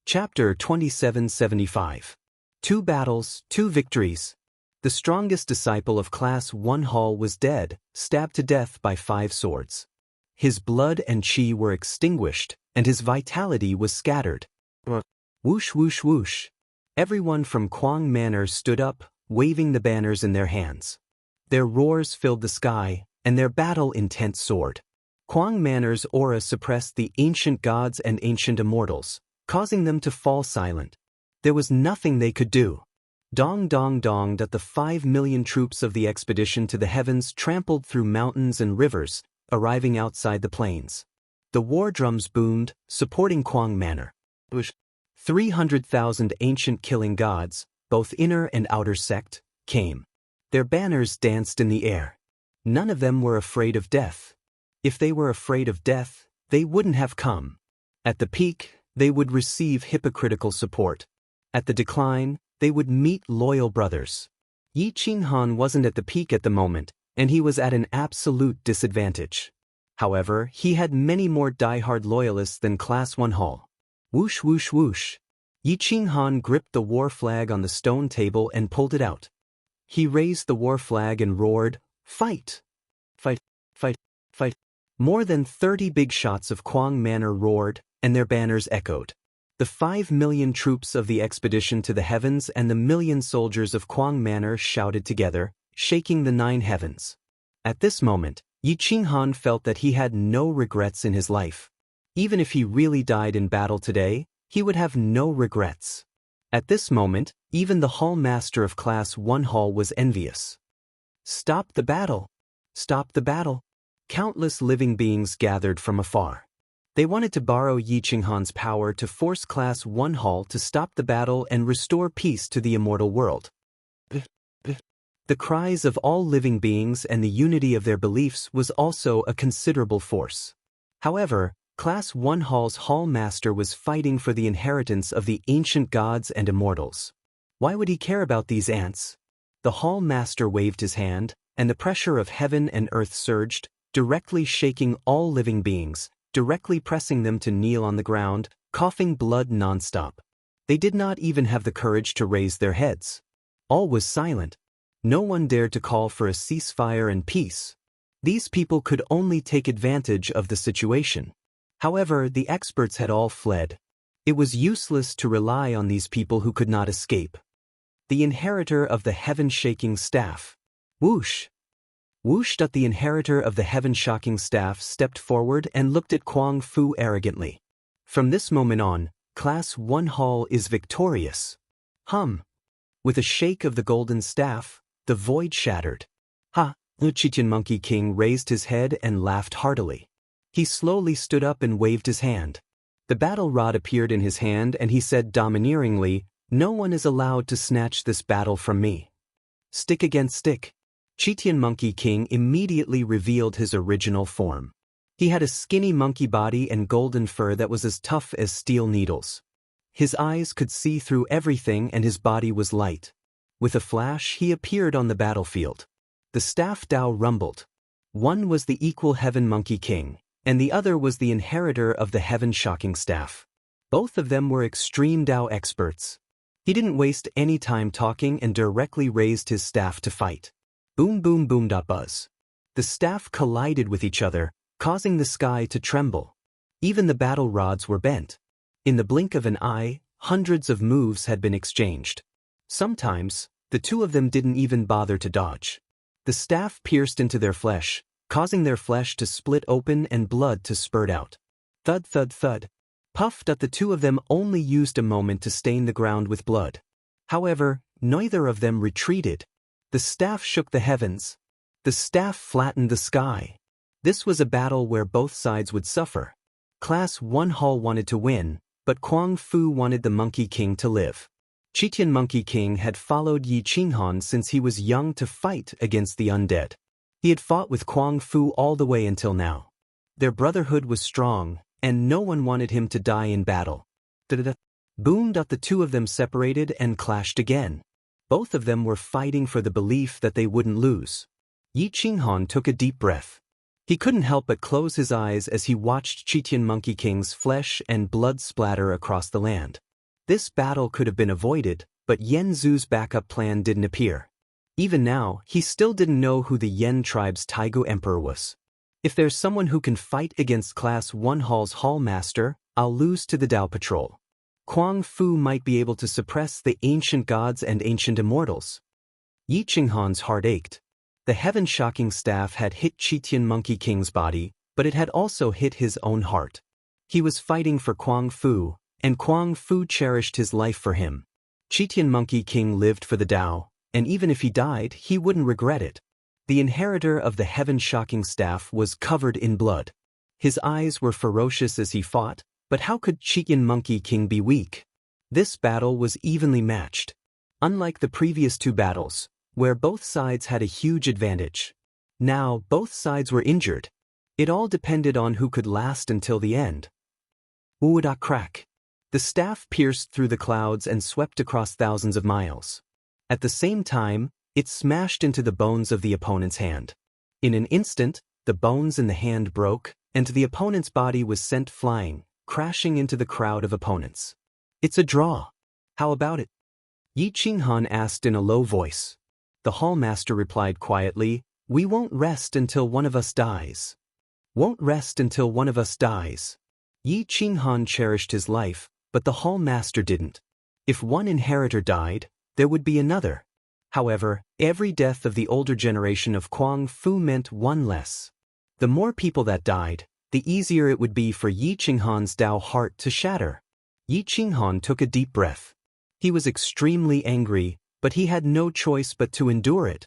Chapter 2775. 2 battles, 2 victories. The strongest disciple of Class 1 Hall was dead, stabbed to death by 5 swords. His blood and chi were extinguished, and his vitality was scattered. Whoosh whoosh whoosh. Everyone from Kwang Manor stood up, waving the banners in their hands. Their roars filled the sky, and their battle intent soared. Kwang Manor's aura suppressed the ancient gods and ancient immortals, causing them to fall silent. There was nothing they could do. Dong dong dong that the 5 million troops of the expedition to the heavens trampled through mountains and rivers, arriving outside the plains. The war drums boomed, supporting Kwang Manor. 300,000 ancient killing gods, both inner and outer sect, came. Their banners danced in the air. None of them were afraid of death. If they were afraid of death, they wouldn't have come. At the peak, they would receive hypocritical support. At the decline, they would meet loyal brothers. Yi Qinghan wasn't at the peak at the moment, and he was at an absolute disadvantage. However, he had many more die-hard loyalists than Class 1 Hall. Whoosh whoosh whoosh. Yi Qinghan gripped the war flag on the stone table and pulled it out. He raised the war flag and roared, "Fight! Fight! Fight! Fight!" More than 30 big shots of Kwang Manor roared, and their banners echoed. The 5 million troops of the expedition to the heavens and the million soldiers of Kwang Manor shouted together, shaking the 9 heavens. At this moment, Yi Qinghan felt that he had no regrets in his life. Even if he really died in battle today, he would have no regrets. At this moment, even the Hall Master of Class 1 Hall was envious. Stop the battle! Stop the battle! Countless living beings gathered from afar. They wanted to borrow Yi Qinghan's power to force Class 1 Hall to stop the battle and restore peace to the immortal world. The cries of all living beings and the unity of their beliefs was also a considerable force. However, Class 1 Hall's Hall Master was fighting for the inheritance of the ancient gods and immortals. Why would he care about these ants? The Hall Master waved his hand, and the pressure of heaven and earth surged, directly shaking all living beings, directly pressing them to kneel on the ground, coughing blood non-stop. They did not even have the courage to raise their heads. All was silent. No one dared to call for a ceasefire and peace. These people could only take advantage of the situation. However, the experts had all fled. It was useless to rely on these people who could not escape. The inheritor of the heaven-shaking staff. Whoosh! Whoosh! The inheritor of the heaven-shaking staff stepped forward and looked at Kwang Fu arrogantly. From this moment on, Class 1 Hall is victorious. Hum! With a shake of the golden staff, the void shattered. Ha! Chitian Monkey King raised his head and laughed heartily. He slowly stood up and waved his hand. The battle rod appeared in his hand and he said domineeringly, "No one is allowed to snatch this battle from me." Stick against stick. Chitian Monkey King immediately revealed his original form. He had a skinny monkey body and golden fur that was as tough as steel needles. His eyes could see through everything and his body was light. With a flash, he appeared on the battlefield. The staff Dao rumbled. One was the equal Heaven Monkey King, and the other was the inheritor of the Heaven-Shocking Staff. Both of them were extreme Dao experts. He didn't waste any time talking and directly raised his staff to fight. Boom boom boom. Buzz. The staff collided with each other, causing the sky to tremble. Even the battle rods were bent. In the blink of an eye, hundreds of moves had been exchanged. Sometimes, the two of them didn't even bother to dodge. The staff pierced into their flesh, causing their flesh to split open and blood to spurt out. Thud thud thud. Puff. The two of them only used a moment to stain the ground with blood. However, neither of them retreated. The staff shook the heavens. The staff flattened the sky. This was a battle where both sides would suffer. Class 1 Hall wanted to win, but Kwang Fu wanted the Monkey King to live. Chitian Monkey King had followed Yi Qinghan since he was young to fight against the undead. He had fought with Kwang Fu all the way until now. Their brotherhood was strong, and no one wanted him to die in battle. Boom. The two of them separated and clashed again. Both of them were fighting for the belief that they wouldn't lose. Yi Qinghan took a deep breath. He couldn't help but close his eyes as he watched Chitian Monkey King's flesh and blood splatter across the land. This battle could have been avoided, but Yen Zhu's backup plan didn't appear. Even now, he still didn't know who the Yen tribe's Taigu emperor was. If there's someone who can fight against Class 1 Hall's Hall Master, I'll lose to the Dao Patrol. Kuang Fu might be able to suppress the ancient gods and ancient immortals. Yi Qinghan's heart ached. The heaven-shocking staff had hit Qitian Monkey King's body, but it had also hit his own heart. He was fighting for Kuang Fu, and Kuang Fu cherished his life for him. Qitian Monkey King lived for the Dao, and even if he died, he wouldn't regret it. The inheritor of the heaven-shocking staff was covered in blood. His eyes were ferocious as he fought, but how could Qitian Monkey King be weak? This battle was evenly matched. Unlike the previous two battles, where both sides had a huge advantage. Now, both sides were injured. It all depended on who could last until the end. Ooda crack. The staff pierced through the clouds and swept across thousands of miles. At the same time, it smashed into the bones of the opponent's hand. In an instant, the bones in the hand broke, and the opponent's body was sent flying, crashing into the crowd of opponents. It's a draw. How about it? Yi Qinghan asked in a low voice. The Hall Master replied quietly, "We won't rest until one of us dies." Won't rest until one of us dies. Yi Qinghan cherished his life, but the Hall Master didn't. If one inheritor died, there would be another. However, every death of the older generation of Kuang Fu meant one less. The more people that died, the easier it would be for Yi Qinghan's Dao heart to shatter. Yi Qinghan took a deep breath. He was extremely angry, but he had no choice but to endure it.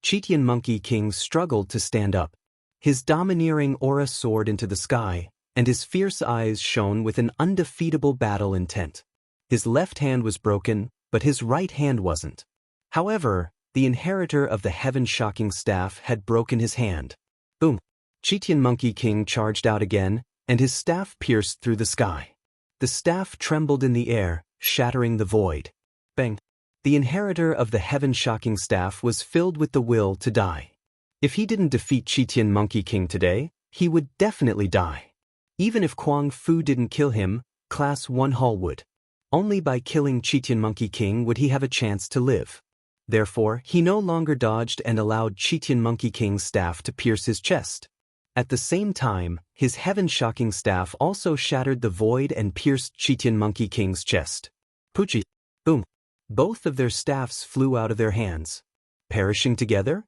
Qitian Monkey King struggled to stand up. His domineering aura soared into the sky, and his fierce eyes shone with an undefeatable battle intent. His left hand was broken, but his right hand wasn't. However, the inheritor of the heaven-shocking staff had broken his hand. Boom! Qitian Monkey King charged out again, and his staff pierced through the sky. The staff trembled in the air, shattering the void. Bang! The inheritor of the heaven-shocking staff was filled with the will to die. If he didn't defeat Qitian Monkey King today, he would definitely die. Even if Kuang Fu didn't kill him, Class 1 Hall would. Only by killing Qitian Monkey King would he have a chance to live. Therefore, he no longer dodged and allowed Qitian Monkey King's staff to pierce his chest. At the same time, his heaven-shocking staff also shattered the void and pierced Qitian Monkey King's chest. Poochie! Boom! Both of their staffs flew out of their hands. Perishing together?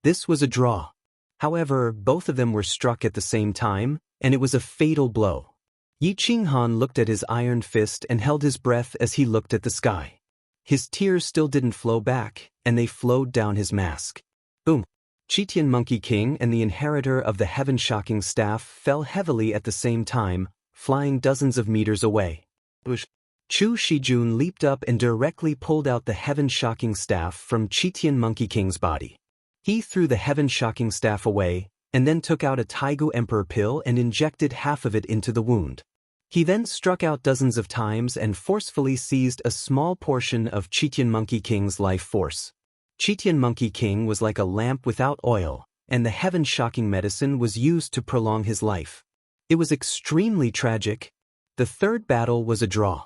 This was a draw. However, both of them were struck at the same time, and it was a fatal blow. Yi Qinghan looked at his iron fist and held his breath as he looked at the sky. His tears still didn't flow back, and they flowed down his mask. Boom! Qitian Monkey King and the inheritor of the heaven-shocking staff fell heavily at the same time, flying dozens of meters away. Chu Shijun leaped up and directly pulled out the heaven-shocking staff from Qitian Monkey King's body. He threw the heaven-shocking staff away, and then took out a Taigu Emperor pill and injected half of it into the wound. He then struck out dozens of times and forcefully seized a small portion of Qitian Monkey King's life force. Qitian Monkey King was like a lamp without oil, and the heaven-shocking medicine was used to prolong his life. It was extremely tragic. The third battle was a draw.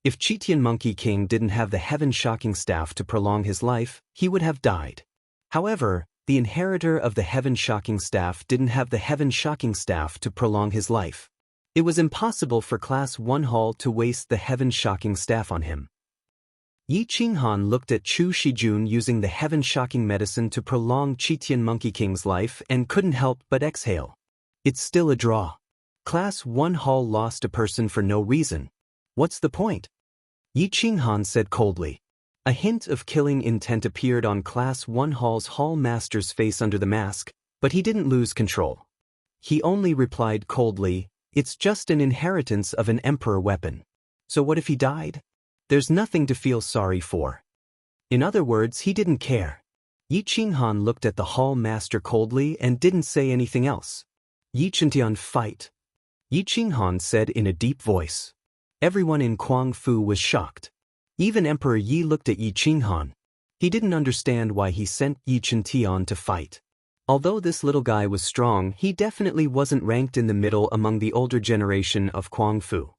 If Qitian Monkey King didn't have the heaven-shocking staff to prolong his life, he would have died. However, the inheritor of the heaven-shocking staff didn't have the heaven-shocking staff to prolong his life. It was impossible for Class 1 Hall to waste the heaven-shocking staff on him. Yi Qinghan looked at Chu Shijun using the heaven-shocking medicine to prolong Qitian Monkey King's life and couldn't help but exhale. It's still a draw. Class 1 Hall lost a person for no reason. What's the point? Yi Qinghan said coldly. A hint of killing intent appeared on Class 1 Hall's Hall Master's face under the mask, but he didn't lose control. He only replied coldly, "It's just an inheritance of an emperor weapon. So what if he died? There's nothing to feel sorry for." In other words, he didn't care. Yi Qinghan looked at the Hall Master coldly and didn't say anything else. "Yi Qingtian, fight," Yi Qinghan said in a deep voice. Everyone in Kuang Fu was shocked. Even Emperor Yi looked at Yi Qinghan. He didn't understand why he sent Yi Qingtian to fight. Although this little guy was strong, he definitely wasn't ranked in the middle among the older generation of Kuang Fu.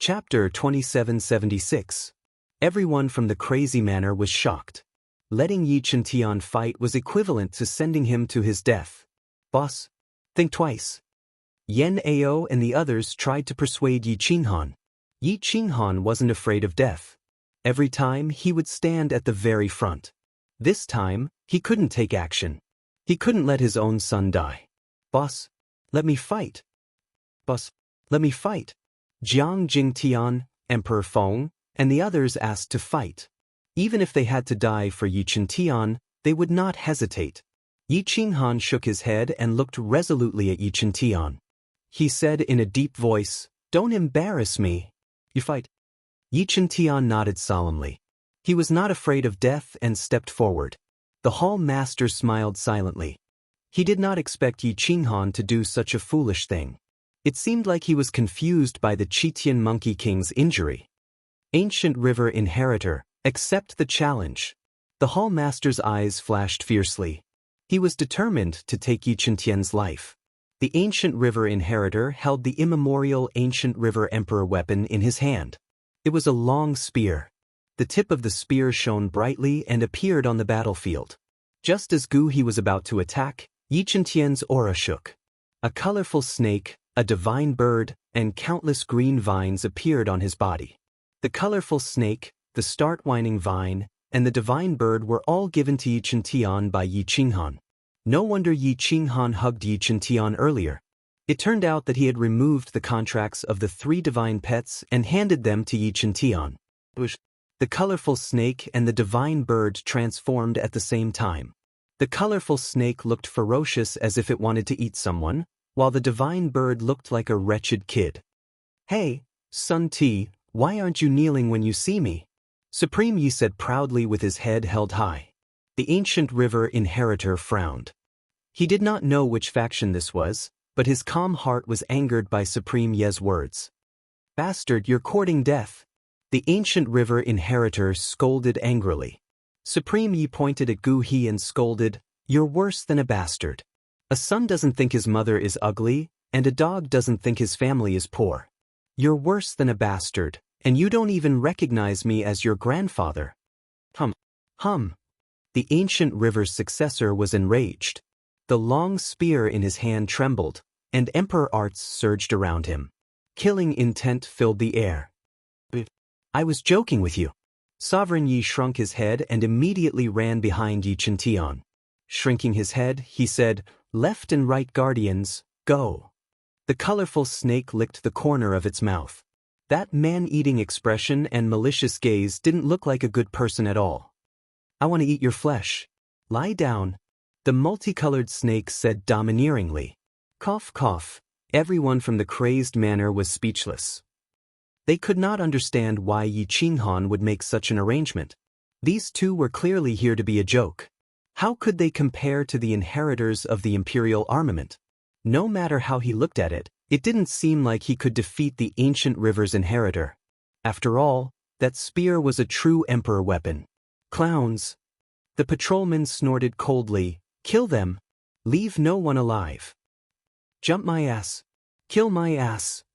Chapter 2776. Everyone from the crazy manor was shocked. Letting Yi Chintian fight was equivalent to sending him to his death. Boss, think twice. Yen Ao and the others tried to persuade Yi Qinghan. Yi Qinghan wasn't afraid of death. Every time he would stand at the very front. This time, he couldn't take action. He couldn't let his own son die. Boss, let me fight. Boss, let me fight. Jiang Jingtian, Emperor Feng, and the others asked to fight. Even if they had to die for Yi Chintian, they would not hesitate. Yi Qinghan shook his head and looked resolutely at Yi Chintian. He said in a deep voice, "Don't embarrass me. You fight." Yi Chintian nodded solemnly. He was not afraid of death and stepped forward. The hall master smiled silently. He did not expect Yi Qinghan to do such a foolish thing. It seemed like he was confused by the Chitian Monkey King's injury. Ancient River Inheritor, accept the challenge. The hall master's eyes flashed fiercely. He was determined to take Yi Chintian's life. The Ancient River Inheritor held the immemorial Ancient River Emperor weapon in his hand. It was a long spear. The tip of the spear shone brightly and appeared on the battlefield. Just as Gu He was about to attack, Yi Chintian's aura shook. A colorful snake, a divine bird, and countless green vines appeared on his body. The colorful snake, the start-whining vine, and the divine bird were all given to Yi Chintian by Yi Qinghan. No wonder Yi Qinghan hugged Yi Chintian earlier. It turned out that he had removed the contracts of the 3 divine pets and handed them to Yi Chintian. The colorful snake and the divine bird transformed at the same time. The colorful snake looked ferocious as if it wanted to eat someone, while the divine bird looked like a wretched kid. "Hey, Sun Ti, why aren't you kneeling when you see me?" Supreme Yi said proudly with his head held high. The Ancient River Inheritor frowned. He did not know which faction this was, but his calm heart was angered by Supreme Ye's words. "Bastard, you're courting death." The Ancient River Inheritor scolded angrily. Supreme Yi pointed at Gu He and scolded, "You're worse than a bastard. A son doesn't think his mother is ugly, and a dog doesn't think his family is poor. You're worse than a bastard, and you don't even recognize me as your grandfather." Hum. The Ancient River's successor was enraged. The long spear in his hand trembled, and Emperor Arts surged around him. Killing intent filled the air. "I was joking with you." Sovereign Yi shrunk his head and immediately ran behind Yi Chintian. Shrinking his head, he said, "Left and right guardians, go." The colorful snake licked the corner of its mouth. That man-eating expression and malicious gaze didn't look like a good person at all. "I want to eat your flesh. Lie down," the multicolored snake said domineeringly. Cough, cough. Everyone from the crazed manor was speechless. They could not understand why Yi Qinghan would make such an arrangement. These two were clearly here to be a joke. How could they compare to the inheritors of the imperial armament? No matter how he looked at it, it didn't seem like he could defeat the Ancient River's inheritor. After all, that spear was a true emperor weapon. Clowns. The patrolman snorted coldly, "Kill them. Leave no one alive. Jump my ass. Kill my ass."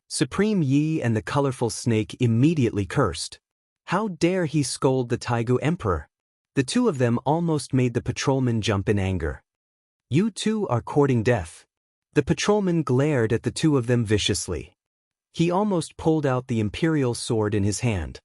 Supreme Yi and the colorful snake immediately cursed. How dare he scold the Taigu Emperor? The two of them almost made the patrolman jump in anger. "You two are courting death." The patrolman glared at the two of them viciously. He almost pulled out the imperial sword in his hand.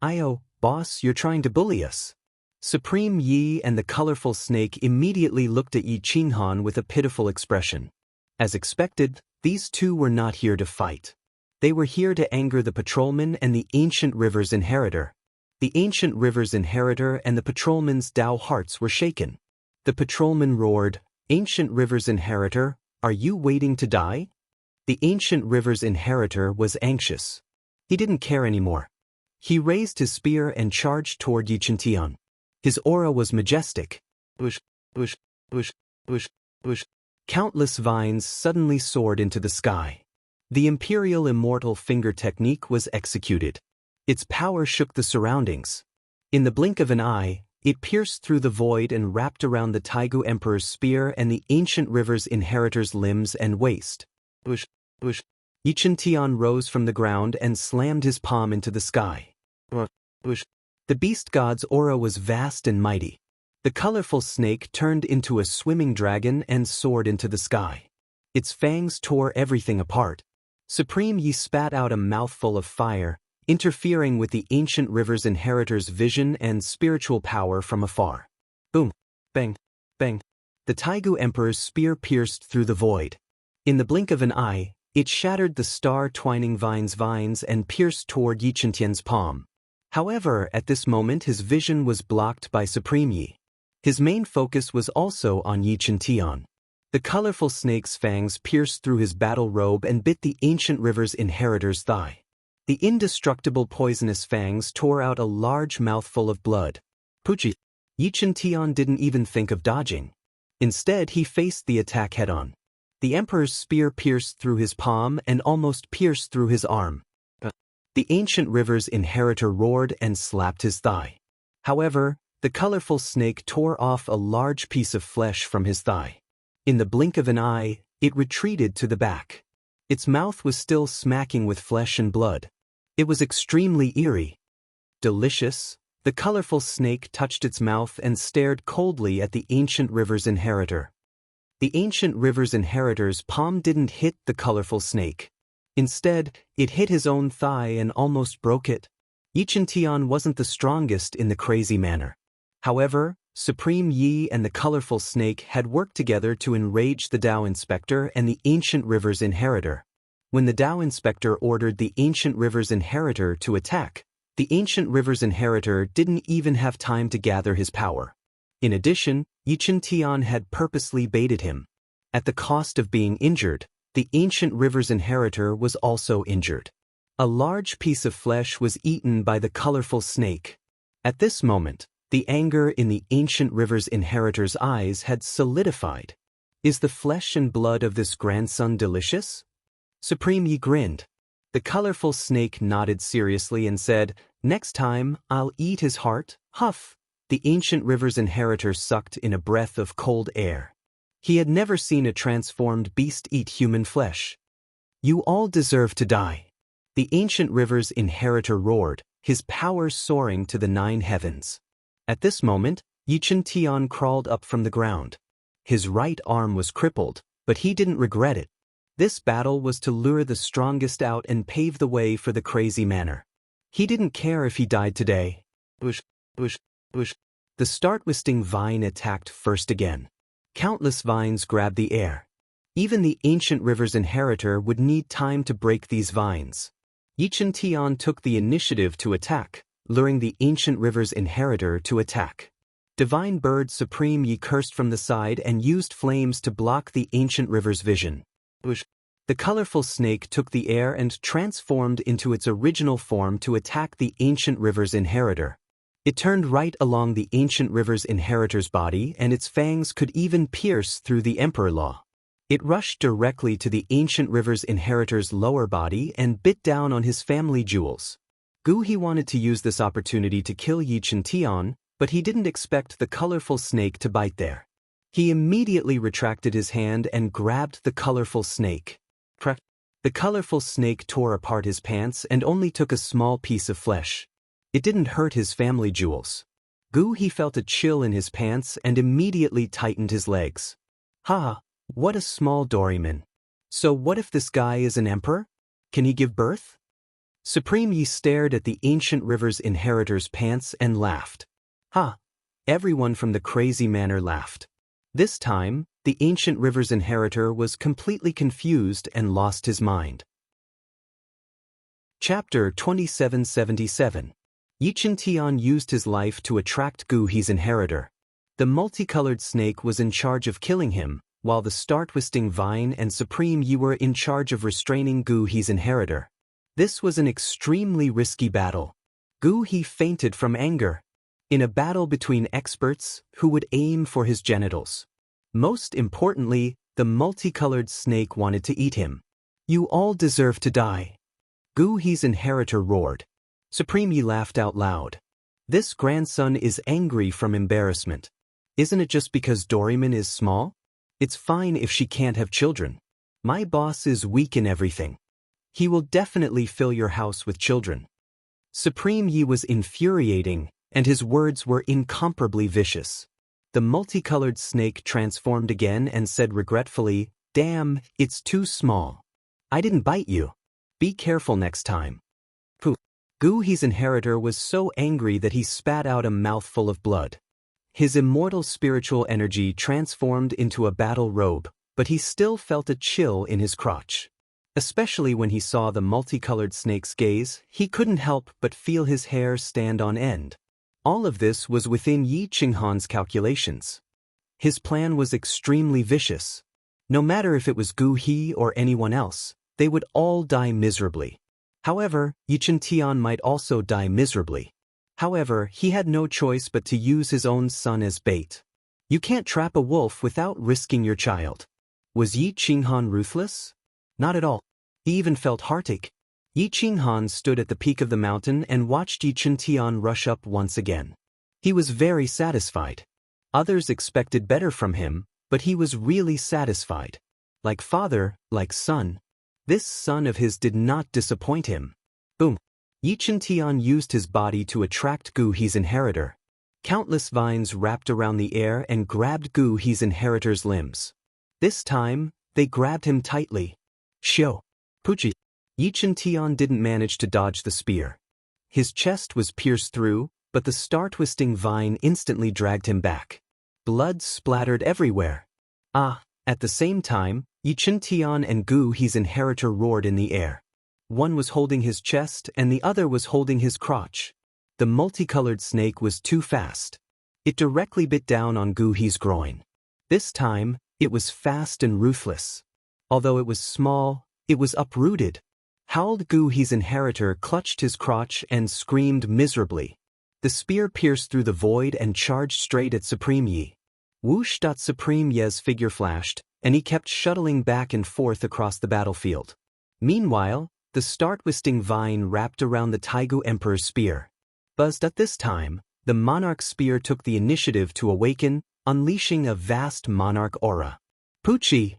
"Io, boss, you're trying to bully us." Supreme Yi and the colorful snake immediately looked at Yi Qinghan with a pitiful expression. As expected, these two were not here to fight. They were here to anger the patrolman and the Ancient River's inheritor. The Ancient River's inheritor and the patrolman's Dao hearts were shaken. The patrolman roared, "Ancient River's inheritor, are you waiting to die?" The Ancient River's inheritor was anxious. He didn't care anymore. He raised his spear and charged toward Yi Chintian. His aura was majestic. Bush, bush, bush, bush, bush. Countless vines suddenly soared into the sky. The imperial immortal finger technique was executed. Its power shook the surroundings. In the blink of an eye, it pierced through the void and wrapped around the Taigu Emperor's spear and the Ancient River's inheritor's limbs and waist. Bush, bush. Yichen Tian rose from the ground and slammed his palm into the sky. The beast god's aura was vast and mighty. The colorful snake turned into a swimming dragon and soared into the sky. Its fangs tore everything apart. Supreme Yi spat out a mouthful of fire, interfering with the ancient river's inheritor's vision and spiritual power from afar. Boom! Bang! Bang! The Taigu Emperor's spear pierced through the void. In the blink of an eye, it shattered the star-twining vines and pierced toward Yichen Tian's palm. However, at this moment his vision was blocked by Supreme Yi. His main focus was also on Yichen Tian. The colorful snake's fangs pierced through his battle robe and bit the ancient river's inheritor's thigh. The indestructible poisonous fangs tore out a large mouthful of blood. Puchi! Yichen Tian didn't even think of dodging. Instead, he faced the attack head-on. The Emperor's spear pierced through his palm and almost pierced through his arm. The ancient river's inheritor roared and slapped his thigh. However, the colorful snake tore off a large piece of flesh from his thigh. In the blink of an eye, it retreated to the back. Its mouth was still smacking with flesh and blood. It was extremely eerie. Delicious, the colorful snake touched its mouth and stared coldly at the ancient river's inheritor. The ancient river's inheritor's palm didn't hit the colorful snake. Instead, it hit his own thigh and almost broke it. Yichen Tian wasn't the strongest in the crazy manner. However, Supreme Yi and the colorful snake had worked together to enrage the Dao Inspector and the ancient river's inheritor. When the Dao Inspector ordered the ancient river's inheritor to attack, the ancient river's inheritor didn't even have time to gather his power. In addition, Yichen Tian had purposely baited him. At the cost of being injured, the ancient river's inheritor was also injured. A large piece of flesh was eaten by the colorful snake. At this moment, the anger in the ancient river's inheritor's eyes had solidified. Is the flesh and blood of this grandson delicious? Supreme Yi grinned. The colorful snake nodded seriously and said, "Next time, I'll eat his heart." Huff! The ancient river's inheritor sucked in a breath of cold air. He had never seen a transformed beast eat human flesh. "You all deserve to die." The ancient river's inheritor roared, his power soaring to the 9 heavens. At this moment, Yichen Tian crawled up from the ground. His right arm was crippled, but he didn't regret it. This battle was to lure the strongest out and pave the way for the crazy manner. He didn't care if he died today. Bush, bush, bush. The start-twisting vine attacked first again. Countless vines grabbed the air. Even the ancient river's inheritor would need time to break these vines. Yichen Tian took the initiative to attack, luring the ancient river's inheritor to attack. Divine Bird Supreme Yi cursed from the side and used flames to block the ancient river's vision. The colorful snake took the air and transformed into its original form to attack the ancient river's inheritor. It turned right along the ancient river's inheritor's body, and its fangs could even pierce through the Emperor Law. It rushed directly to the ancient river's inheritor's lower body and bit down on his family jewels. He wanted to use this opportunity to kill Yichen Tian, but he didn't expect the colorful snake to bite there. He immediately retracted his hand and grabbed the colorful snake. The colorful snake tore apart his pants and only took a small piece of flesh. It didn't hurt his family jewels. He felt a chill in his pants and immediately tightened his legs. Ha! What a small Doryman. So what if this guy is an emperor? Can he give birth? Supreme Yi stared at the ancient river's inheritor's pants and laughed. Ha! Everyone from the crazy manor laughed. This time, the ancient river's inheritor was completely confused and lost his mind. Chapter 2777. Yichen Tian used his life to attract Guhi's inheritor. The multicolored snake was in charge of killing him, while the star-twisting vine and Supreme Yi were in charge of restraining Guhi's inheritor. This was an extremely risky battle. Guhi fainted from anger. In a battle between experts who would aim for his genitals. Most importantly, the multicolored snake wanted to eat him. "You all deserve to die." Guhi's inheritor roared. Supreme Yi laughed out loud. This grandson is angry from embarrassment. Isn't it just because Doryman is small? It's fine if she can't have children. My boss is weak in everything. He will definitely fill your house with children. Supreme Yi was infuriating, and his words were incomparably vicious. The multicolored snake transformed again and said regretfully, "Damn, it's too small. I didn't bite you. Be careful next time." Pooh. Gu He's inheritor was so angry that he spat out a mouthful of blood. His immortal spiritual energy transformed into a battle robe, but he still felt a chill in his crotch. Especially when he saw the multicolored snake's gaze, he couldn't help but feel his hair stand on end. All of this was within Yi Qinghan's calculations. His plan was extremely vicious. No matter if it was Gu He or anyone else, they would all die miserably. However, Yi Qingtian might also die miserably. However, he had no choice but to use his own son as bait. You can't trap a wolf without risking your child. Was Yi Qinghan ruthless? Not at all. He even felt heartache. Yi Qinghan stood at the peak of the mountain and watched Yi Qingtian rush up once again. He was very satisfied. Others expected better from him, but he was really satisfied. Like father, like son. This son of his did not disappoint him. Boom. Yi Qingtian used his body to attract Gu He's inheritor. Countless vines wrapped around the air and grabbed Gu He's inheritor's limbs. This time, they grabbed him tightly. Shio. Puchi. Yi Qingtian didn't manage to dodge the spear. His chest was pierced through, but the star-twisting vine instantly dragged him back. Blood splattered everywhere. At the same time, Yi Qingtian and Gu He's inheritor roared in the air. One was holding his chest and the other was holding his crotch. The multicolored snake was too fast. It directly bit down on Gu He's groin. This time, it was fast and ruthless. Although it was small, it was uprooted. Howled Gu He's inheritor clutched his crotch and screamed miserably. The spear pierced through the void and charged straight at Supreme Yi. Whoosh! Supreme Yi's figure flashed, and he kept shuttling back and forth across the battlefield. Meanwhile, the star-twisting vine wrapped around the Taigu Emperor's spear. Buzzed at this time, the monarch spear took the initiative to awaken, unleashing a vast monarch aura. Puchi!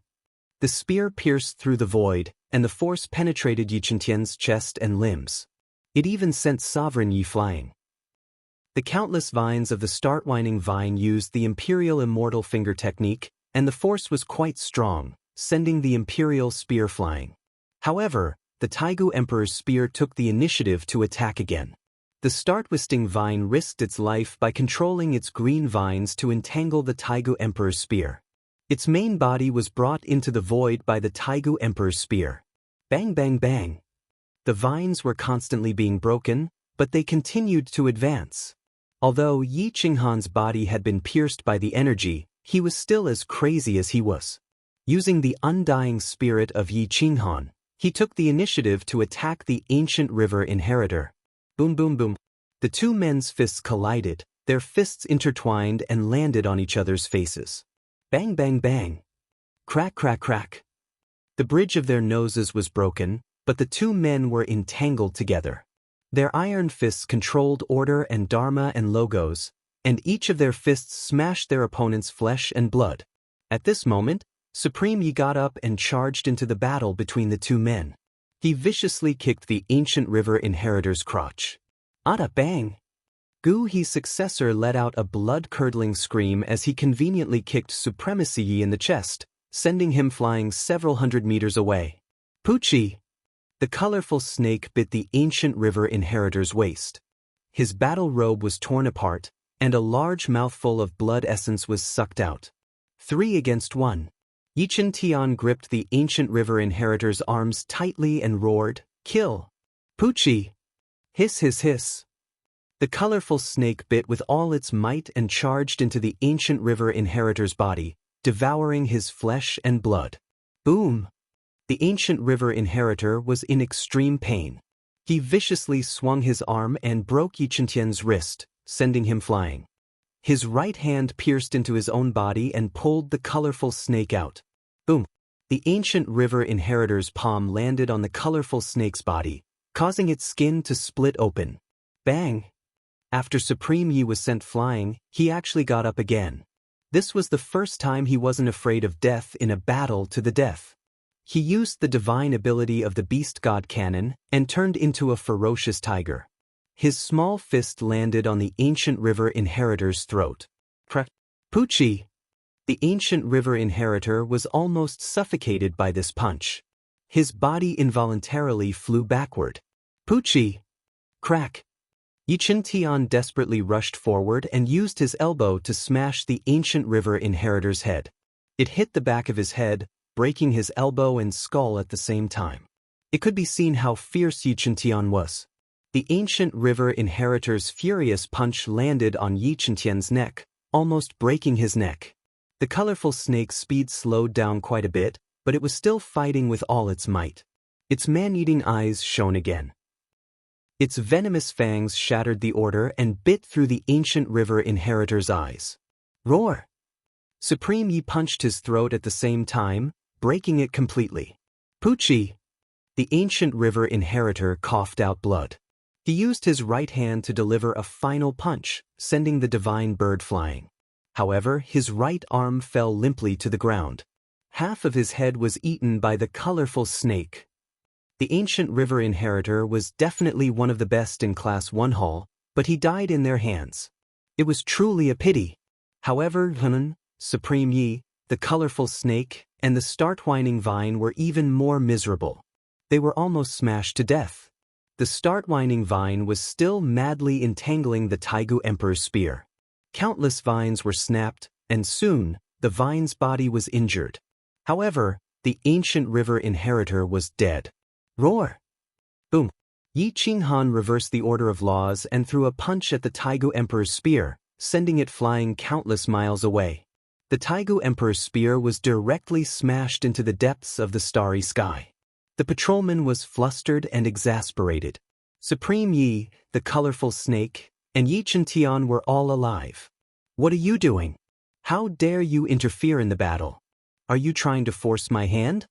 The spear pierced through the void, and the force penetrated Yi Qingtian's chest and limbs. It even sent Sovereign Yi flying. The countless vines of the start-winding vine used the Imperial Immortal Finger technique, and the force was quite strong, sending the Imperial spear flying. However, the Taigu Emperor's spear took the initiative to attack again. The star-twisting vine risked its life by controlling its green vines to entangle the Taigu Emperor's spear. Its main body was brought into the void by the Taigu Emperor's spear. Bang bang bang. The vines were constantly being broken, but they continued to advance. Although Yi Qinghan's body had been pierced by the energy, he was still as crazy as he was. Using the undying spirit of Yi Qinghan, he took the initiative to attack the ancient river inheritor. Boom boom boom. The two men's fists collided, their fists intertwined and landed on each other's faces. Bang bang bang. Crack crack crack. The bridge of their noses was broken, but the two men were entangled together. Their iron fists controlled order and dharma and logos, and each of their fists smashed their opponent's flesh and blood. At this moment, Supreme Yi got up and charged into the battle between the two men. He viciously kicked the ancient river inheritor's crotch. Ada bang! Gu He's successor let out a blood-curdling scream as he conveniently kicked Supremacy Yi in the chest, sending him flying several hundred meters away. Puchi! The colorful snake bit the ancient river inheritor's waist. His battle robe was torn apart, and a large mouthful of blood essence was sucked out. 3 against 1. Yi Qingtian gripped the ancient river inheritor's arms tightly and roared, "Kill! Puchi!" Hiss hiss hiss. The colorful snake bit with all its might and charged into the ancient river inheritor's body, devouring his flesh and blood. Boom! The ancient river inheritor was in extreme pain. He viciously swung his arm and broke Yi Qingtian's wrist, sending him flying. His right hand pierced into his own body and pulled the colorful snake out. Boom! The ancient river inheritor's palm landed on the colorful snake's body, causing its skin to split open. Bang! After Supreme Yi was sent flying, he actually got up again. This was the first time he wasn't afraid of death in a battle to the death. He used the divine ability of the beast god cannon and turned into a ferocious tiger. His small fist landed on the ancient river inheritor's throat. Poochie! The ancient river inheritor was almost suffocated by this punch. His body involuntarily flew backward. Poochie! Crack! Yichin Tian desperately rushed forward and used his elbow to smash the ancient river inheritor's head. It hit the back of his head, breaking his elbow and skull at the same time. It could be seen how fierce Yichin Tian was. The ancient river inheritor's furious punch landed on Yichin Tian's neck, almost breaking his neck. The colorful snake's speed slowed down quite a bit, but it was still fighting with all its might. Its man-eating eyes shone again. Its venomous fangs shattered the order and bit through the ancient river inheritor's eyes. Roar! Supreme Yi punched his throat at the same time, breaking it completely. Poochie! The ancient river inheritor coughed out blood. He used his right hand to deliver a final punch, sending the divine bird flying. However, his right arm fell limply to the ground. Half of his head was eaten by the colorful snake. The ancient river inheritor was definitely one of the best in Class 1 Hall, but he died in their hands. It was truly a pity. However, Supreme Yi, the colorful snake, and the start-whining vine were even more miserable. They were almost smashed to death. The start-whining vine was still madly entangling the Taigu Emperor's spear. Countless vines were snapped, and soon, the vine's body was injured. However, the ancient river inheritor was dead. Roar! Boom! Yi Qinghan reversed the order of laws and threw a punch at the Taigu Emperor's spear, sending it flying countless miles away. The Taigu Emperor's spear was directly smashed into the depths of the starry sky. The patrolman was flustered and exasperated. Supreme Yi, the colorful snake, and Yichin Tian were all alive. What are you doing? How dare you interfere in the battle? Are you trying to force my hand?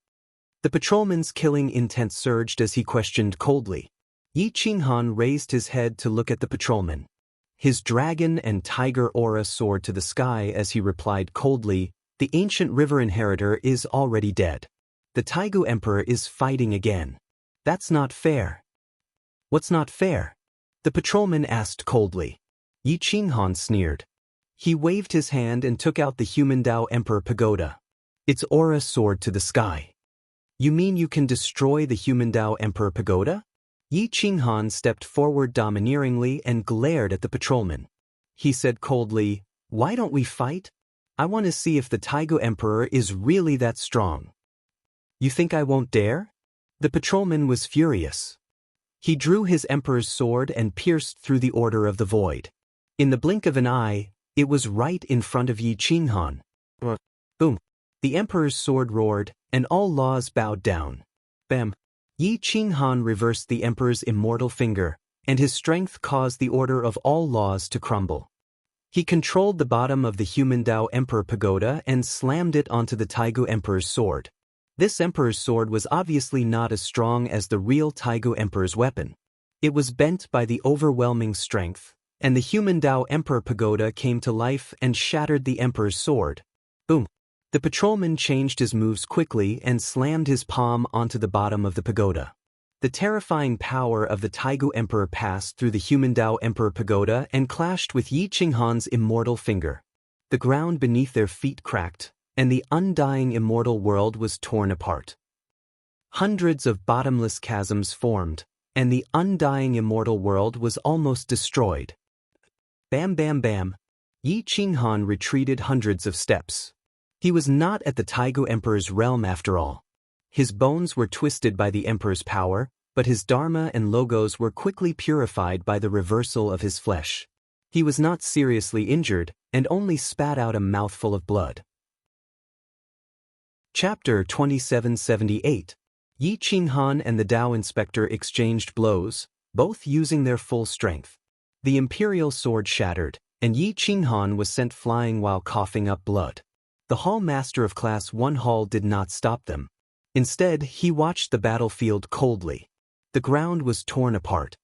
The patrolman's killing intent surged as he questioned coldly. Yi Qinghan raised his head to look at the patrolman. His dragon and tiger aura soared to the sky as he replied coldly, "The ancient river inheritor is already dead. The Taigu Emperor is fighting again. That's not fair." "What's not fair?" the patrolman asked coldly. Yi Qinghan sneered. He waved his hand and took out the Human Tao Emperor Pagoda. Its aura soared to the sky. "You mean you can destroy the Human Tao Emperor Pagoda?" Yi Qinghan stepped forward domineeringly and glared at the patrolman. He said coldly, "Why don't we fight? I want to see if the Taigu Emperor is really that strong." "You think I won't dare?" The patrolman was furious. He drew his emperor's sword and pierced through the Order of the Void. In the blink of an eye, it was right in front of Yi Qinghan. Boom! The emperor's sword roared, and all laws bowed down. Bam! Yi Qinghan reversed the emperor's immortal finger, and his strength caused the order of all laws to crumble. He controlled the bottom of the Human Tao Emperor Pagoda and slammed it onto the Taigu Emperor's sword. This emperor's sword was obviously not as strong as the real Taigu Emperor's weapon. It was bent by the overwhelming strength, and the Human Tao Emperor Pagoda came to life and shattered the emperor's sword. Boom! The patrolman changed his moves quickly and slammed his palm onto the bottom of the pagoda. The terrifying power of the Taigu Emperor passed through the Human Tao Emperor Pagoda and clashed with Yi Qinghan's immortal finger. The ground beneath their feet cracked, and the undying immortal world was torn apart. Hundreds of bottomless chasms formed, and the undying immortal world was almost destroyed. Bam bam bam! Yi Qinghan retreated hundreds of steps. He was not at the Taigu Emperor's realm after all. His bones were twisted by the Emperor's power, but his dharma and logos were quickly purified by the reversal of his flesh. He was not seriously injured, and only spat out a mouthful of blood. Chapter 2778. Yi Qinghan and the Tao Inspector exchanged blows, both using their full strength. The imperial sword shattered, and Yi Qinghan was sent flying while coughing up blood. The Hall Master of Class 1 Hall did not stop them. Instead, he watched the battlefield coldly. The ground was torn apart.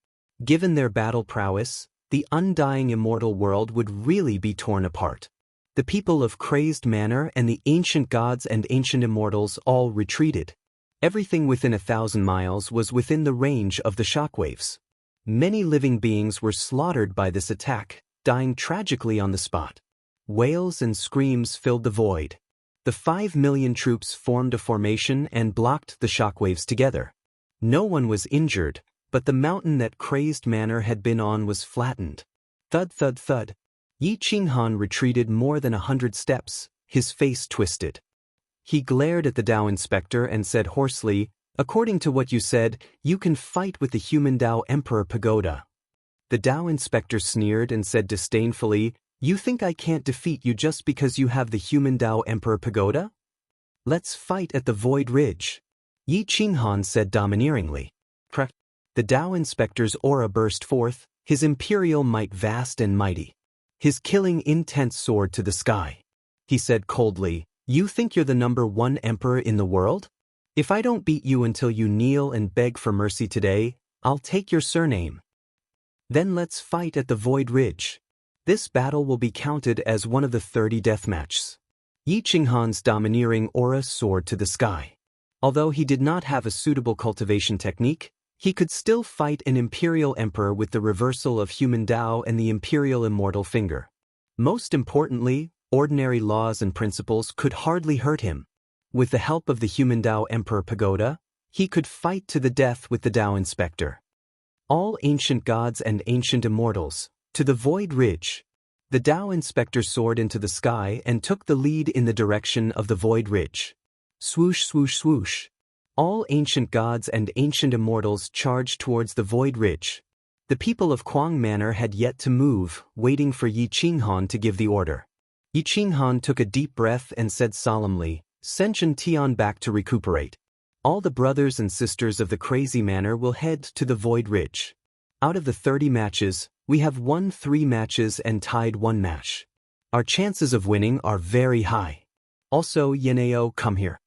Given their battle prowess, the undying immortal world would really be torn apart. The people of Crazed Manor and the ancient gods and ancient immortals all retreated. Everything within 1,000 miles was within the range of the shockwaves. Many living beings were slaughtered by this attack, dying tragically on the spot. Wails and screams filled the void. The 5 million troops formed a formation and blocked the shockwaves together. No one was injured, but the mountain that Crazed Manor had been on was flattened. Thud thud thud. Yi Qinghan retreated more than 100 steps, his face twisted. He glared at the Dao inspector and said hoarsely, "According to what you said, you can fight with the human Dao Emperor Pagoda." The Dao inspector sneered and said disdainfully, "You think I can't defeat you just because you have the human Dao Emperor Pagoda? Let's fight at the Void Ridge." Yi Qinghan said domineeringly. The Dao inspector's aura burst forth, his imperial might vast and mighty. His killing intent soared to the sky. He said coldly, "You think you're the #1 emperor in the world? If I don't beat you until you kneel and beg for mercy today, I'll take your surname. Then let's fight at the Void Ridge. This battle will be counted as one of the 30 deathmatches." Yi Qinghan's domineering aura soared to the sky. Although he did not have a suitable cultivation technique, he could still fight an imperial emperor with the reversal of human Dao and the imperial immortal finger. Most importantly, ordinary laws and principles could hardly hurt him. With the help of the human Dao Emperor Pagoda, he could fight to the death with the Dao Inspector. All ancient gods and ancient immortals, to the Void Ridge. The Dao Inspector soared into the sky and took the lead in the direction of the Void Ridge. Swoosh swoosh swoosh. All ancient gods and ancient immortals charged towards the Void Ridge. The people of Quang Manor had yet to move, waiting for Yi Qinghan to give the order. Yi Qinghan took a deep breath and said solemnly, "Send Shen Tian back to recuperate. All the brothers and sisters of the Crazy Manor will head to the Void Ridge. Out of the 30 matches, we have won 3 matches and tied 1 match. Our chances of winning are very high. Also, Yen Ao, come here."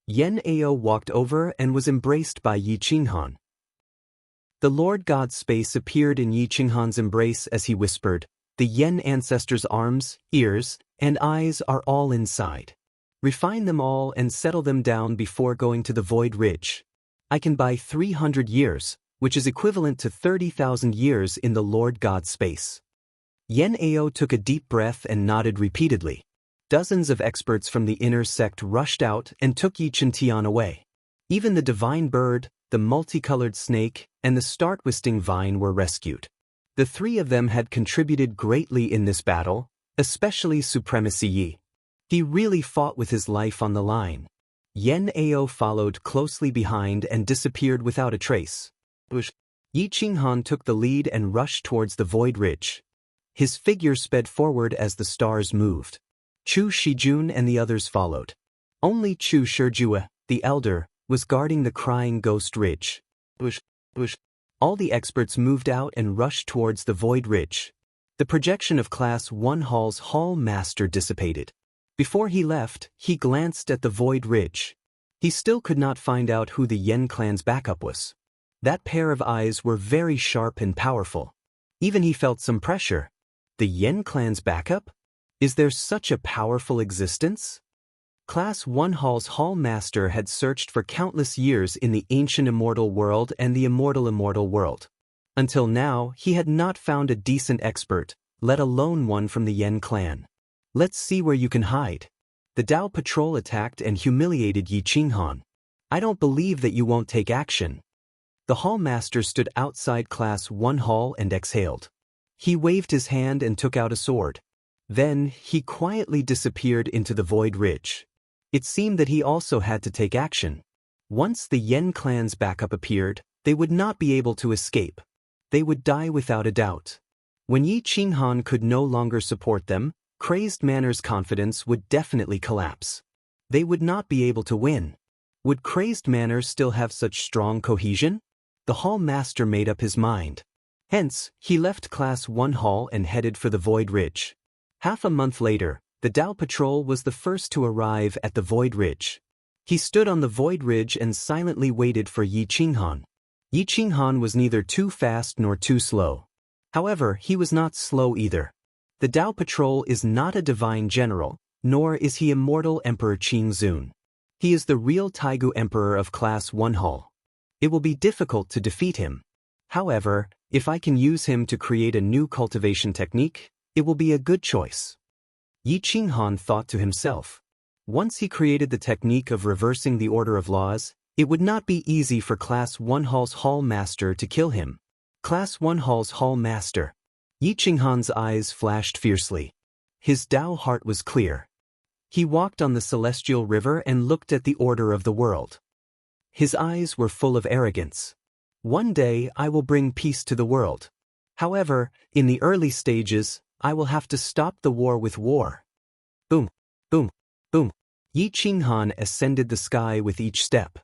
Yen Ao walked over and was embraced by Yi Qinghan. The Lord God's space appeared in Yi Qinghan's embrace as he whispered, "The Yen ancestors' arms, ears, and eyes are all inside. Refine them all and settle them down before going to the Void Ridge. I can buy 300 years, which is equivalent to 30,000 years in the Lord God's space." Yen Ao took a deep breath and nodded repeatedly. Dozens of experts from the inner sect rushed out and took Yi Qingtian away. Even the divine bird, the multicolored snake, and the star-twisting vine were rescued. The 3 of them had contributed greatly in this battle, especially Supremacy Yi. He really fought with his life on the line. Yen Ao followed closely behind and disappeared without a trace. Yi Qinghan took the lead and rushed towards the Void Ridge. His figure sped forward as the stars moved. Chu Shijun and the others followed. Only Chu Shijue, the elder, was guarding the Crying Ghost Ridge. All the experts moved out and rushed towards the Void Ridge. The projection of Class 1 Hall's Hall Master dissipated. Before he left, he glanced at the Void Ridge. He still could not find out who the Yen clan's backup was. That pair of eyes were very sharp and powerful. Even he felt some pressure. The Yen clan's backup? Is there such a powerful existence? Class 1 Hall's Hall Master had searched for countless years in the ancient immortal world and the immortal world. Until now, he had not found a decent expert, let alone one from the Yen clan. "Let's see where you can hide." The Dao Patrol attacked and humiliated Yi Qinghan. "I don't believe that you won't take action." The Hall Master stood outside Class 1 Hall and exhaled. He waved his hand and took out a sword. Then, he quietly disappeared into the Void Ridge. It seemed that he also had to take action. Once the Yen clan's backup appeared, they would not be able to escape. They would die without a doubt. When Yi Qinghan could no longer support them, Crazed Manor's confidence would definitely collapse. They would not be able to win. Would Crazed Manor still have such strong cohesion? The Hall Master made up his mind. Hence, he left Class 1 Hall and headed for the Void Ridge. Half a month later, the Dao Patrol was the first to arrive at the Void Ridge. He stood on the Void Ridge and silently waited for Yi Qinghan. Yi Qinghan was neither too fast nor too slow. However, he was not slow either. The Dao Patrol is not a divine general, nor is he immortal Emperor Qingzun. He is the real Taigu Emperor of Class 1 Hall. It will be difficult to defeat him. However, if I can use him to create a new cultivation technique, it will be a good choice. Yi Qinghan thought to himself. Once he created the technique of reversing the order of laws, it would not be easy for Class 1 Hall's Hall Master to kill him. Class 1 Hall's Hall Master. Yi Qinghan's eyes flashed fiercely. His Tao heart was clear. He walked on the celestial river and looked at the order of the world. His eyes were full of arrogance. One day I will bring peace to the world. However, in the early stages, I will have to stop the war with war. Boom, boom, boom. Yi Qinghan ascended the sky with each step.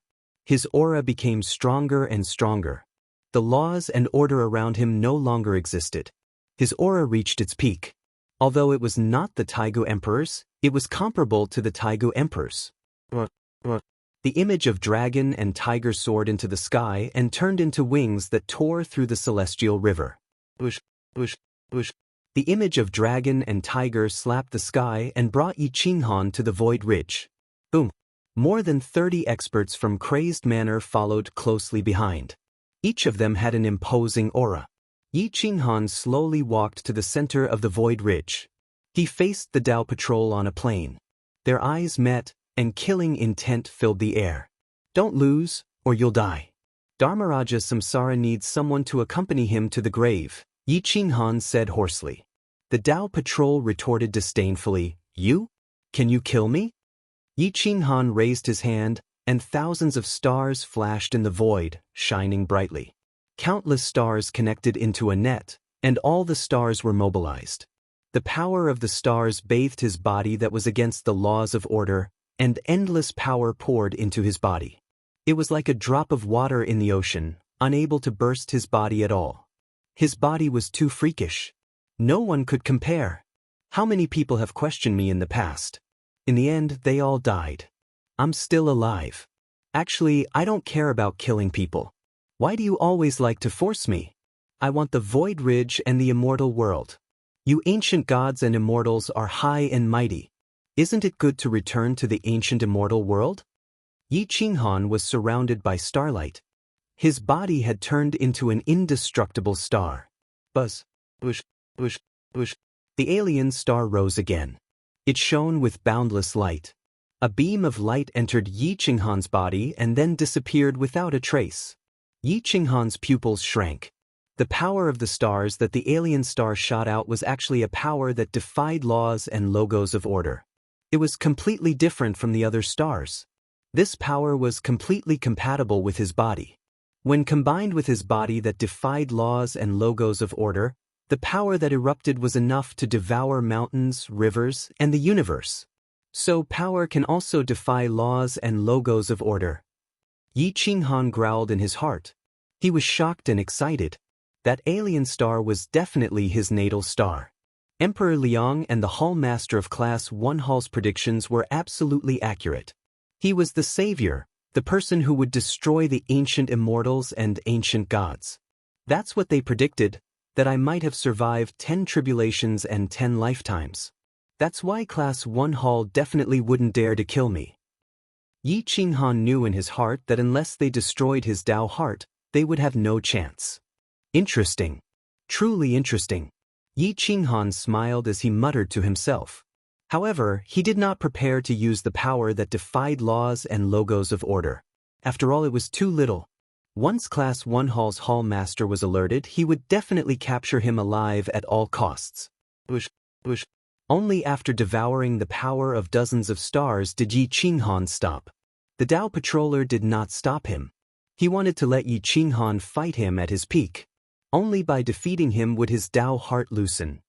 His aura became stronger and stronger. The laws and order around him no longer existed. His aura reached its peak. Although it was not the Taigu Emperor's, it was comparable to the Taigu Emperor's. The image of dragon and tiger soared into the sky and turned into wings that tore through the celestial river. The image of dragon and tiger slapped the sky and brought Yi Qinghan to the void ridge. Boom! More than 30 experts from Crazed Manor followed closely behind. Each of them had an imposing aura. Yi Qinghan slowly walked to the center of the void ridge. He faced the Tao patrol on a plane. Their eyes met, and killing intent filled the air. Don't lose, or you'll die. Dharmaraja Samsara needs someone to accompany him to the grave, Yi Qinghan said hoarsely. The Tao patrol retorted disdainfully, You? Can you kill me? Yi Qinghan raised his hand, and thousands of stars flashed in the void, shining brightly. Countless stars connected into a net, and all the stars were mobilized. The power of the stars bathed his body that was against the laws of order, and endless power poured into his body. It was like a drop of water in the ocean, unable to burst his body at all. His body was too freakish. No one could compare. How many people have questioned me in the past? In the end, they all died. I'm still alive. Actually, I don't care about killing people. Why do you always like to force me? I want the void ridge and the immortal world. You ancient gods and immortals are high and mighty. Isn't it good to return to the ancient immortal world? Yi Qinghan was surrounded by starlight. His body had turned into an indestructible star. Buzz, bush, bush, bush. The alien star rose again. It shone with boundless light. A beam of light entered Yi Qinghan's body and then disappeared without a trace. Yi Qinghan's pupils shrank. The power of the stars that the alien star shot out was actually a power that defied laws and logos of order. It was completely different from the other stars. This power was completely compatible with his body. When combined with his body that defied laws and logos of order, the power that erupted was enough to devour mountains, rivers, and the universe. So power can also defy laws and logos of order. Yi Qinghan growled in his heart. He was shocked and excited. That alien star was definitely his natal star. Emperor Liang and the Hall Master of Class 1 Hall's predictions were absolutely accurate. He was the savior, the person who would destroy the ancient immortals and ancient gods. That's what they predicted, that I might have survived 10 tribulations and 10 lifetimes. That's why Class 1 Hall definitely wouldn't dare to kill me. Yi Qinghan knew in his heart that unless they destroyed his Tao heart, they would have no chance. Interesting. Truly interesting. Yi Qinghan smiled as he muttered to himself. However, he did not prepare to use the power that defied laws and logos of order. After all, it was too little. Once Class 1 Hall's Hall Master was alerted, he would definitely capture him alive at all costs. Only after devouring the power of dozens of stars did Yi Qinghan stop. The Tao Patroller did not stop him. He wanted to let Yi Qinghan fight him at his peak. Only by defeating him would his Tao heart loosen.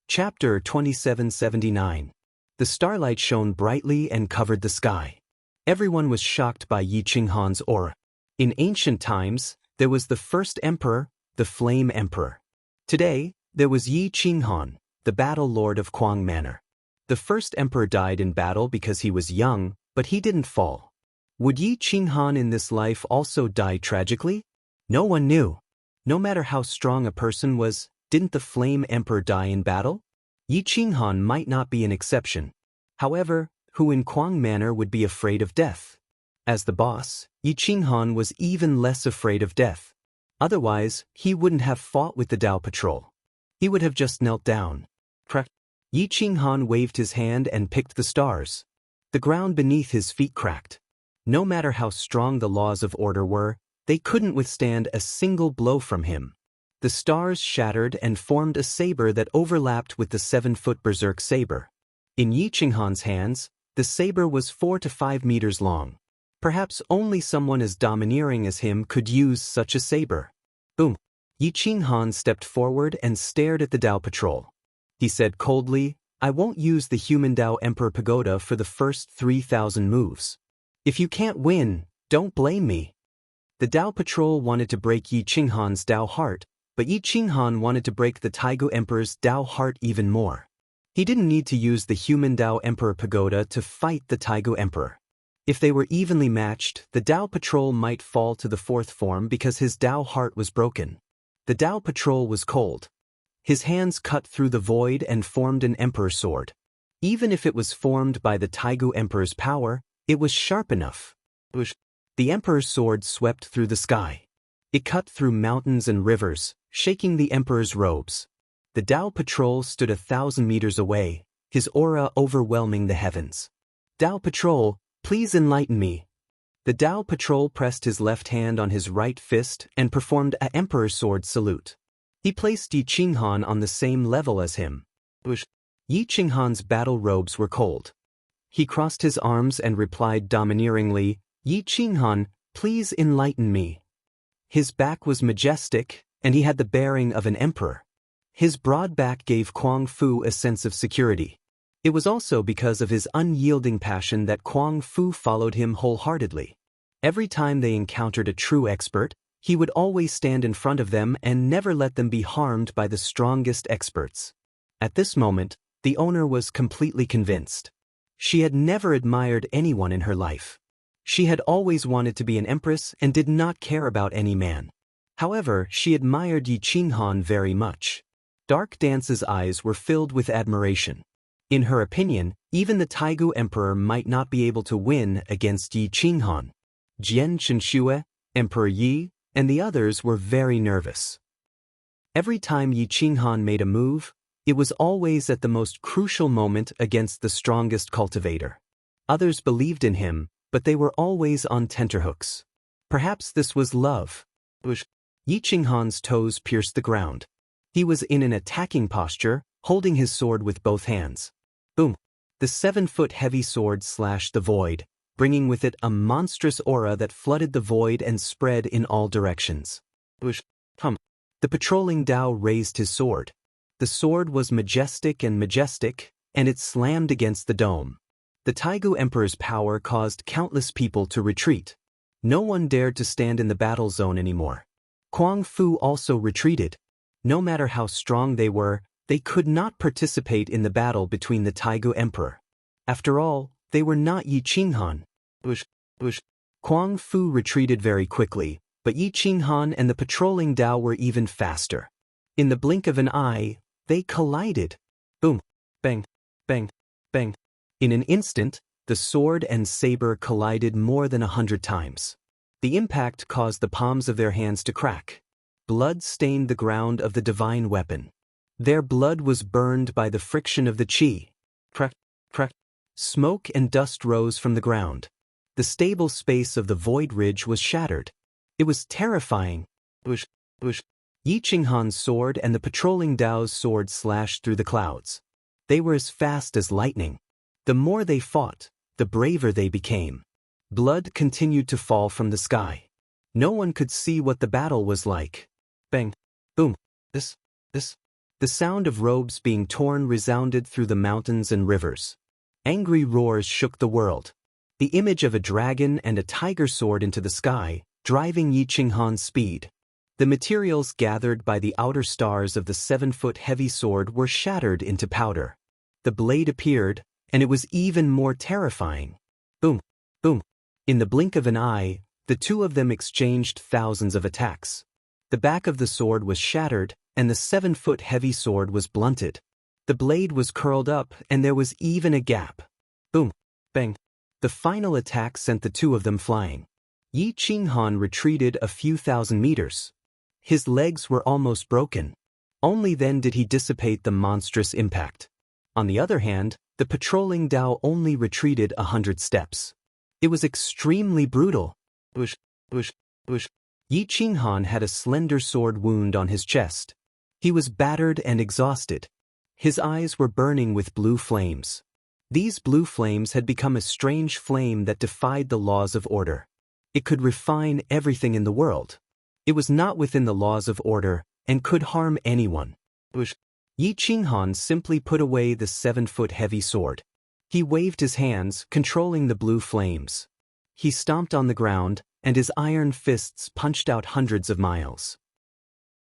Chapter 2779. The starlight shone brightly and covered the sky. Everyone was shocked by Yi Qinghan's aura. In ancient times, there was the first emperor, the Flame Emperor. Today, there was Yi Qinghan, the Battle Lord of Quang Manor. The first emperor died in battle because he was young, but he didn't fall. Would Yi Qinghan in this life also die tragically? No one knew. No matter how strong a person was, didn't the Flame Emperor die in battle? Yi Qinghan might not be an exception. However, who in Kwang manner would be afraid of death. As the boss, Yi Qinghan was even less afraid of death. Otherwise, he wouldn't have fought with the Dao Patrol. He would have just knelt down. Yi Qinghan waved his hand and picked the stars. The ground beneath his feet cracked. No matter how strong the laws of order were, they couldn't withstand a single blow from him. The stars shattered and formed a saber that overlapped with the 7-foot berserk saber. In Yi Qinghan's hands, the saber was 4 to 5 meters long. Perhaps only someone as domineering as him could use such a saber. Boom! Yi Qinghan stepped forward and stared at the Dao Patrol. He said coldly, "I won't use the human Dao Emperor Pagoda for the first 3,000 moves. If you can't win, don't blame me." The Dao Patrol wanted to break Yi Qinghan's Dao heart, but Yi Qinghan wanted to break the Taigu Emperor's Dao heart even more. He didn't need to use the human Dao Emperor Pagoda to fight the Taigu Emperor. If they were evenly matched, the Dao Patrol might fall to the 4th form because his Dao heart was broken. The Dao Patrol was cold. His hands cut through the void and formed an Emperor sword. Even if it was formed by the Taigu Emperor's power, it was sharp enough. The Emperor's sword swept through the sky. It cut through mountains and rivers, shaking the Emperor's robes. The Dao Patrol stood 1,000 meters away, his aura overwhelming the heavens. "Dao Patrol, please enlighten me." The Dao Patrol pressed his left hand on his right fist and performed a Emperor sword salute. He placed Yi Qinghan on the same level as him. Yi Qinghan's battle robes were cold. He crossed his arms and replied domineeringly, "Yi Qinghan, please enlighten me." His back was majestic, and he had the bearing of an emperor. His broad back gave Kwang Fu a sense of security. It was also because of his unyielding passion that Kwang Fu followed him wholeheartedly. Every time they encountered a true expert, he would always stand in front of them and never let them be harmed by the strongest experts. At this moment, the owner was completely convinced. She had never admired anyone in her life. She had always wanted to be an empress and did not care about any man. However, she admired Yi Qinghan very much. Dark Dance's eyes were filled with admiration. In her opinion, even the Taigu Emperor might not be able to win against Yi Qinghan. Jian Chenxue, Emperor Yi, and the others were very nervous. Every time Yi Qinghan made a move, it was always at the most crucial moment against the strongest cultivator. Others believed in him, but they were always on tenterhooks. Perhaps this was love. Yi Qinghan's toes pierced the ground. He was in an attacking posture, holding his sword with both hands. Boom! The 7-foot heavy sword slashed the void, bringing with it a monstrous aura that flooded the void and spread in all directions. The patrolling Dao raised his sword. The sword was majestic, and it slammed against the dome. The Taigu Emperor's power caused countless people to retreat. No one dared to stand in the battle zone anymore. Kwang Fu also retreated. No matter how strong they were, they could not participate in the battle between the Taigu Emperor. After all, they were not Yi Qinghan. Kwang Fu retreated very quickly, but Yi Qinghan and the patrolling Dao were even faster. In the blink of an eye, they collided. Boom! Bang! Bang! Bang! In an instant, the sword and saber collided more than 100 times. The impact caused the palms of their hands to crack. Blood stained the ground of the divine weapon. Their blood was burned by the friction of the qi. Crack! Crack! Smoke and dust rose from the ground. The stable space of the void ridge was shattered. It was terrifying. Yi Qinghan's sword and the patrolling Dao's sword slashed through the clouds. They were as fast as lightning. The more they fought, the braver they became. Blood continued to fall from the sky. No one could see what the battle was like. Bang! Boom! The sound of robes being torn resounded through the mountains and rivers. Angry roars shook the world. The image of a dragon and a tiger soared into the sky, driving Yi Qinghan's speed. The materials gathered by the outer stars of the 7-foot heavy sword were shattered into powder. The blade appeared, and it was even more terrifying. Boom! Boom! In the blink of an eye, the two of them exchanged thousands of attacks. The back of the sword was shattered, and the 7-foot heavy sword was blunted. The blade was curled up, and there was even a gap. Boom! bang. The final attack sent the two of them flying. Yi Qinghan retreated a few thousand meters. His legs were almost broken. Only then did he dissipate the monstrous impact. On the other hand, the patrolling Dao only retreated 100 steps. It was extremely brutal. Bush, bush, bush. Yi Qinghan had a slender sword wound on his chest. He was battered and exhausted. His eyes were burning with blue flames. These blue flames had become a strange flame that defied the laws of order. It could refine everything in the world. It was not within the laws of order and could harm anyone. Bush. Yi Qinghan simply put away the 7-foot heavy sword. He waved his hands, controlling the blue flames. He stomped on the ground, and his iron fists punched out hundreds of miles.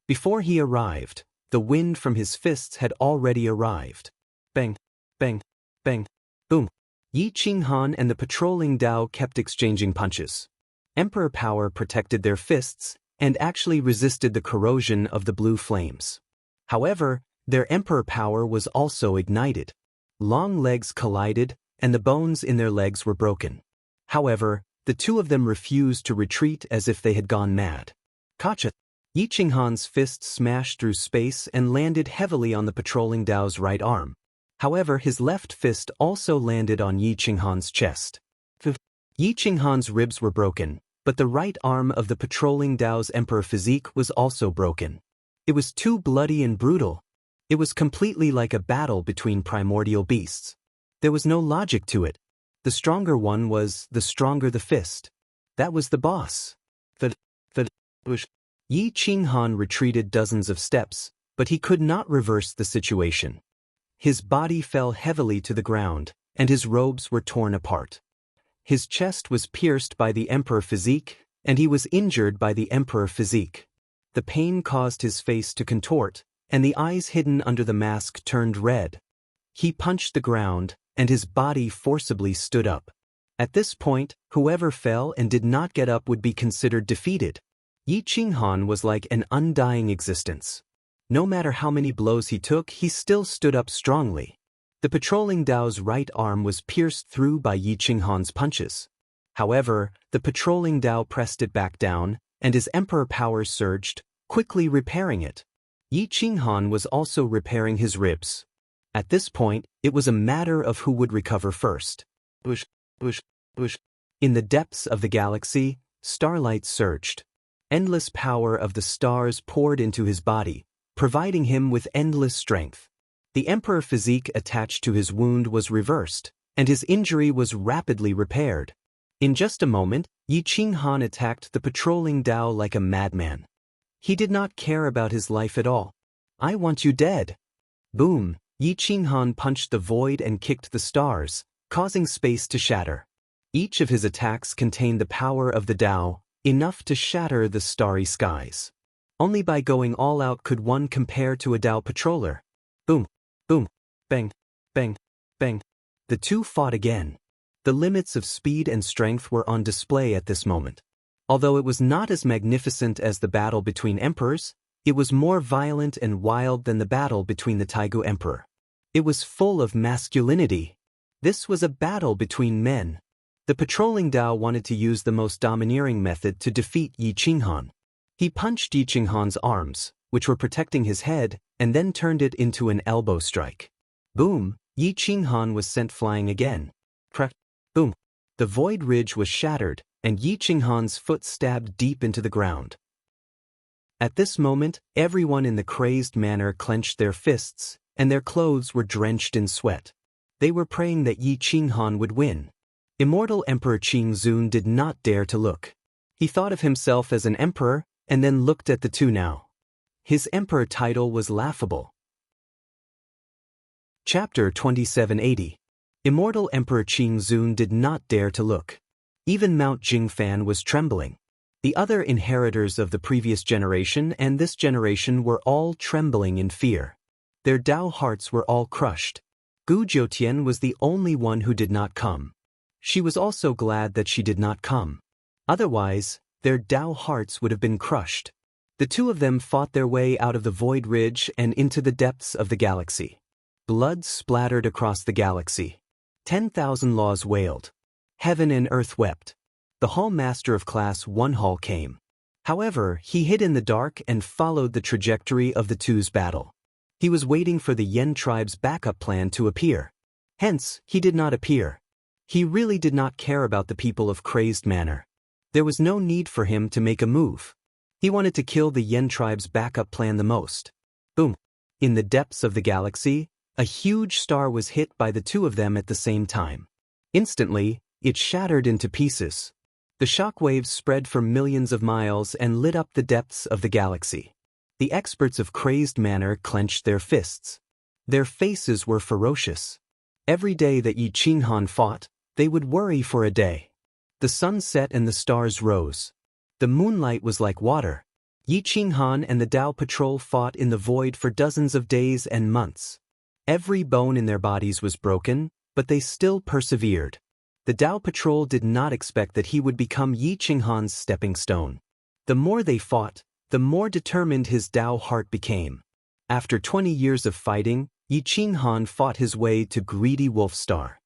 Before he arrived, the wind from his fists had already arrived. Bang, bang, bang, boom. Yi Qinghan and the patrolling Dao kept exchanging punches. Emperor power protected their fists and actually resisted the corrosion of the blue flames. However, their emperor power was also ignited. Long legs collided, and the bones in their legs were broken. However, the two of them refused to retreat as if they had gone mad. Kacha! Yi Qinghan's fist smashed through space and landed heavily on the patrolling Dao's right arm. However, his left fist also landed on Yi Qinghan's chest. Yi Qinghan's ribs were broken, but the right arm of the patrolling Dao's emperor physique was also broken. It was too bloody and brutal. It was completely like a battle between primordial beasts. There was no logic to it. The stronger one was, the stronger the fist. That was the boss. Yi Qinghan retreated dozens of steps, but he could not reverse the situation. His body fell heavily to the ground, and his robes were torn apart. His chest was pierced by the emperor physique, and he was injured by the emperor physique. The pain caused his face to contort, and the eyes hidden under the mask turned red. He punched the ground, and his body forcibly stood up. At this point, whoever fell and did not get up would be considered defeated. Yi Qinghan was like an undying existence. No matter how many blows he took, he still stood up strongly. The patrolling Dao's right arm was pierced through by Yi Qinghan's punches. However, the patrolling Dao pressed it back down, and his emperor power surged, quickly repairing it. Yi Qinghan was also repairing his ribs. At this point, it was a matter of who would recover first. Bush, bush, bush. In the depths of the galaxy, starlight surged. Endless power of the stars poured into his body, providing him with endless strength. The emperor physique attached to his wound was reversed, and his injury was rapidly repaired. In just a moment, Yi Qinghan attacked the patrolling Dao like a madman. He did not care about his life at all. I want you dead. Boom, Yi Qinghan punched the void and kicked the stars, causing space to shatter. Each of his attacks contained the power of the Dao, enough to shatter the starry skies. Only by going all out could one compare to a Dao patroller. Boom, boom, bang, bang, bang. The two fought again. The limits of speed and strength were on display at this moment. Although it was not as magnificent as the battle between emperors, it was more violent and wild than the battle between the Taigu Emperor. It was full of masculinity. This was a battle between men. The patrolling Dao wanted to use the most domineering method to defeat Yi Qinghan. He punched Yi Qinghan's arms, which were protecting his head, and then turned it into an elbow strike. Boom, Yi Qinghan was sent flying again. Crack, boom. The void ridge was shattered, and Yi Qinghan's foot stabbed deep into the ground. At this moment, everyone in the crazed manner clenched their fists, and their clothes were drenched in sweat. They were praying that Yi Qinghan would win. Immortal Emperor Qingzun did not dare to look. He thought of himself as an emperor, and then looked at the two now. His emperor title was laughable. Chapter 2780. Immortal Emperor Qingzun did not dare to look. Even Mount Jingfan was trembling. The other inheritors of the previous generation and this generation were all trembling in fear. Their Dao hearts were all crushed. Gu Jiutian was the only one who did not come. She was also glad that she did not come. Otherwise, their Dao hearts would have been crushed. The two of them fought their way out of the void ridge and into the depths of the galaxy. Blood splattered across the galaxy. 10,000 laws wailed. Heaven and earth wept. The hall master of Class 1 hall came. However, he hid in the dark and followed the trajectory of the two's battle. He was waiting for the Yen tribe's backup plan to appear. Hence, he did not appear. He really did not care about the people of Crazed Manor. There was no need for him to make a move. He wanted to kill the Yen tribe's backup plan the most. Boom. In the depths of the galaxy, a huge star was hit by the two of them at the same time. Instantly, it shattered into pieces. The shockwaves spread for millions of miles and lit up the depths of the galaxy. The experts of Crazed Manor clenched their fists. Their faces were ferocious. Every day that Yi Qinghan fought, they would worry for a day. The sun set and the stars rose. The moonlight was like water. Yi Qinghan and the Dao Patrol fought in the void for dozens of days and months. Every bone in their bodies was broken, but they still persevered. The Dao Patrol did not expect that he would become Yi Qinghan's stepping stone. The more they fought, the more determined his Dao heart became. After 20 years of fighting, Yi Qinghan fought his way to Greedy Wolf Star.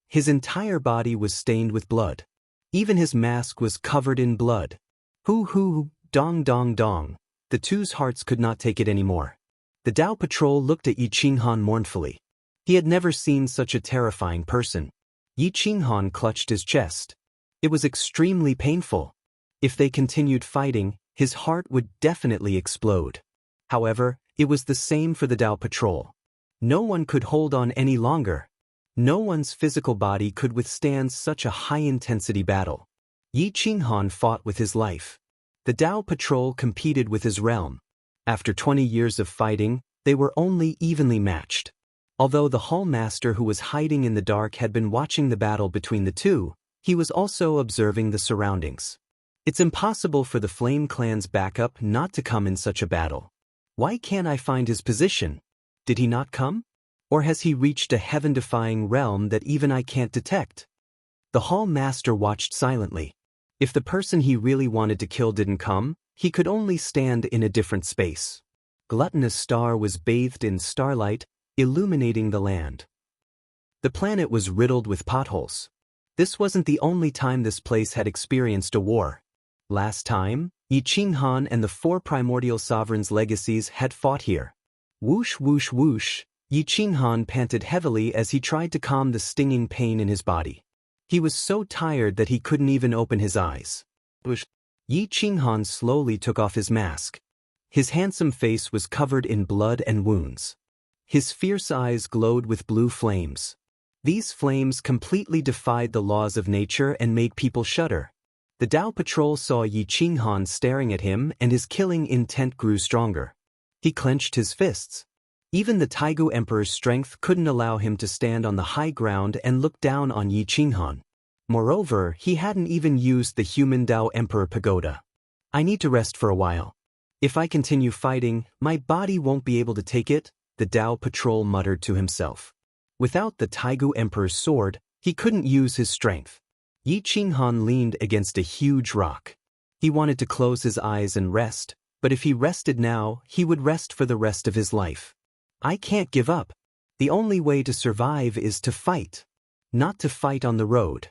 His entire body was stained with blood. Even his mask was covered in blood. Hoo, dong dong dong. The two's hearts could not take it anymore. The Dao Patrol looked at Yi Qinghan mournfully. He had never seen such a terrifying person. Yi Qinghan clutched his chest. It was extremely painful. If they continued fighting, his heart would definitely explode. However, it was the same for the Dao Patrol. No one could hold on any longer. No one's physical body could withstand such a high-intensity battle. Yi Qinghan fought with his life. The Dao Patrol competed with his realm. After 20 years of fighting, they were only evenly matched. Although the hall master who was hiding in the dark had been watching the battle between the two, he was also observing the surroundings. It's impossible for the Flame Clan's backup not to come in such a battle. Why can't I find his position? Did he not come? Or has he reached a heaven-defying realm that even I can't detect? The hall master watched silently. If the person he really wanted to kill didn't come, he could only stand in a different space. Gluttonous Star was bathed in starlight, illuminating the land. The planet was riddled with potholes. This wasn't the only time this place had experienced a war. Last time, Yi Qinghan and the 4 primordial sovereigns' legacies had fought here. Whoosh whoosh whoosh, Yi Qinghan panted heavily as he tried to calm the stinging pain in his body. He was so tired that he couldn't even open his eyes. Whoosh. Yi Qinghan slowly took off his mask. His handsome face was covered in blood and wounds. His fierce eyes glowed with blue flames. These flames completely defied the laws of nature and made people shudder. The Dao Patrol saw Yi Qinghan staring at him and his killing intent grew stronger. He clenched his fists. Even the Taigu Emperor's strength couldn't allow him to stand on the high ground and look down on Yi Qinghan. Moreover, he hadn't even used the human Dao Emperor Pagoda. I need to rest for a while. If I continue fighting, my body won't be able to take it, the Dao Patrol muttered to himself. Without the Taigu Emperor's sword, he couldn't use his strength. Yi Qinghan leaned against a huge rock. He wanted to close his eyes and rest, but if he rested now, he would rest for the rest of his life. I can't give up. The only way to survive is to fight. Not to fight on the road.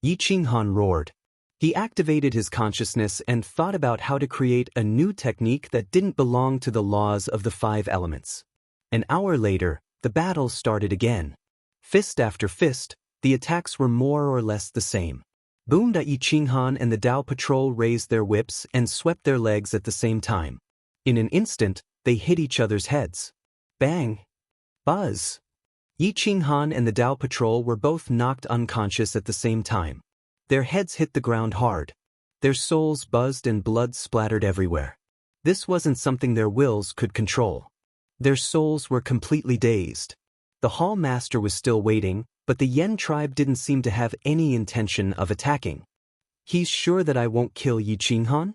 Yi Qinghan roared. He activated his consciousness and thought about how to create a new technique that didn't belong to the laws of the 5 elements. An hour later, the battle started again. Fist after fist, the attacks were more or less the same. Boom! Yi Qinghan and the Dao Patrol raised their whips and swept their legs at the same time. In an instant, they hit each other's heads. Bang! Buzz! Yi Qinghan and the Dao Patrol were both knocked unconscious at the same time. Their heads hit the ground hard. Their souls buzzed and blood splattered everywhere. This wasn't something their wills could control. Their souls were completely dazed. The hall master was still waiting, but the Yen tribe didn't seem to have any intention of attacking. He's sure that I won't kill Yi Qinghan?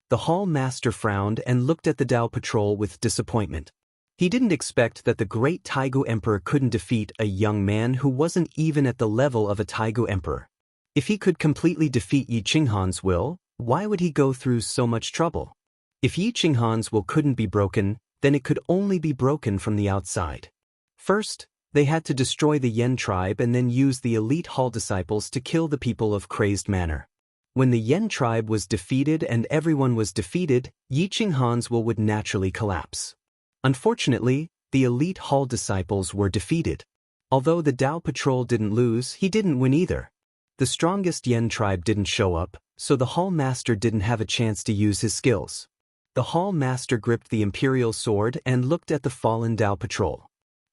The hall master frowned and looked at the Dao Patrol with disappointment. He didn't expect that the great Taigu Emperor couldn't defeat a young man who wasn't even at the level of a Taigu Emperor. If he could completely defeat Yi Qinghan's will, why would he go through so much trouble? If Yi Qinghan's will couldn't be broken, then it could only be broken from the outside. First, They had to destroy the Yen tribe and then use the elite Hall disciples to kill the people of Crazed Manor. When the Yen tribe was defeated and everyone was defeated, Yiqinghan's will would naturally collapse. Unfortunately, the elite Hall disciples were defeated. Although the Dao Patrol didn't lose, he didn't win either. The strongest Yen tribe didn't show up, so the Hall Master didn't have a chance to use his skills. The Hall Master gripped the Imperial Sword and looked at the fallen Dao Patrol.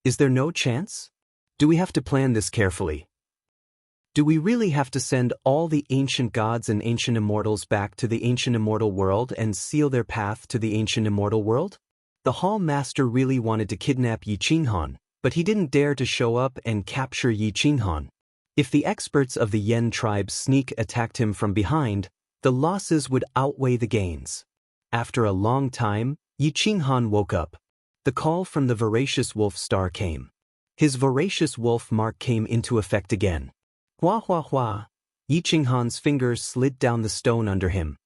Is there no chance? Do we have to plan this carefully? Do we really have to send all the ancient gods and ancient immortals back to the ancient immortal world and seal their path to the ancient immortal world? The Hall Master really wanted to kidnap Yiqinghan, but he didn't dare to show up and capture Yiqinghan. If the experts of the Yen tribe sneak attacked him from behind, the losses would outweigh the gains. After a long time, Yiqinghan woke up. The call from the voracious wolf star came. His voracious wolf mark came into effect again. Hua hua hua. Yiqinghan's fingers slid down the stone under him.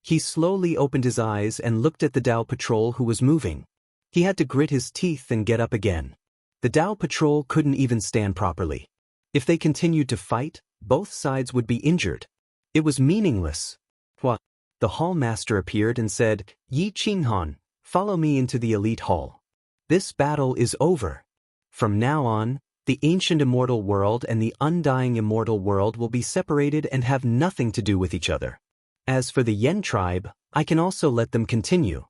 He slowly opened his eyes and looked at the Dao Patrol who was moving. He had to grit his teeth and get up again. The Dao Patrol couldn't even stand properly. If they continued to fight, both sides would be injured. It was meaningless. Hua. The Hall Master appeared and said, Yiqinghan, follow me into the elite hall. This battle is over. From now on, the ancient immortal world and the undying immortal world will be separated and have nothing to do with each other. As for the Yen tribe, I can also let them continue.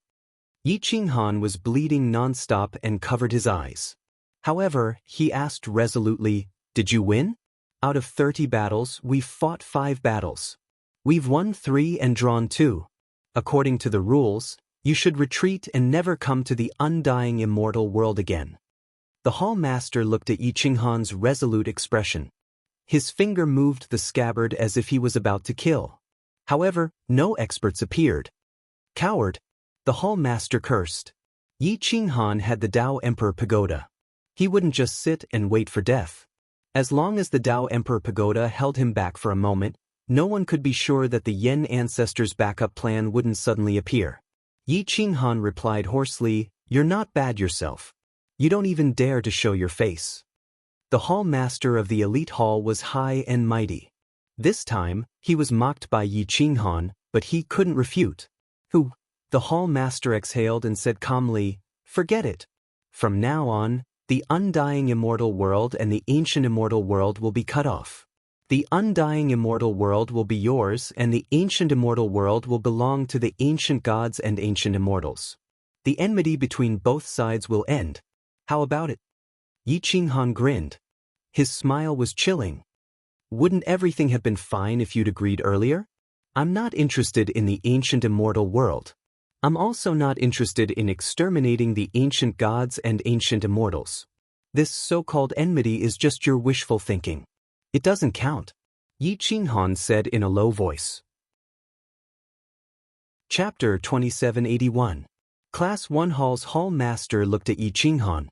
Yiqinghan was bleeding non-stop and covered his eyes. However, he asked resolutely, did you win? Out of 30 battles, we've fought 5 battles. We've won 3 and drawn 2. According to the rules, you should retreat and never come to the undying immortal world again. The Hall Master looked at Yiqinghan's resolute expression. His finger moved the scabbard as if he was about to kill. However, no experts appeared. Coward! The Hall Master cursed. Yiqinghan had the Dao Emperor Pagoda. He wouldn't just sit and wait for death. As long as the Dao Emperor Pagoda held him back for a moment, no one could be sure that the Yen ancestors' backup plan wouldn't suddenly appear. Yiqinghan replied hoarsely, you're not bad yourself. You don't even dare to show your face. The Hall Master of the Elite Hall was high and mighty. This time, he was mocked by Yiqinghan, but he couldn't refute. Who? The Hall Master exhaled and said calmly, forget it. From now on, the undying immortal world and the ancient immortal world will be cut off. The undying immortal world will be yours and the ancient immortal world will belong to the ancient gods and ancient immortals. The enmity between both sides will end. How about it? Yiqinghan grinned. His smile was chilling. Wouldn't everything have been fine if you'd agreed earlier? I'm not interested in the ancient immortal world. I'm also not interested in exterminating the ancient gods and ancient immortals. This so-called enmity is just your wishful thinking. It doesn't count, Yiqinghan said in a low voice. Chapter 2781. Class 1 Hall's Hall Master looked at Yiqinghan.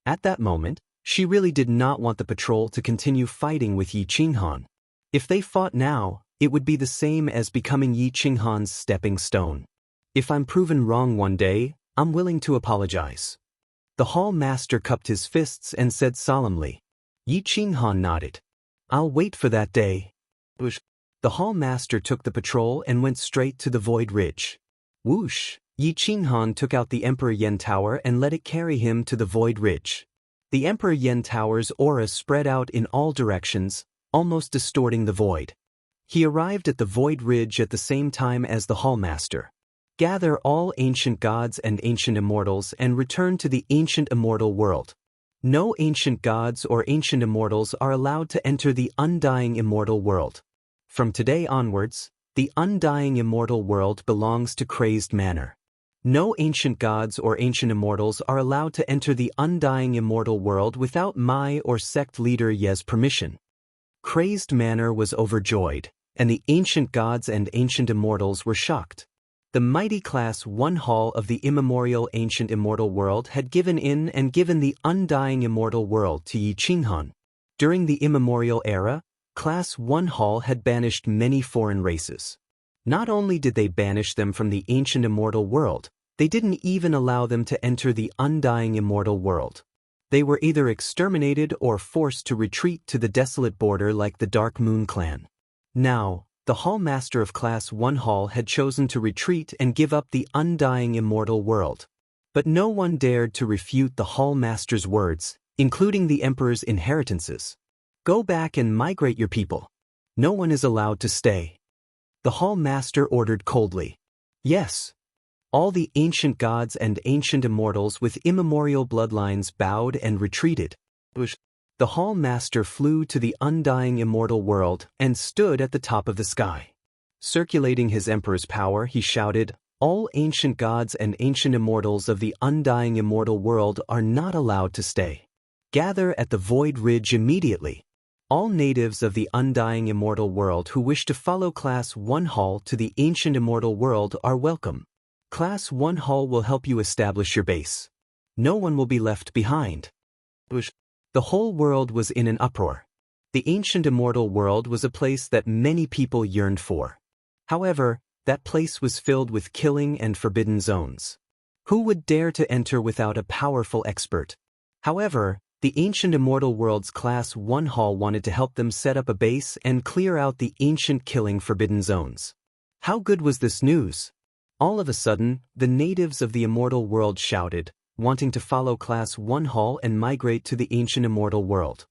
At that moment, she really did not want the patrol to continue fighting with Yiqinghan. If they fought now, it would be the same as becoming Yiqinghan's stepping stone. If I'm proven wrong one day, I'm willing to apologize. The Hall Master cupped his fists and said solemnly. Yiqinghan nodded. I'll wait for that day. Whoosh. The Hall Master took the patrol and went straight to the Void Ridge. Whoosh! Yiqinghan took out the Emperor Yen Tower and let it carry him to the Void Ridge. The Emperor Yen Tower's aura spread out in all directions, almost distorting the void. He arrived at the Void Ridge at the same time as the Hall Master. Gather all ancient gods and ancient immortals and return to the ancient immortal world. No ancient gods or ancient immortals are allowed to enter the undying immortal world. From today onwards, the undying immortal world belongs to Crazed Manor. No ancient gods or ancient immortals are allowed to enter the undying immortal world without my or sect leader Ye's permission. Crazed Manor was overjoyed, and the ancient gods and ancient immortals were shocked. The mighty Class 1 Hall of the immemorial ancient immortal world had given in and given the undying immortal world to Yiqinghan. During the immemorial era, Class 1 Hall had banished many foreign races. Not only did they banish them from the ancient immortal world, they didn't even allow them to enter the undying immortal world. They were either exterminated or forced to retreat to the desolate border like the Dark Moon clan. Now, the Hall Master of Class 1 Hall had chosen to retreat and give up the undying immortal world. But no one dared to refute the Hall Master's words, including the Emperor's inheritances. Go back and migrate your people. No one is allowed to stay. The Hall Master ordered coldly. Yes. All the ancient gods and ancient immortals with immemorial bloodlines bowed and retreated. The Hall Master flew to the undying immortal world and stood at the top of the sky. Circulating his Emperor's power, he shouted, "All ancient gods and ancient immortals of the undying immortal world are not allowed to stay. Gather at the Void Ridge immediately. All natives of the undying immortal world who wish to follow Class 1 Hall to the ancient immortal world are welcome. Class 1 Hall will help you establish your base. No one will be left behind." The whole world was in an uproar. The ancient immortal world was a place that many people yearned for. However, that place was filled with killing and forbidden zones. Who would dare to enter without a powerful expert? However, the ancient immortal world's Class 1 Hall wanted to help them set up a base and clear out the ancient killing forbidden zones. How good was this news? All of a sudden, the natives of the immortal world shouted, wanting to follow Class 1 Hall and migrate to the ancient immortal world.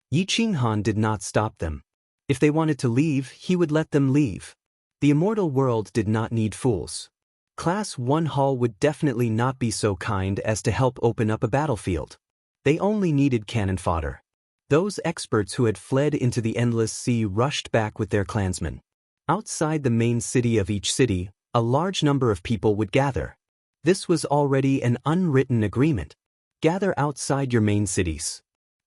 Yi Qinghan did not stop them. If they wanted to leave, he would let them leave. The immortal world did not need fools. Class 1 Hall would definitely not be so kind as to help open up a battlefield. They only needed cannon fodder. Those experts who had fled into the endless sea rushed back with their clansmen. Outside the main city of each city, a large number of people would gather. This was already an unwritten agreement. Gather outside your main cities.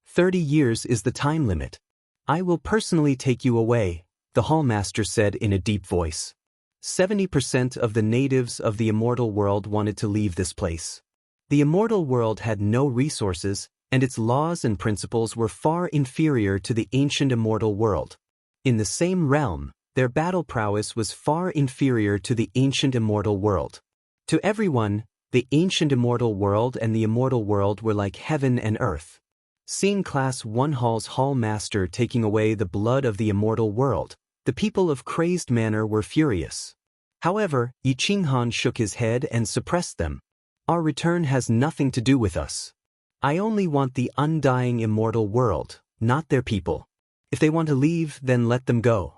30 years is the time limit. I will personally take you away, the Hallmaster said in a deep voice. 70% of the natives of the immortal world wanted to leave this place. The immortal world had no resources, and its laws and principles were far inferior to the ancient immortal world. In the same realm, their battle prowess was far inferior to the ancient immortal world. To everyone, the ancient immortal world and the immortal world were like heaven and earth. Seeing Class 1 Hall's Hall Master taking away the blood of the immortal world, the people of Crazed Manor were furious. However, Yi Qinghan shook his head and suppressed them. Our return has nothing to do with us. I only want the undying immortal world, not their people. If they want to leave, then let them go.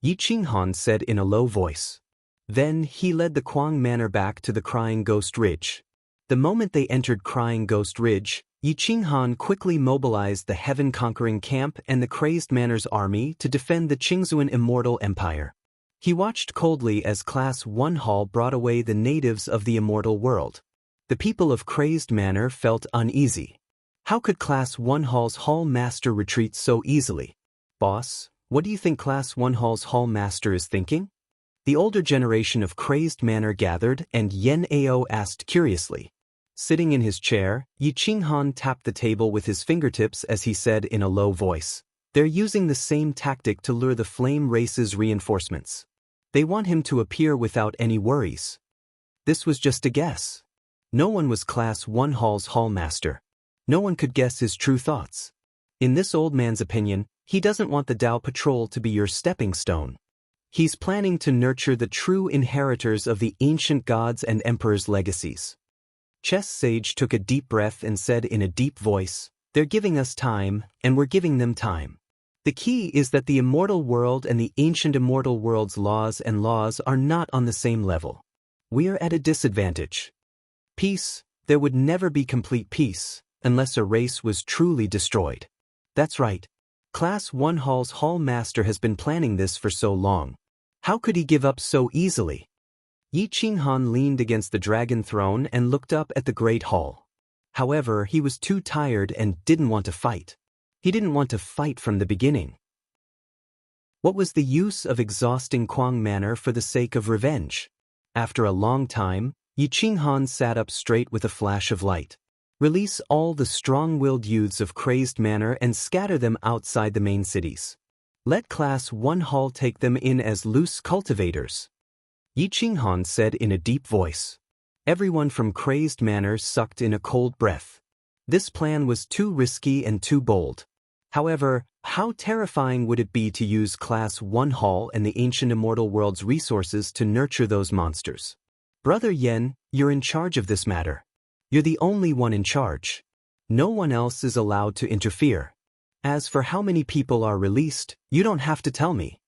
Yi Qinghan said in a low voice. Then he led the Quang Manor back to the Crying Ghost Ridge. The moment they entered Crying Ghost Ridge, Yi Qinghan quickly mobilized the heaven-conquering camp and the Crazed Manor's army to defend the Qingzuan Immortal Empire. He watched coldly as Class 1 Hall brought away the natives of the immortal world. The people of Crazed Manor felt uneasy. How could Class 1 Hall's Hall Master retreat so easily? Boss, what do you think Class 1 Hall's Hall Master is thinking? The older generation of Crazed Manor gathered, and Yen Ao asked curiously. Sitting in his chair, Yi Qinghan tapped the table with his fingertips as he said in a low voice, "They're using the same tactic to lure the Flame Race's reinforcements. They want him to appear without any worries." This was just a guess. No one was Class 1 Hall's Hall Master. No one could guess his true thoughts. In this old man's opinion, he doesn't want the Dao Patrol to be your stepping stone. He's planning to nurture the true inheritors of the ancient gods and emperors' legacies. Chess Sage took a deep breath and said in a deep voice, "They're giving us time, and we're giving them time. The key is that the immortal world and the ancient immortal world's laws are not on the same level. We're at a disadvantage. Peace, there would never be complete peace, unless a race was truly destroyed. That's right. Class 1 Hall's Hall Master has been planning this for so long. How could he give up so easily?" Yi Qinghan leaned against the dragon throne and looked up at the Great Hall. However, he was too tired and didn't want to fight. He didn't want to fight from the beginning. What was the use of exhausting Quang Manor for the sake of revenge? After a long time, Yi Qinghan sat up straight with a flash of light. Release all the strong-willed youths of Crazed Manor and scatter them outside the main cities. Let Class 1 Hall take them in as loose cultivators. Yi Qinghan said in a deep voice. Everyone from Crazed Manor sucked in a cold breath. This plan was too risky and too bold. However, how terrifying would it be to use Class 1 Hall and the ancient immortal world's resources to nurture those monsters? Brother Yen, you're in charge of this matter. You're the only one in charge. No one else is allowed to interfere. As for how many people are released, you don't have to tell me.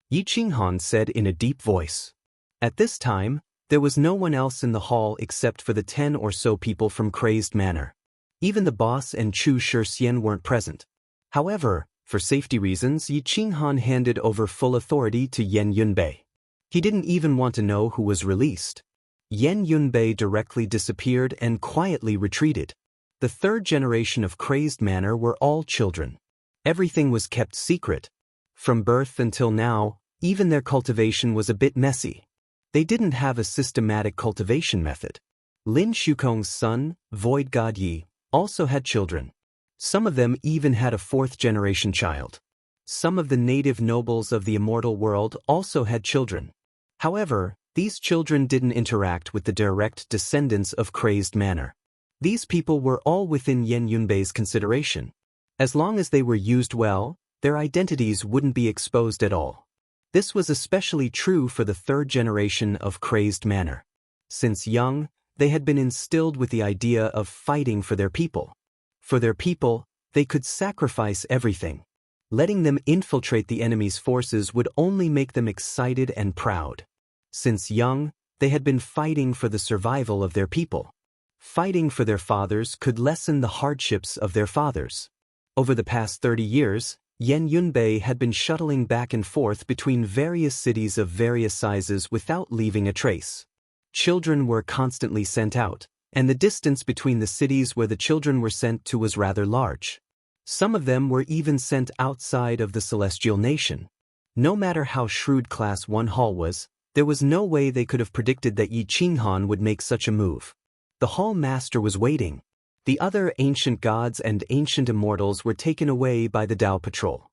Yi Qinghan said in a deep voice. At this time, there was no one else in the hall except for the 10 or so people from Crazed Manor. Even the boss and Chu Shixian weren't present. However, for safety reasons, Yi Qinghan handed over full authority to Yen Yunbei. He didn't even want to know who was released. Yen Yunbei directly disappeared and quietly retreated. The third generation of Crazed Manor were all children. Everything was kept secret. From birth until now, even their cultivation was a bit messy. They didn't have a systematic cultivation method. Lin Shukong's son, Void God Yi, also had children. Some of them even had a fourth-generation child. Some of the native nobles of the immortal world also had children. However, these children didn't interact with the direct descendants of Crazed Manor. These people were all within Yen Yunbei's consideration. As long as they were used well, their identities wouldn't be exposed at all. This was especially true for the third generation of Crazed Manor. Since young, they had been instilled with the idea of fighting for their people. For their people, they could sacrifice everything. Letting them infiltrate the enemy's forces would only make them excited and proud. Since young, they had been fighting for the survival of their people. Fighting for their fathers could lessen the hardships of their fathers. Over the past 30 years, Yen Yunbei had been shuttling back and forth between various cities of various sizes without leaving a trace. Children were constantly sent out, and the distance between the cities where the children were sent to was rather large. Some of them were even sent outside of the celestial nation. No matter how shrewd Class 1 Hall was, there was no way they could have predicted that Yi Qinghan would make such a move. The Hall Master was waiting. The other ancient gods and ancient immortals were taken away by the Dao Patrol.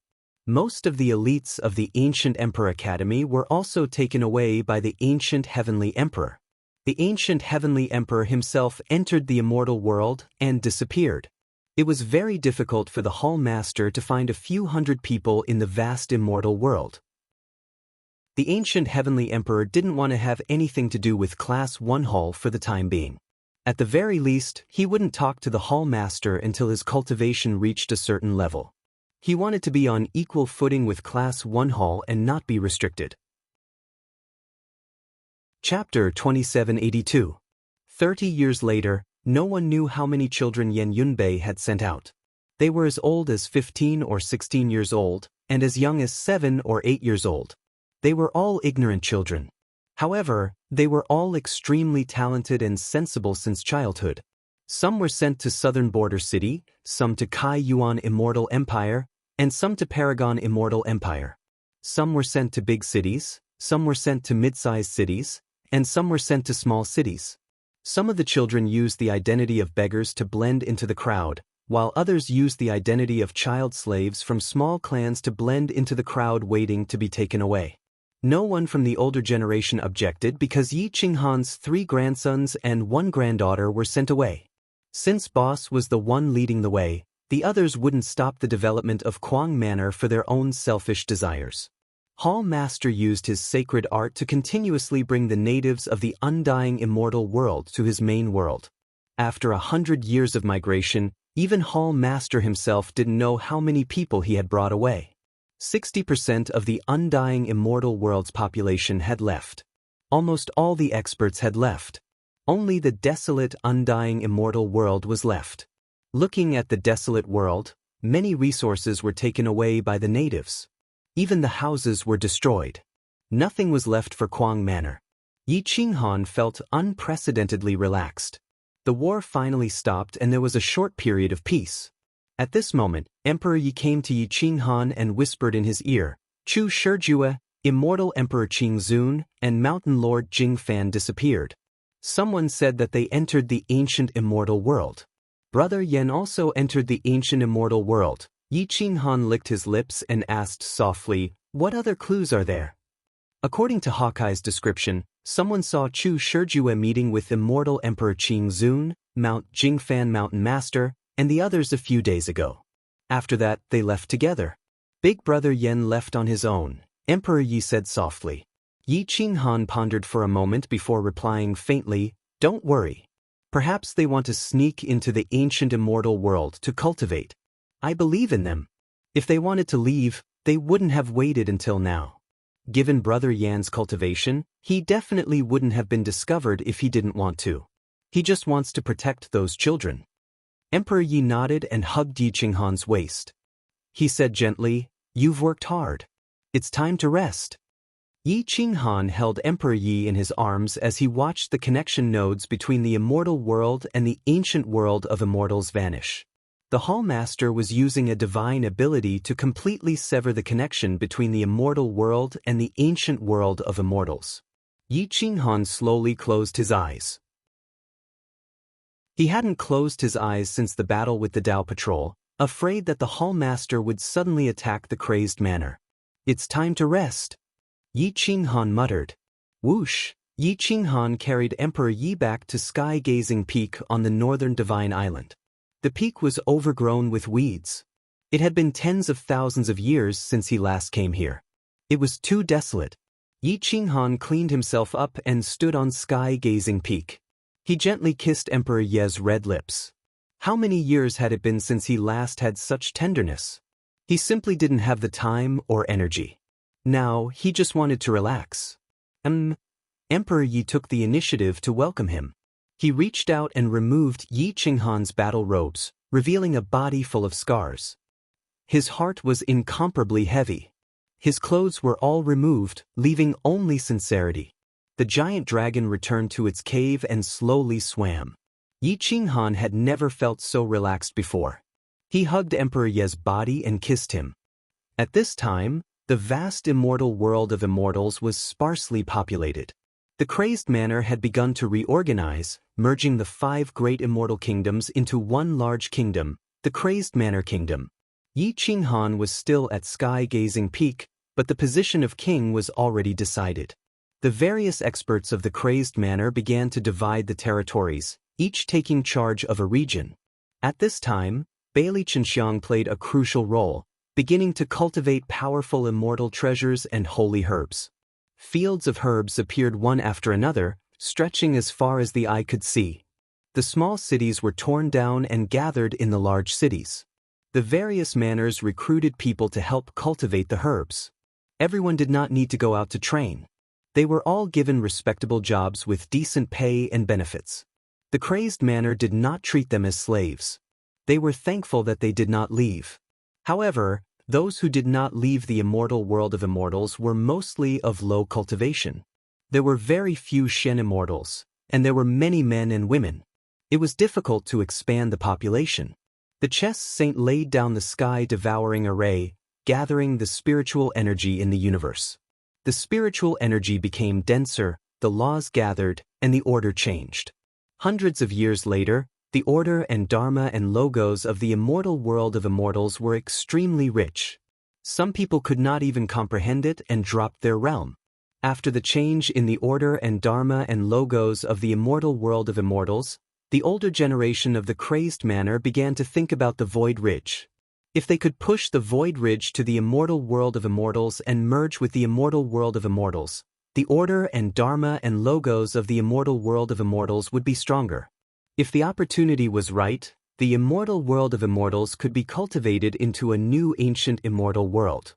Most of the elites of the Ancient Emperor Academy were also taken away by the Ancient Heavenly Emperor. The Ancient Heavenly Emperor himself entered the immortal world and disappeared. It was very difficult for the Hall Master to find a few hundred people in the vast immortal world. The Ancient Heavenly Emperor didn't want to have anything to do with Class 1 Hall for the time being. At the very least, he wouldn't talk to the Hall Master until his cultivation reached a certain level. He wanted to be on equal footing with Class 1 Hall and not be restricted. Chapter 2782. 30 years later, no one knew how many children Yen Yunbei had sent out. They were as old as 15 or 16 years old, and as young as 7 or 8 years old. They were all ignorant children. However, they were all extremely talented and sensible since childhood. Some were sent to Southern Border City, some to Kai Yuan Immortal Empire, and some to Paragon Immortal Empire. Some were sent to big cities, some were sent to mid-sized cities, and some were sent to small cities. Some of the children used the identity of beggars to blend into the crowd, while others used the identity of child slaves from small clans to blend into the crowd waiting to be taken away. No one from the older generation objected because Yi Qinghan's 3 grandsons and 1 granddaughter were sent away. Since Boss was the one leading the way, the others wouldn't stop the development of Kuang Manor for their own selfish desires. Hall Master used his sacred art to continuously bring the natives of the undying immortal world to his main world. After 100 years of migration, even Hall Master himself didn't know how many people he had brought away. 60% of the undying immortal world's population had left. Almost all the experts had left. Only the desolate undying immortal world was left. Looking at the desolate world, many resources were taken away by the natives. Even the houses were destroyed. Nothing was left for Kuang Manor. Yi Qinghan felt unprecedentedly relaxed. The war finally stopped and there was a short period of peace. At this moment, Emperor Yi came to Yi Qinghan and whispered in his ear, Chu Shijue, Immortal Emperor Qingzun, and Mountain Lord Jingfan disappeared. Someone said that they entered the ancient immortal world. Brother Yen also entered the ancient immortal world. Yi Qinghan licked his lips and asked softly, what other clues are there? According to Hawkeye's description, someone saw Chu Shijue meeting with Immortal Emperor Qingzun, Mount Jingfan Mountain Master, and the others a few days ago. After that, they left together. Big brother Yen left on his own, Emperor Yi said softly. Yi Qinghan pondered for a moment before replying faintly, "Don't worry. Perhaps they want to sneak into the ancient immortal world to cultivate. I believe in them. If they wanted to leave, they wouldn't have waited until now. Given Brother Yan's cultivation, he definitely wouldn't have been discovered if he didn't want to. He just wants to protect those children." Emperor Yi nodded and hugged Yi Qinghan's waist. He said gently, "You've worked hard. It's time to rest." Yi Qinghan held Emperor Yi in his arms as he watched the connection nodes between the immortal world and the ancient world of immortals vanish. The Hall Master was using a divine ability to completely sever the connection between the immortal world and the ancient world of immortals. Yi Qinghan slowly closed his eyes. He hadn't closed his eyes since the battle with the Dao Patrol, afraid that the Hall Master would suddenly attack the crazed manor. "It's time to rest," Yi Qinghan muttered. Whoosh! Yi Qinghan carried Emperor Yi back to Sky-Gazing Peak on the northern Divine Island. The peak was overgrown with weeds. It had been tens of thousands of years since he last came here. It was too desolate. Yi Qinghan cleaned himself up and stood on Sky-Gazing Peak. He gently kissed Emperor Ye's red lips. How many years had it been since he last had such tenderness? He simply didn't have the time or energy. Now, he just wanted to relax. Emperor Yi took the initiative to welcome him. He reached out and removed Yi Qinghan's battle robes, revealing a body full of scars. His heart was incomparably heavy. His clothes were all removed, leaving only sincerity. The giant dragon returned to its cave and slowly swam. Yi Qinghan had never felt so relaxed before. He hugged Emperor Ye's body and kissed him. At this time, the vast immortal world of immortals was sparsely populated. The crazed manor had begun to reorganize, merging the 5 great immortal kingdoms into one large kingdom, the Crazed Manor Kingdom. Yi Qinghan was still at Sky-Gazing Peak, but the position of king was already decided. The various experts of the Crazed Manor began to divide the territories, each taking charge of a region. At this time, Bailey Chenxiang played a crucial role, beginning to cultivate powerful immortal treasures and holy herbs. Fields of herbs appeared one after another, stretching as far as the eye could see. The small cities were torn down and gathered in the large cities. The various manors recruited people to help cultivate the herbs. Everyone did not need to go out to train. They were all given respectable jobs with decent pay and benefits. The Crazed Manor did not treat them as slaves. They were thankful that they did not leave. However, those who did not leave the immortal world of immortals were mostly of low cultivation. There were very few Shen immortals, and there were many men and women. It was difficult to expand the population. The chess saint laid down the sky-devouring array, gathering the spiritual energy in the universe. The spiritual energy became denser, the laws gathered, and the order changed. Hundreds of years later, the order and dharma and logos of the immortal world of immortals were extremely rich. Some people could not even comprehend it and dropped their realm. After the change in the order and dharma and logos of the immortal world of immortals, the older generation of the Crazed Manor began to think about the Void Ridge. If they could push the Void Ridge to the immortal world of immortals and merge with the immortal world of immortals, the order and dharma and logos of the immortal world of immortals would be stronger. If the opportunity was right, the immortal world of immortals could be cultivated into a new ancient immortal world.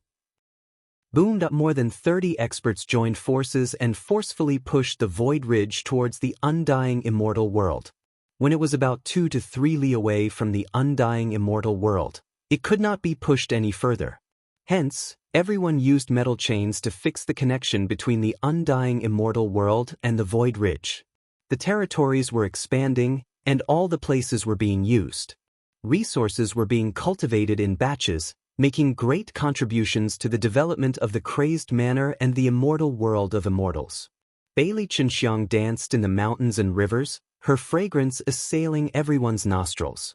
Boomed up, more than 30 experts joined forces and forcefully pushed the Void Ridge towards the undying immortal world. When it was about 2 to 3 li away from the undying immortal world, it could not be pushed any further. Hence, everyone used metal chains to fix the connection between the undying immortal world and the Void Ridge. The territories were expanding, and all the places were being used. Resources were being cultivated in batches, making great contributions to the development of the Crazed Manor and the immortal world of immortals. Bailey Chenxiang danced in the mountains and rivers, her fragrance assailing everyone's nostrils.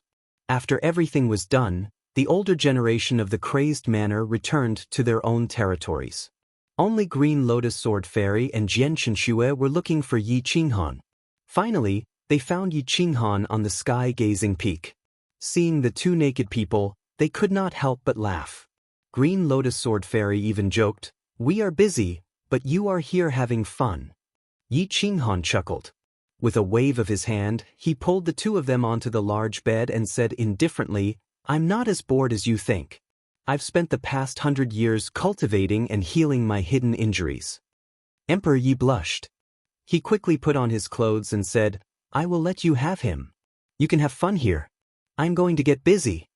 After everything was done, the older generation of the Crazed Manor returned to their own territories. Only Green Lotus Sword Fairy and Jian Chenxue were looking for Yi Qinghan. Finally, they found Yi Qinghan on the Sky-Gazing Peak. Seeing the two naked people, they could not help but laugh. Green Lotus Sword Fairy even joked, "We are busy, but you are here having fun." Yi Qinghan chuckled. With a wave of his hand, he pulled the two of them onto the large bed and said indifferently, "I'm not as bored as you think. I've spent the past 100 years cultivating and healing my hidden injuries." Emperor Yi blushed. He quickly put on his clothes and said, "I will let you have him. You can have fun here. I'm going to get busy."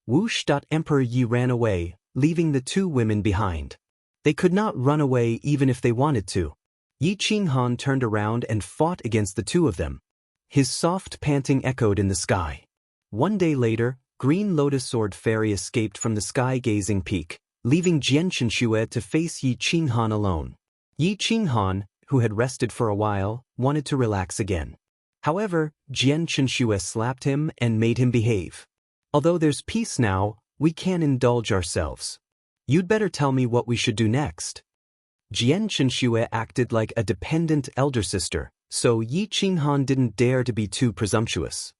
Whoosh! Emperor Yi ran away, leaving the two women behind. They could not run away even if they wanted to. Yi Qinghan turned around and fought against the two of them. His soft panting echoed in the sky. One day later, Green Lotus Sword Fairy escaped from the sky-gazing peak, leaving Jian Chenxue to face Yi Qinghan alone. Yi Qinghan, who had rested for a while, wanted to relax again. However, Jian Chenxue slapped him and made him behave. "Although there's peace now, we can't indulge ourselves. You'd better tell me what we should do next." Jian Chenxue acted like a dependent elder sister, so Yi Qinghan didn't dare to be too presumptuous.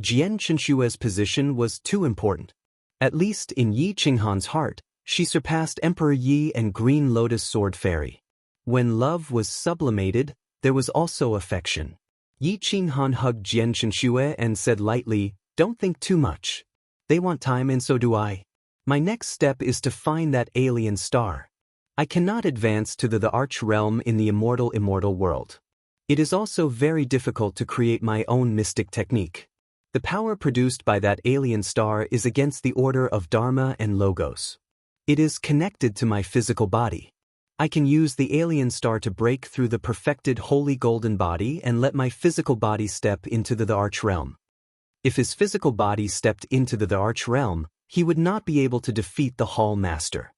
Jian Chenxue's position was too important. At least in Yi Qinghan's heart, she surpassed Emperor Yi and Green Lotus Sword Fairy. When love was sublimated, there was also affection. Yi Qinghan hugged Jian Chenxue and said lightly, "Don't think too much. They want time and so do I. My next step is to find that alien star. I cannot advance to the Arch Realm in the immortal world. It is also very difficult to create my own mystic technique. The power produced by that alien star is against the order of Dharma and Logos. It is connected to my physical body. I can use the alien star to break through the perfected holy golden body and let my physical body step into the Arch Realm. If his physical body stepped into the Arch Realm, he would not be able to defeat the Hall Master.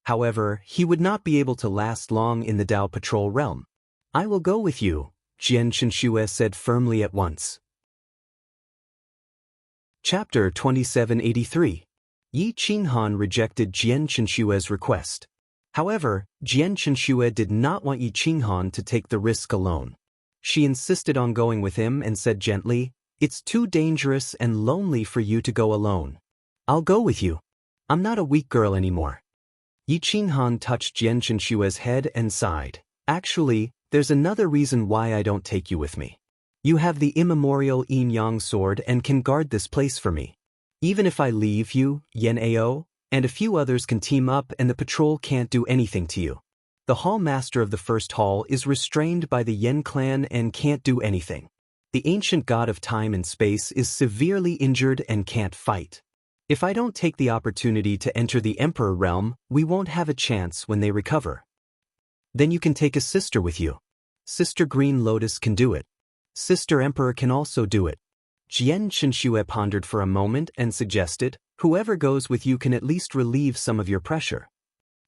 However, he would not be able to last long in the Dao Patrol realm. I will go with you, Jian Chenxue said firmly at once. Chapter 2783. Yi Qinghan rejected Jian Chenxue's request. However, Jian Chenxue did not want Yi Qinghan to take the risk alone. She insisted on going with him and said gently, "It's too dangerous and lonely for you to go alone. I'll go with you. I'm not a weak girl anymore." Yi Qinghan touched Jian Chenxue's head and sighed. "Actually, there's another reason why I don't take you with me. You have the immemorial yin-yang sword and can guard this place for me. Even if I leave you, Yen Ao, and a few others can team up and the patrol can't do anything to you. The Hall Master of the First Hall is restrained by the Yen clan and can't do anything. The ancient god of time and space is severely injured and can't fight. If I don't take the opportunity to enter the Emperor realm, we won't have a chance when they recover. Then you can take a sister with you. Sister Green Lotus can do it. Sister Emperor can also do it." Jian Chenxue pondered for a moment and suggested, "Whoever goes with you can at least relieve some of your pressure."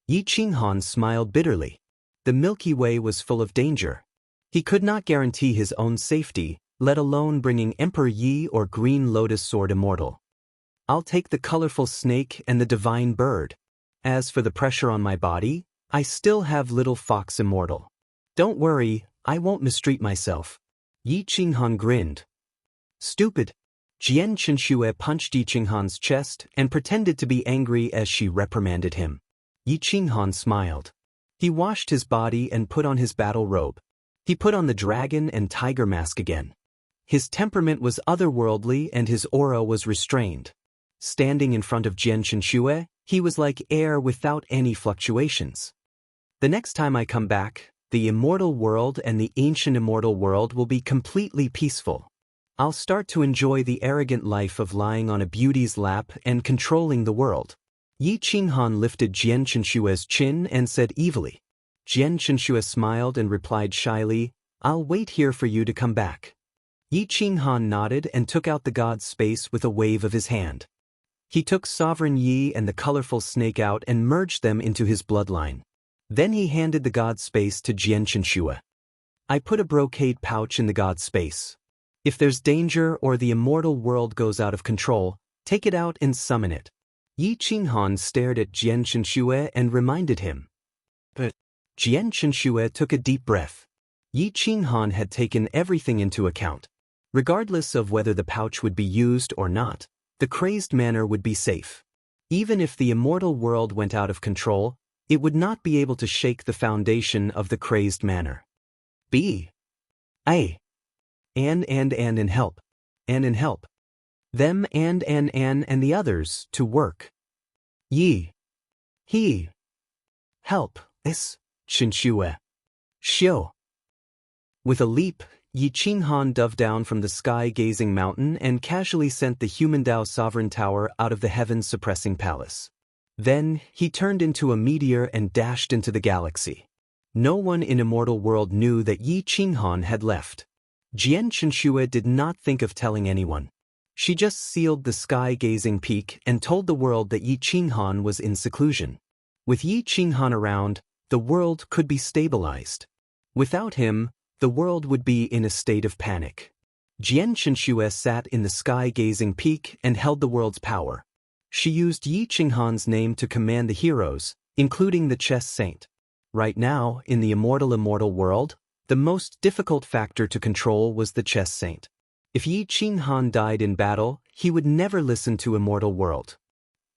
Yi Qinghan smiled bitterly. The Milky Way was full of danger. He could not guarantee his own safety, let alone bringing Emperor Yi or Green Lotus Sword Immortal. "I'll take the colorful snake and the divine bird. As for the pressure on my body, I still have Little Fox Immortal. Don't worry, I won't mistreat myself." Yi Qinghan grinned. "Stupid." Jian Chenxue punched Yi Qinghan's chest and pretended to be angry as she reprimanded him. Yi Qinghan smiled. He washed his body and put on his battle robe. He put on the dragon and tiger mask again. His temperament was otherworldly and his aura was restrained. Standing in front of Jian Chenxue, he was like air without any fluctuations. "The next time I come back, the immortal world and the ancient immortal world will be completely peaceful. I'll start to enjoy the arrogant life of lying on a beauty's lap and controlling the world." Yi Qinghan lifted Jian Chenxue's chin and said evilly. Jian Chenxue smiled and replied shyly, "I'll wait here for you to come back." Yi Qinghan nodded and took out the god's space with a wave of his hand. He took Sovereign Yi and the colorful snake out and merged them into his bloodline. Then he handed the god's space to Jian Chenxue. "I put a brocade pouch in the god's space. If there's danger or the immortal world goes out of control, take it out and summon it." Yi Qinghan stared at Jian Chenxue and reminded him. But Jian Chenxue took a deep breath. Yi Qinghan had taken everything into account. Regardless of whether the pouch would be used or not, The crazed manor would be safe. Even if the immortal world went out of control, it would not be able to shake the foundation of the crazed manor. B. A. And in help. And in help. Them and the others to work. Ye. He. Help. Is. Shinshue. Shio. With a leap, Yi Qinghan dove down from the sky-gazing mountain and casually sent the human Dao sovereign tower out of the heaven-suppressing palace. Then, he turned into a meteor and dashed into the galaxy. No one in Immortal World knew that Yi Qinghan had left. Jian Chenshue did not think of telling anyone. She just sealed the sky-gazing peak and told the world that Yi Qinghan was in seclusion. With Yi Qinghan around, the world could be stabilized. Without him, the world would be in a state of panic. Jian Chenshue sat in the sky-gazing peak and held the world's power. She used Yi Qinghan's name to command the heroes, including the chess saint. Right now, in the immortal world, the most difficult factor to control was the chess saint. If Yi Qinghan died in battle, he would never listen to Immortal World.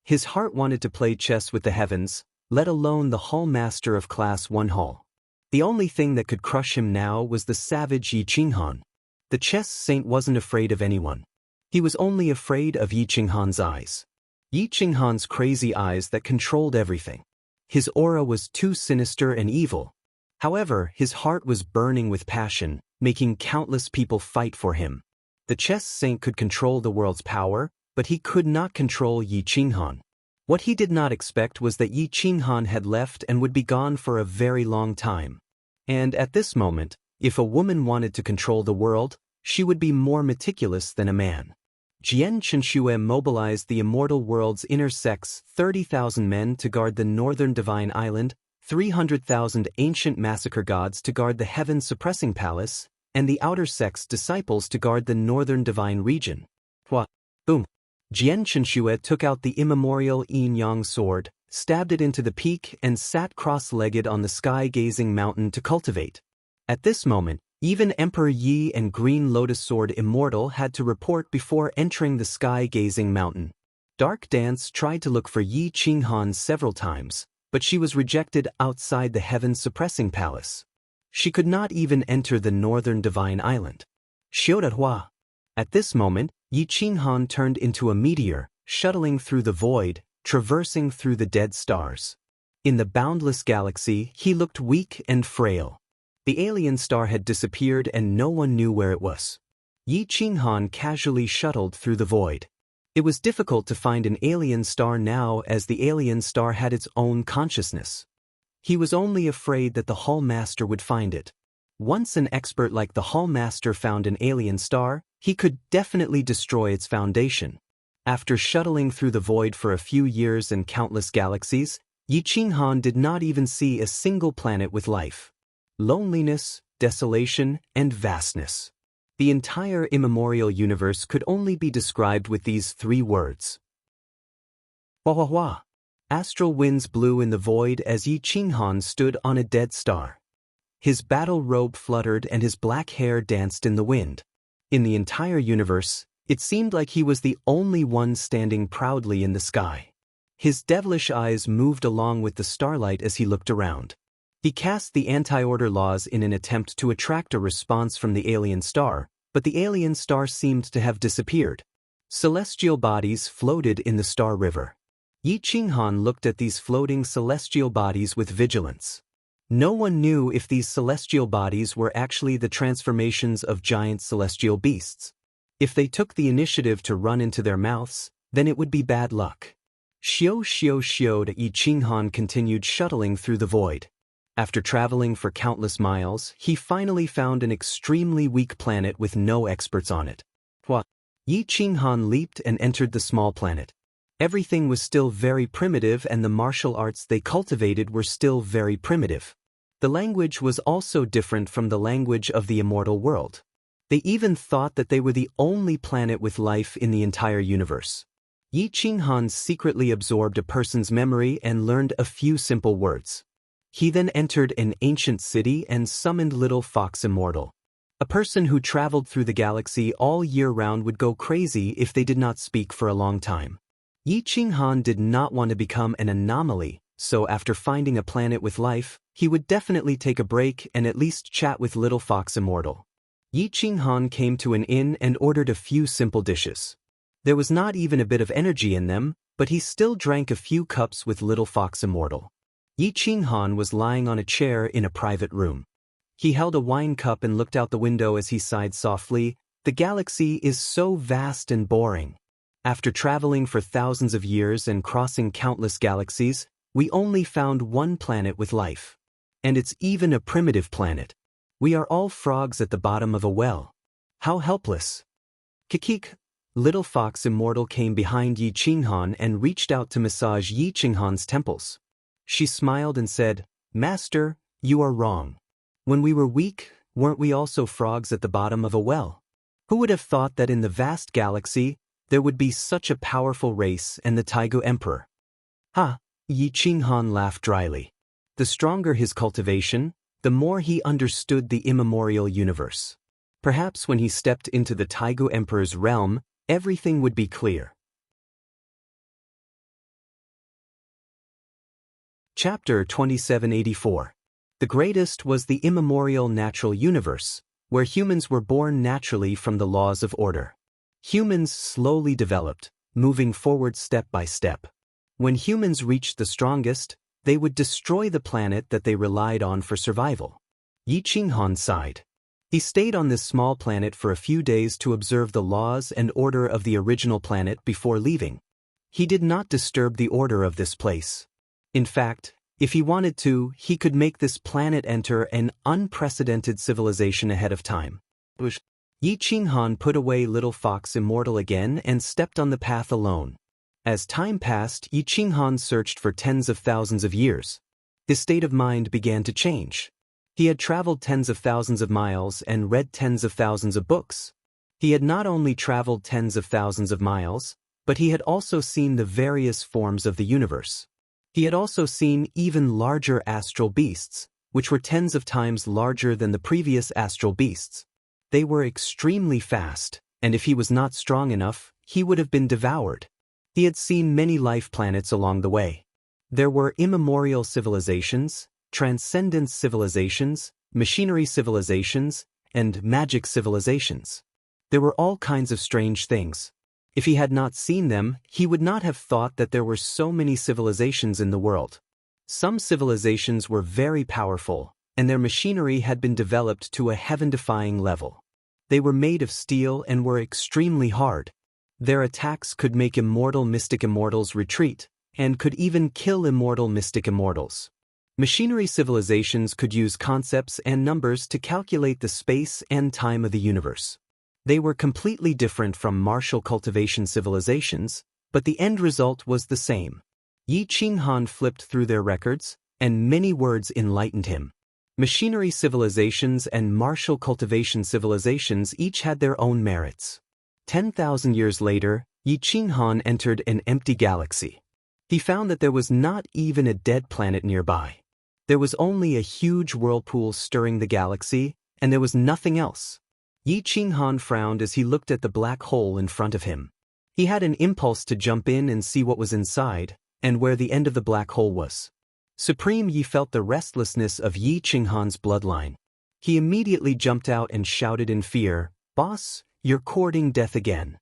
His heart wanted to play chess with the heavens, let alone the Hall Master of Class 1 Hall. The only thing that could crush him now was the savage Yi Qinghan. The chess saint wasn't afraid of anyone. He was only afraid of Yi Qinghan's eyes. Yi Qinghan's crazy eyes that controlled everything. His aura was too sinister and evil. However, his heart was burning with passion, making countless people fight for him. The chess saint could control the world's power, but he could not control Yi Qinghan. What he did not expect was that Yi Qinghan had left and would be gone for a very long time. And at this moment, if a woman wanted to control the world, she would be more meticulous than a man. Jian Chenshue mobilized the immortal world's inner sect's 30,000 men to guard the northern divine island, 300,000 ancient massacre gods to guard the heaven-suppressing palace, and the outer sect's disciples to guard the northern divine region. Hua! Boom! Jian Chenshue took out the immemorial yin-yang sword, stabbed it into the peak and sat cross-legged on the sky-gazing mountain to cultivate. At this moment, even Emperor Yi and Green Lotus Sword Immortal had to report before entering the sky-gazing mountain. Dark Dance tried to look for Yi Qinghan several times, but she was rejected outside the heaven-suppressing palace. She could not even enter the northern divine island. Xiaodahua. At this moment, Yi Qinghan turned into a meteor, shuttling through the void, traversing through the dead stars. In the boundless galaxy, he looked weak and frail. The alien star had disappeared and no one knew where it was. Yi Qinghan casually shuttled through the void. It was difficult to find an alien star now as the alien star had its own consciousness. He was only afraid that the Hall Master would find it. Once an expert like the Hall Master found an alien star, he could definitely destroy its foundation. After shuttling through the void for a few years and countless galaxies, Yi Qinghan did not even see a single planet with life. Loneliness, desolation, and vastness. The entire immemorial universe could only be described with these three words. Hua hua hua. Astral winds blew in the void as Yi Qinghan stood on a dead star. His battle robe fluttered and his black hair danced in the wind. In the entire universe, it seemed like he was the only one standing proudly in the sky. His devilish eyes moved along with the starlight as he looked around. He cast the anti-order laws in an attempt to attract a response from the alien star, but the alien star seemed to have disappeared. Celestial bodies floated in the star river. Yi Qinghan looked at these floating celestial bodies with vigilance. No one knew if these celestial bodies were actually the transformations of giant celestial beasts. If they took the initiative to run into their mouths, then it would be bad luck. Xiao Yi Qinghan continued shuttling through the void. After traveling for countless miles, he finally found an extremely weak planet with no experts on it. Hua! Yi Qinghan leaped and entered the small planet. Everything was still very primitive and the martial arts they cultivated were still very primitive. The language was also different from the language of the immortal world. They even thought that they were the only planet with life in the entire universe. Yi Qinghan secretly absorbed a person's memory and learned a few simple words. He then entered an ancient city and summoned Little Fox Immortal. A person who traveled through the galaxy all year round would go crazy if they did not speak for a long time. Yi Qinghan did not want to become an anomaly, so after finding a planet with life, he would definitely take a break and at least chat with Little Fox Immortal. Yi Qinghan came to an inn and ordered a few simple dishes. There was not even a bit of energy in them, but he still drank a few cups with Little Fox Immortal. Yi Qinghan was lying on a chair in a private room. He held a wine cup and looked out the window as he sighed softly. The galaxy is so vast and boring. After traveling for thousands of years and crossing countless galaxies, we only found one planet with life. And it's even a primitive planet. We are all frogs at the bottom of a well. How helpless. Kikik. Little Fox Immortal came behind Yi Qinghan and reached out to massage Yi Qinghan's temples. She smiled and said, "Master, you are wrong. When we were weak, weren't we also frogs at the bottom of a well? Who would have thought that in the vast galaxy, there would be such a powerful race and the Taigu Emperor?" "Ha!" Yi Qinghan laughed dryly. The stronger his cultivation, the more he understood the immemorial universe. Perhaps when he stepped into the Taigu Emperor's realm, everything would be clear. Chapter 2784. The greatest was the immemorial natural universe, where humans were born naturally from the laws of order. Humans slowly developed, moving forward step by step. When humans reached the strongest, they would destroy the planet that they relied on for survival. Yi Qinghan sighed. He stayed on this small planet for a few days to observe the laws and order of the original planet before leaving. He did not disturb the order of this place. In fact, if he wanted to, he could make this planet enter an unprecedented civilization ahead of time. Yi Qinghan put away Little Fox Immortal again and stepped on the path alone. As time passed, Yi Qinghan searched for tens of thousands of years. His state of mind began to change. He had traveled tens of thousands of miles and read tens of thousands of books. He had not only traveled tens of thousands of miles, but he had also seen the various forms of the universe. He had also seen even larger astral beasts, which were tens of times larger than the previous astral beasts. They were extremely fast, and if he was not strong enough, he would have been devoured. He had seen many life planets along the way. There were immemorial civilizations, transcendence civilizations, machinery civilizations, and magic civilizations. There were all kinds of strange things. If he had not seen them, he would not have thought that there were so many civilizations in the world. Some civilizations were very powerful, and their machinery had been developed to a heaven-defying level. They were made of steel and were extremely hard. Their attacks could make immortal mystic immortals retreat, and could even kill immortal mystic immortals. Machinery civilizations could use concepts and numbers to calculate the space and time of the universe. They were completely different from martial cultivation civilizations, but the end result was the same. Yi Qinghan flipped through their records, and many words enlightened him. Machinery civilizations and martial cultivation civilizations each had their own merits. 10,000 years later, Yi Qinghan entered an empty galaxy. He found that there was not even a dead planet nearby. There was only a huge whirlpool stirring the galaxy, and there was nothing else. Yi Qinghan frowned as he looked at the black hole in front of him. He had an impulse to jump in and see what was inside, and where the end of the black hole was. Supreme Yi felt the restlessness of Yi Qinghan's bloodline. He immediately jumped out and shouted in fear, "Boss, you're courting death again."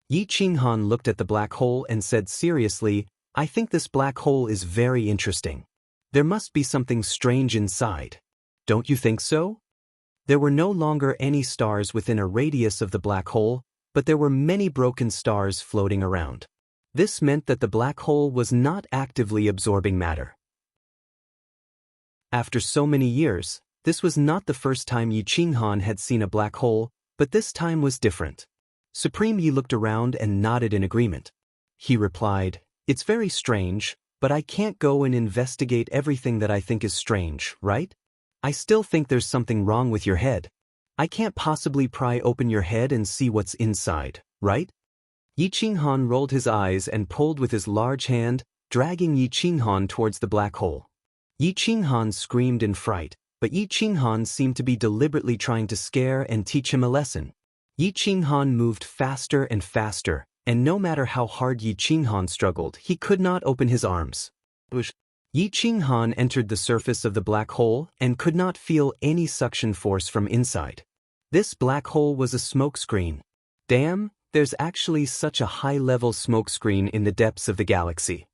Yi Qinghan looked at the black hole and said seriously, "I think this black hole is very interesting. There must be something strange inside. Don't you think so?" There were no longer any stars within a radius of the black hole, but there were many broken stars floating around. This meant that the black hole was not actively absorbing matter. After so many years, this was not the first time Yi Qinghan had seen a black hole, but this time was different. Supreme Yi looked around and nodded in agreement. He replied, "It's very strange, but I can't go and investigate everything that I think is strange, right? I still think there's something wrong with your head. I can't possibly pry open your head and see what's inside, right?" Yi Qinghan rolled his eyes and pulled with his large hand, dragging Yi Qinghan towards the black hole. Yi Qinghan screamed in fright, but Yi Qinghan seemed to be deliberately trying to scare and teach him a lesson. Yi Qinghan moved faster and faster, and no matter how hard Yi Qinghan struggled, he could not open his arms. Yi Qinghan entered the surface of the black hole and could not feel any suction force from inside. This black hole was a smokescreen. Damn, there's actually such a high-level smokescreen in the depths of the galaxy.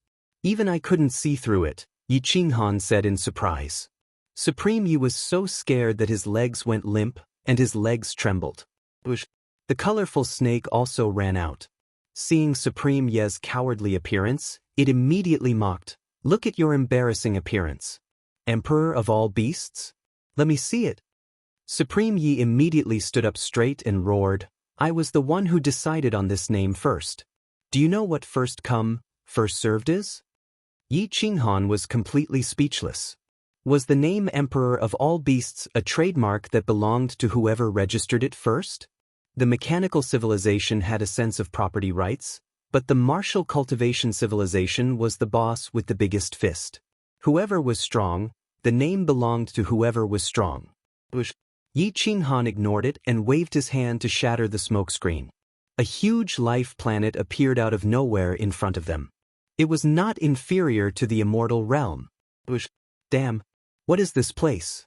Even I couldn't see through it, Yi Qinghan said in surprise. Supreme Yi was so scared that his legs went limp and his legs trembled. The colorful snake also ran out. Seeing Supreme Yi's cowardly appearance, it immediately mocked. Look at your embarrassing appearance. Emperor of all beasts? Let me see it. Supreme Yi immediately stood up straight and roared, I was the one who decided on this name first. Do you know what first come, first served is? Yi Qinghan was completely speechless. Was the name Emperor of all beasts a trademark that belonged to whoever registered it first? The mechanical civilization had a sense of property rights, but the martial cultivation civilization was the boss with the biggest fist. Whoever was strong, the name belonged to whoever was strong. Yi Qinghan ignored it and waved his hand to shatter the smokescreen. A huge life planet appeared out of nowhere in front of them. It was not inferior to the immortal realm. Damn, what is this place?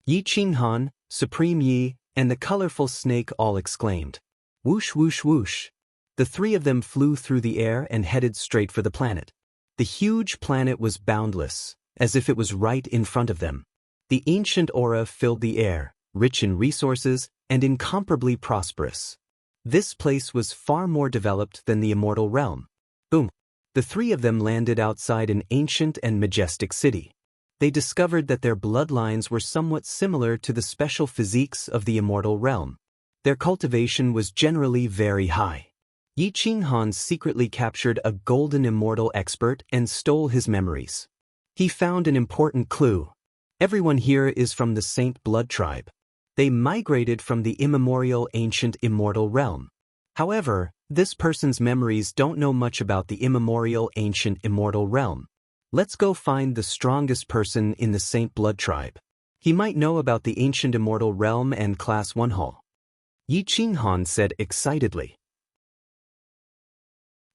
Yi Qinghan, Supreme Yi, and the colorful snake all exclaimed. Whoosh whoosh whoosh. The three of them flew through the air and headed straight for the planet. The huge planet was boundless, as if it was right in front of them. The ancient aura filled the air, rich in resources and incomparably prosperous. This place was far more developed than the immortal realm. Boom. The three of them landed outside an ancient and majestic city. They discovered that their bloodlines were somewhat similar to the special physiques of the immortal realm. Their cultivation was generally very high. Yi Qinghan secretly captured a golden immortal expert and stole his memories. He found an important clue. Everyone here is from the Saint Blood tribe. They migrated from the immemorial ancient immortal realm. However, this person's memories don't know much about the immemorial ancient immortal realm. Let's go find the strongest person in the Saint Blood tribe. He might know about the ancient immortal realm and Class 1 Hall. Yi Qinghan said excitedly.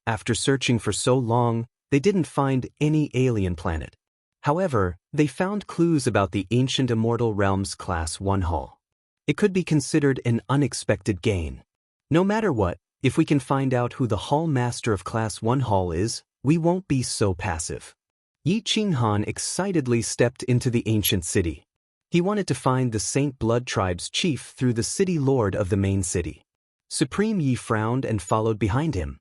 After searching for so long, they didn't find any alien planet. However, they found clues about the ancient immortal realm's Class 1 Hall. It could be considered an unexpected gain. No matter what, if we can find out who the Hall Master of Class 1 Hall is, we won't be so passive. Yi Qinghan excitedly stepped into the ancient city. He wanted to find the Saint Blood tribe's chief through the city lord of the main city. Supreme Yi frowned and followed behind him.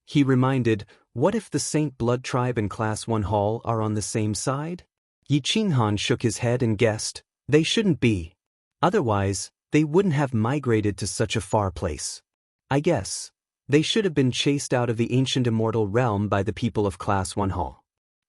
He reminded, what if the Saint Blood tribe and Class 1 Hall are on the same side? Yi Qinghan shook his head and guessed, they shouldn't be. Otherwise, they wouldn't have migrated to such a far place. I guess, they should have been chased out of the ancient immortal realm by the people of Class 1 Hall.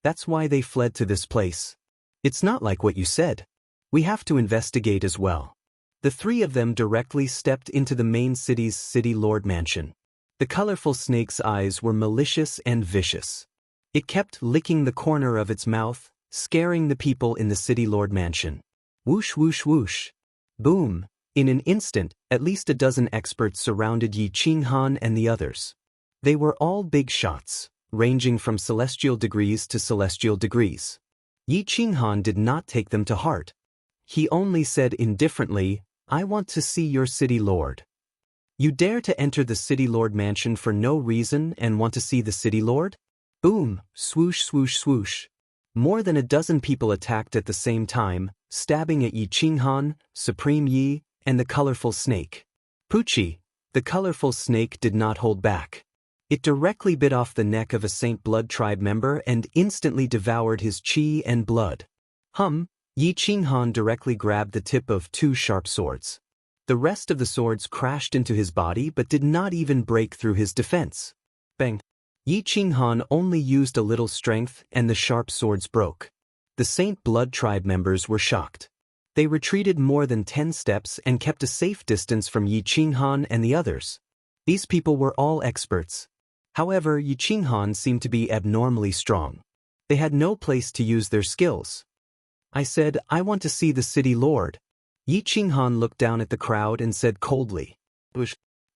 That's why they fled to this place. It's not like what you said. We have to investigate as well. The three of them directly stepped into the main city's city lord mansion. The colorful snake's eyes were malicious and vicious. It kept licking the corner of its mouth, scaring the people in the city lord mansion. Whoosh whoosh whoosh. Boom. In an instant, at least a dozen experts surrounded Yi Qinghan and the others. They were all big shots, ranging from celestial degrees to celestial degrees. Yi Qinghan did not take them to heart. He only said indifferently, I want to see your city lord. You dare to enter the city lord mansion for no reason and want to see the city lord? Boom, swoosh swoosh swoosh. More than a dozen people attacked at the same time, stabbing at Yi Qinghan, Supreme Yi, and the colorful snake. Poochie, the colorful snake did not hold back. It directly bit off the neck of a Saint Blood tribe member and instantly devoured his chi and blood. Yi Qinghan directly grabbed the tip of two sharp swords. The rest of the swords crashed into his body but did not even break through his defense. Bang! Yi Qinghan only used a little strength and the sharp swords broke. The Saint Blood tribe members were shocked. They retreated more than 10 steps and kept a safe distance from Yi Qinghan and the others. These people were all experts. However, Yi Qinghan seemed to be abnormally strong. They had no place to use their skills. I said, I want to see the city lord. Yi Qinghan looked down at the crowd and said coldly.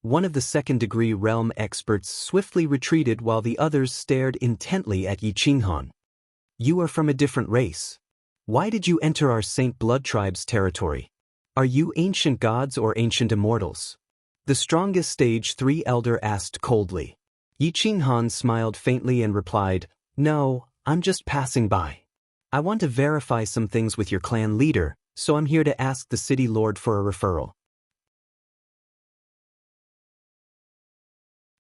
One of the second-degree realm experts swiftly retreated while the others stared intently at Yi Qinghan. You are from a different race. Why did you enter our Saint Blood Tribe's territory? Are you ancient gods or ancient immortals? The strongest stage 3 elder asked coldly. Yi Qinghan smiled faintly and replied, No, I'm just passing by. I want to verify some things with your clan leader, so I'm here to ask the city lord for a referral.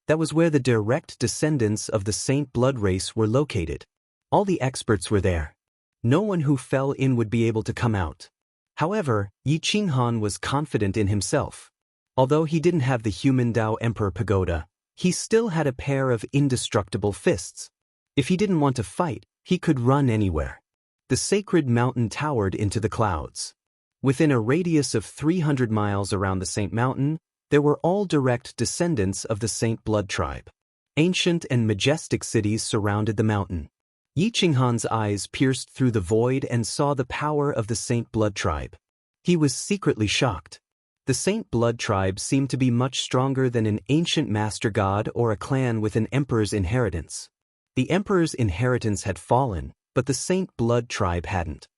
That was where the direct descendants of the Saint Blood race were located. All the experts were there. No one who fell in would be able to come out. However, Yi Qinghan was confident in himself. Although he didn't have the human Dao Emperor Pagoda, he still had a pair of indestructible fists. If he didn't want to fight, he could run anywhere. The sacred mountain towered into the clouds. Within a radius of 300 miles around the Saint Mountain, there were all direct descendants of the Saint Blood tribe. Ancient and majestic cities surrounded the mountain. Yi Qinghan's eyes pierced through the void and saw the power of the Saint Blood tribe. He was secretly shocked. The Saint Blood tribe seemed to be much stronger than an ancient master god or a clan with an emperor's inheritance. The emperor's inheritance had fallen, but the Saint Blood tribe hadn't.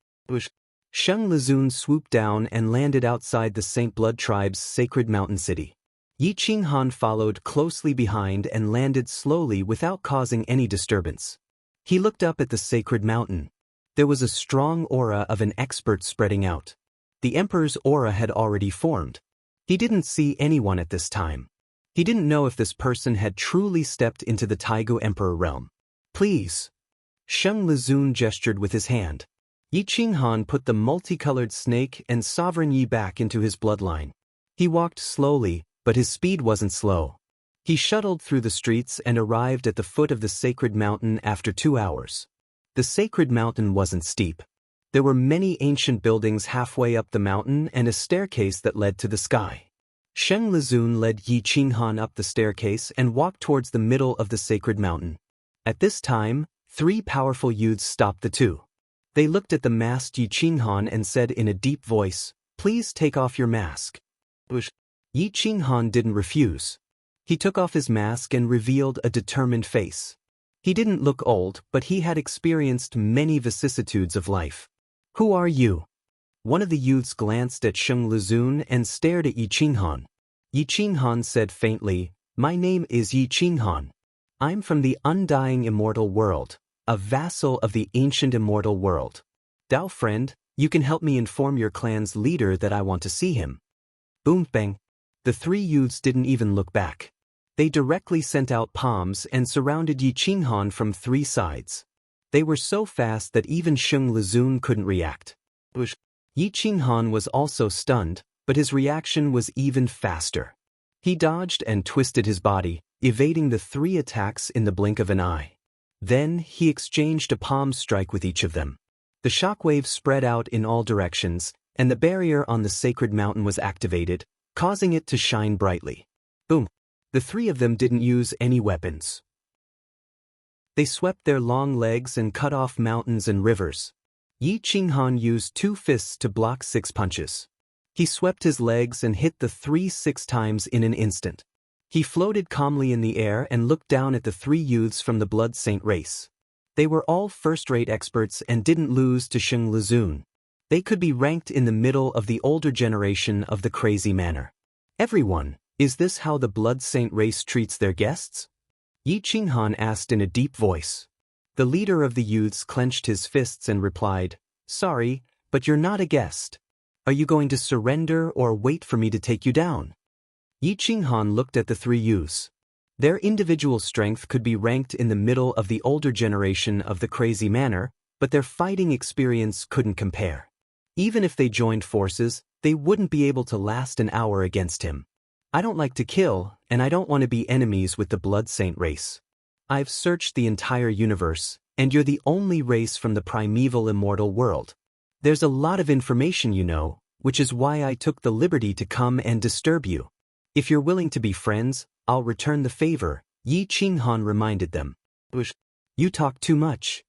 Sheng Lizun swooped down and landed outside the Saint Blood tribe's sacred mountain city. Yi Qinghan followed closely behind and landed slowly without causing any disturbance. He looked up at the sacred mountain. There was a strong aura of an expert spreading out. The emperor's aura had already formed. He didn't see anyone at this time. He didn't know if this person had truly stepped into the Taigu Emperor realm. Please. Sheng Lizun gestured with his hand. Yi Qinghan put the multicolored snake and sovereign Yi back into his bloodline. He walked slowly, but his speed wasn't slow. He shuttled through the streets and arrived at the foot of the sacred mountain after 2 hours. The sacred mountain wasn't steep. There were many ancient buildings halfway up the mountain and a staircase that led to the sky. Sheng Lizun led Yi Qinghan up the staircase and walked towards the middle of the sacred mountain. At this time, 3 powerful youths stopped the two. They looked at the masked Yi Qinghan and said in a deep voice, Please take off your mask. Yi Qinghan didn't refuse. He took off his mask and revealed a determined face. He didn't look old, but he had experienced many vicissitudes of life. Who are you? One of the youths glanced at Sheng Lizun and stared at Yi Qinghan. Yi Qinghan said faintly, My name is Yi Qinghan. I'm from the undying immortal world, a vassal of the ancient immortal world. Dao friend, you can help me inform your clan's leader that I want to see him. Boom bang. The 3 youths didn't even look back. They directly sent out palms and surrounded Yi Qinghan from 3 sides. They were so fast that even Sheng Lizun couldn't react. Yi Qinghan was also stunned, but his reaction was even faster. He dodged and twisted his body, evading the 3 attacks in the blink of an eye. Then he exchanged a palm strike with each of them. The shockwave spread out in all directions, and the barrier on the sacred mountain was activated, causing it to shine brightly. Boom! The 3 of them didn't use any weapons. They swept their long legs and cut off mountains and rivers. Yi Qinghan used 2 fists to block 6 punches. He swept his legs and hit the 3 6 times in an instant. He floated calmly in the air and looked down at the 3 youths from the Blood Saint race. They were all first-rate experts and didn't lose to Sheng Lizun. They could be ranked in the middle of the older generation of the crazy manner. Everyone, is this how the Blood Saint race treats their guests? Yi Qinghan asked in a deep voice. The leader of the youths clenched his fists and replied, Sorry, but you're not a guest. Are you going to surrender or wait for me to take you down? Yi Qinghan looked at the 3 youths. Their individual strength could be ranked in the middle of the older generation of the crazy manner, but their fighting experience couldn't compare. Even if they joined forces, they wouldn't be able to last an hour against him. I don't like to kill, and I don't want to be enemies with the Blood Saint race. I've searched the entire universe, and you're the only race from the primeval immortal world. There's a lot of information you know, which is why I took the liberty to come and disturb you. If you're willing to be friends, I'll return the favor, Yi Qinghan reminded them. You talk too much.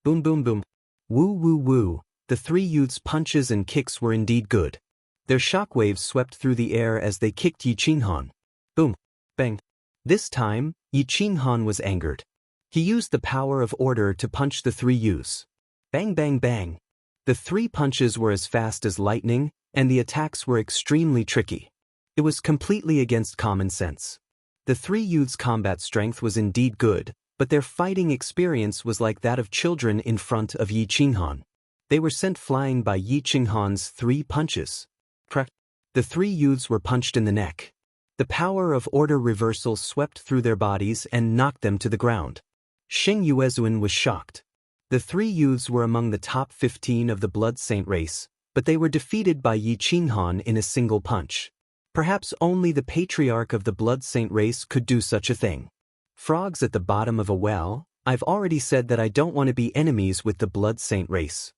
Boom boom boom. Woo woo woo. The three youths' punches and kicks were indeed good. Their shockwaves swept through the air as they kicked Yi Qinghan. Boom! Bang! This time, Yi Qinghan was angered. He used the power of order to punch the three youths. Bang bang bang! The three punches were as fast as lightning, and the attacks were extremely tricky. It was completely against common sense. The three youths' combat strength was indeed good, but their fighting experience was like that of children in front of Yi Qinghan. They were sent flying by Yi Qinghan's three punches. Crack! The three youths were punched in the neck. The power of order reversal swept through their bodies and knocked them to the ground. Xing Yuezuan was shocked. The three youths were among the top 15 of the Blood Saint race, but they were defeated by Yi Qinghan in a single punch. Perhaps only the patriarch of the Blood Saint race could do such a thing. Frogs at the bottom of a well, I've already said that I don't want to be enemies with the Blood Saint race.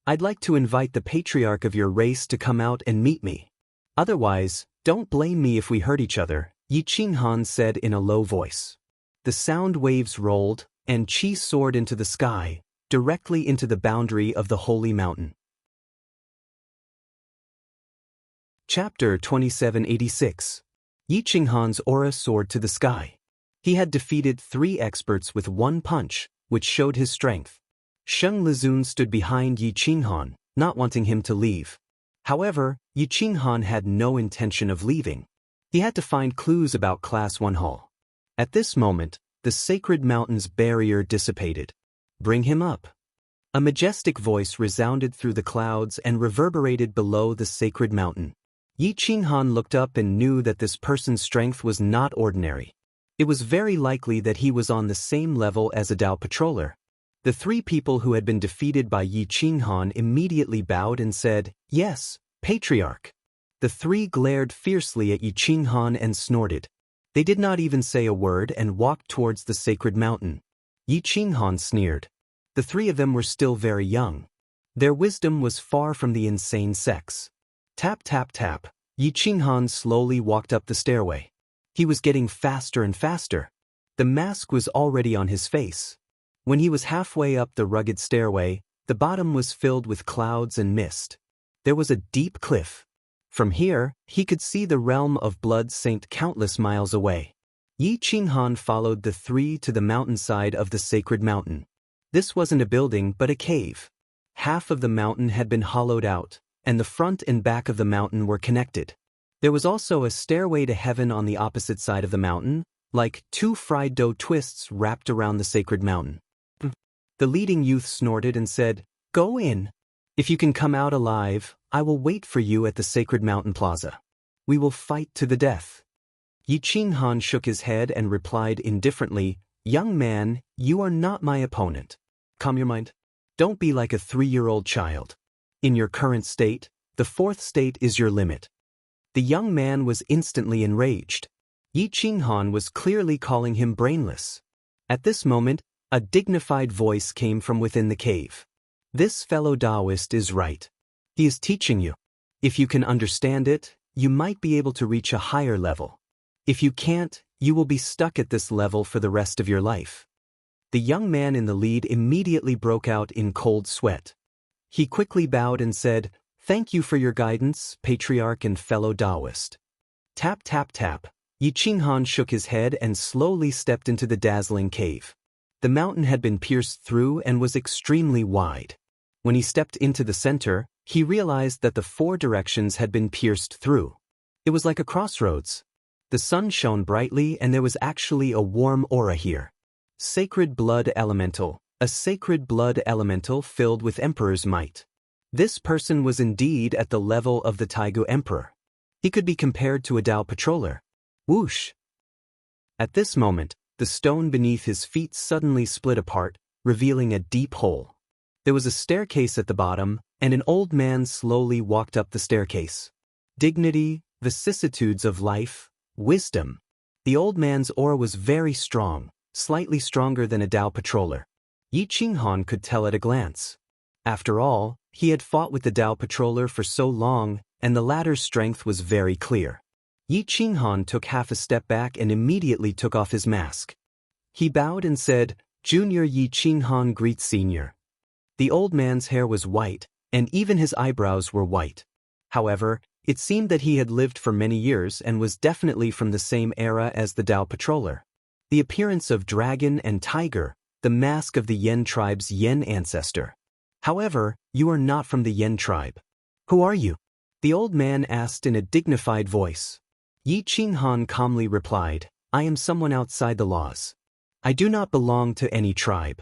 I'd like to invite the patriarch of your race to come out and meet me. Otherwise, don't blame me if we hurt each other, Yi Qinghan said in a low voice. The sound waves rolled, and Qi soared into the sky, directly into the boundary of the holy mountain. Chapter 2786. Yi Qinghan's aura soared to the sky. He had defeated three experts with one punch, which showed his strength. Sheng Lizun stood behind Yi Qinghan, not wanting him to leave. However, Yi Qinghan had no intention of leaving. He had to find clues about Class 1 Hall. At this moment, the sacred mountain's barrier dissipated. Bring him up. A majestic voice resounded through the clouds and reverberated below the sacred mountain. Yi Qinghan looked up and knew that this person's strength was not ordinary. It was very likely that he was on the same level as a Dao patroller. The three people who had been defeated by Yi Qinghan immediately bowed and said, "Yes, Patriarch." The three glared fiercely at Yi Qinghan and snorted. They did not even say a word and walked towards the sacred mountain. Yi Qinghan sneered. The three of them were still very young. Their wisdom was far from the insane sex. Tap tap tap, Yi Qinghan slowly walked up the stairway. He was getting faster and faster. The mask was already on his face. When he was halfway up the rugged stairway, the bottom was filled with clouds and mist. There was a deep cliff. From here, he could see the realm of Blood Saint countless miles away. Yi Qinghan followed the three to the mountainside of the sacred mountain. This wasn't a building but a cave. Half of the mountain had been hollowed out, and the front and back of the mountain were connected. There was also a stairway to heaven on the opposite side of the mountain, like two fried dough twists wrapped around the sacred mountain. The leading youth snorted and said, "Go in. If you can come out alive, I will wait for you at the sacred mountain plaza. We will fight to the death." Yi Qinghan shook his head and replied indifferently, "Young man, you are not my opponent. Calm your mind. Don't be like a 3-year-old child. In your current state, the 4th state is your limit." The young man was instantly enraged. Yi Qinghan was clearly calling him brainless. At this moment, a dignified voice came from within the cave. "This fellow Taoist is right. He is teaching you. If you can understand it, you might be able to reach a higher level. If you can't, you will be stuck at this level for the rest of your life." The young man in the lead immediately broke out in cold sweat. He quickly bowed and said, "Thank you for your guidance, Patriarch and fellow Taoist." Tap tap tap, Yi Qinghan shook his head and slowly stepped into the dazzling cave. The mountain had been pierced through and was extremely wide. When he stepped into the center, he realized that the 4 directions had been pierced through. It was like a crossroads. The sun shone brightly and there was actually a warm aura here. Sacred blood elemental, a sacred blood elemental filled with Emperor's might. This person was indeed at the level of the Taigu Emperor. He could be compared to a Dao patroller. Whoosh! At this moment, the stone beneath his feet suddenly split apart, revealing a deep hole. There was a staircase at the bottom, and an old man slowly walked up the staircase. Dignity, vicissitudes of life, wisdom. The old man's aura was very strong, slightly stronger than a Dao patroller. Yi Qinghan could tell at a glance. After all, he had fought with the Dao patroller for so long, and the latter's strength was very clear. Yi Qinghan took half a step back and immediately took off his mask. He bowed and said, "Junior Yi Qinghan greets Senior." The old man's hair was white, and even his eyebrows were white. However, it seemed that he had lived for many years and was definitely from the same era as the Dao patroller. The appearance of dragon and tiger, the mask of the Yen tribe's Yen ancestor. However, you are not from the Yen tribe. Who are you? The old man asked in a dignified voice. Yi Qinghan calmly replied, I am someone outside the laws. I do not belong to any tribe.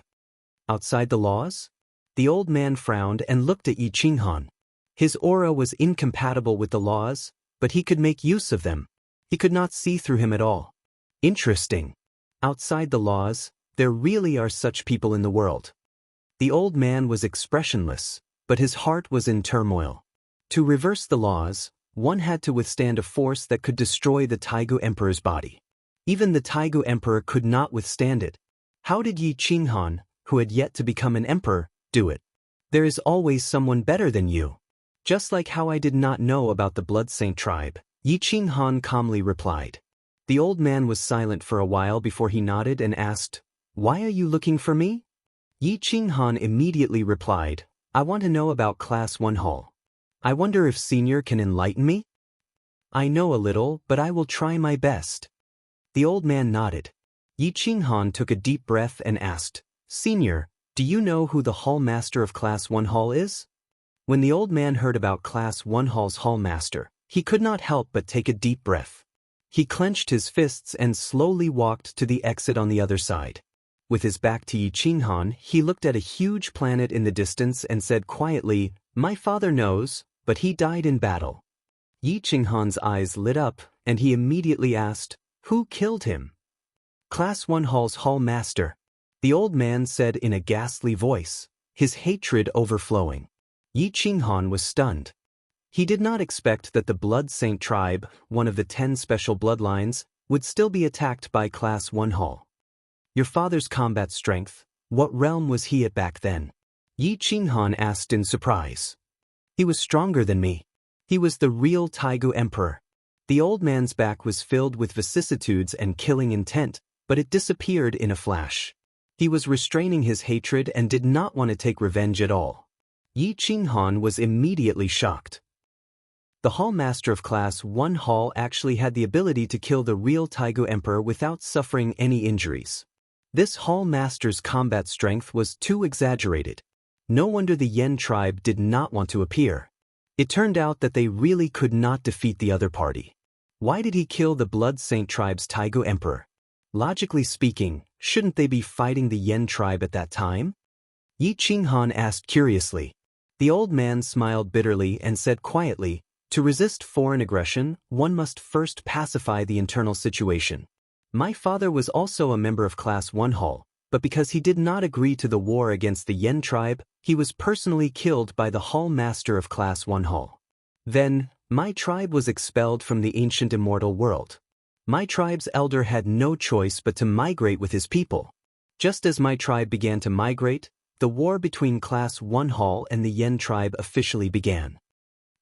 Outside the laws? The old man frowned and looked at Yi Qinghan. His aura was incompatible with the laws, but he could make use of them. He could not see through him at all. Interesting. Outside the laws, there really are such people in the world. The old man was expressionless, but his heart was in turmoil. To reverse the laws, one had to withstand a force that could destroy the Taigu Emperor's body. Even the Taigu Emperor could not withstand it. How did Yi Qinghan, who had yet to become an emperor, do it? There is always someone better than you. Just like how I did not know about the Blood Saint tribe, Yi Qinghan calmly replied. The old man was silent for a while before he nodded and asked, Why are you looking for me? Yi Qinghan immediately replied, I want to know about Class 1 Hall. I wonder if Senior can enlighten me? I know a little, but I will try my best. The old man nodded. Yi Qinghan took a deep breath and asked, Senior, do you know who the Hall Master of Class 1 Hall is? When the old man heard about Class 1 Hall's Hall Master, he could not help but take a deep breath. He clenched his fists and slowly walked to the exit on the other side. With his back to Yi Qinghan, he looked at a huge planet in the distance and said quietly, My father knows, but he died in battle. Yi Qinghan's eyes lit up, and he immediately asked, Who killed him? Class 1 Hall's Hall Master. The old man said in a ghastly voice, his hatred overflowing. Yi Qinghan was stunned. He did not expect that the Blood Saint tribe, one of the 10 special bloodlines, would still be attacked by Class 1 Hall. Your father's combat strength, what realm was he at back then? Yi Qinghan asked in surprise. He was stronger than me. He was the real Taigu Emperor. The old man's back was filled with vicissitudes and killing intent, but it disappeared in a flash. He was restraining his hatred and did not want to take revenge at all. Yi Qinghan was immediately shocked. The Hall Master of Class 1 Hall actually had the ability to kill the real Taigu Emperor without suffering any injuries. This Hall Master's combat strength was too exaggerated. No wonder the Yen tribe did not want to appear. It turned out that they really could not defeat the other party. Why did he kill the Blood Saint tribe's Taigu Emperor? Logically speaking, shouldn't they be fighting the Yen tribe at that time? Yi Qinghan asked curiously. The old man smiled bitterly and said quietly, To resist foreign aggression, one must first pacify the internal situation. My father was also a member of Class 1 Hall, but because he did not agree to the war against the Yen tribe, he was personally killed by the Hall Master of Class 1 Hall. Then, my tribe was expelled from the ancient immortal world. My tribe's elder had no choice but to migrate with his people. Just as my tribe began to migrate, the war between Class 1 Hall and the Yen tribe officially began.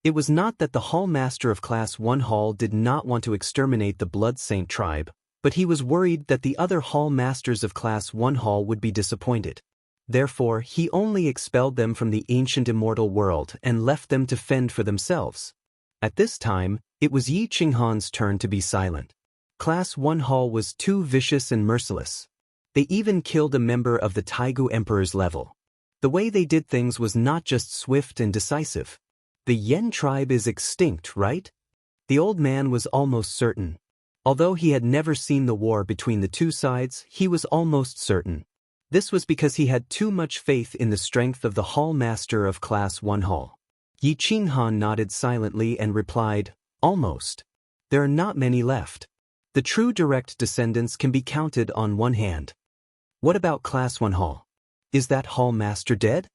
It was not that the Hall Master of Class 1 Hall did not want to exterminate the Blood Saint tribe, but he was worried that the other Hall Masters of Class 1 Hall would be disappointed. Therefore, he only expelled them from the ancient immortal world and left them to fend for themselves. At this time, it was Yi Qinghan's turn to be silent. Class 1 Hall was too vicious and merciless. They even killed a member of the Taigu Emperor's level. The way they did things was not just swift and decisive. The Yen tribe is extinct, right? The old man was almost certain. Although he had never seen the war between the two sides, he was almost certain. This was because he had too much faith in the strength of the Hall Master of Class 1 Hall. Yi Qinghan nodded silently and replied, Almost. There are not many left. The true direct descendants can be counted on one hand. What about Class 1 Hall? Is that Hall Master dead?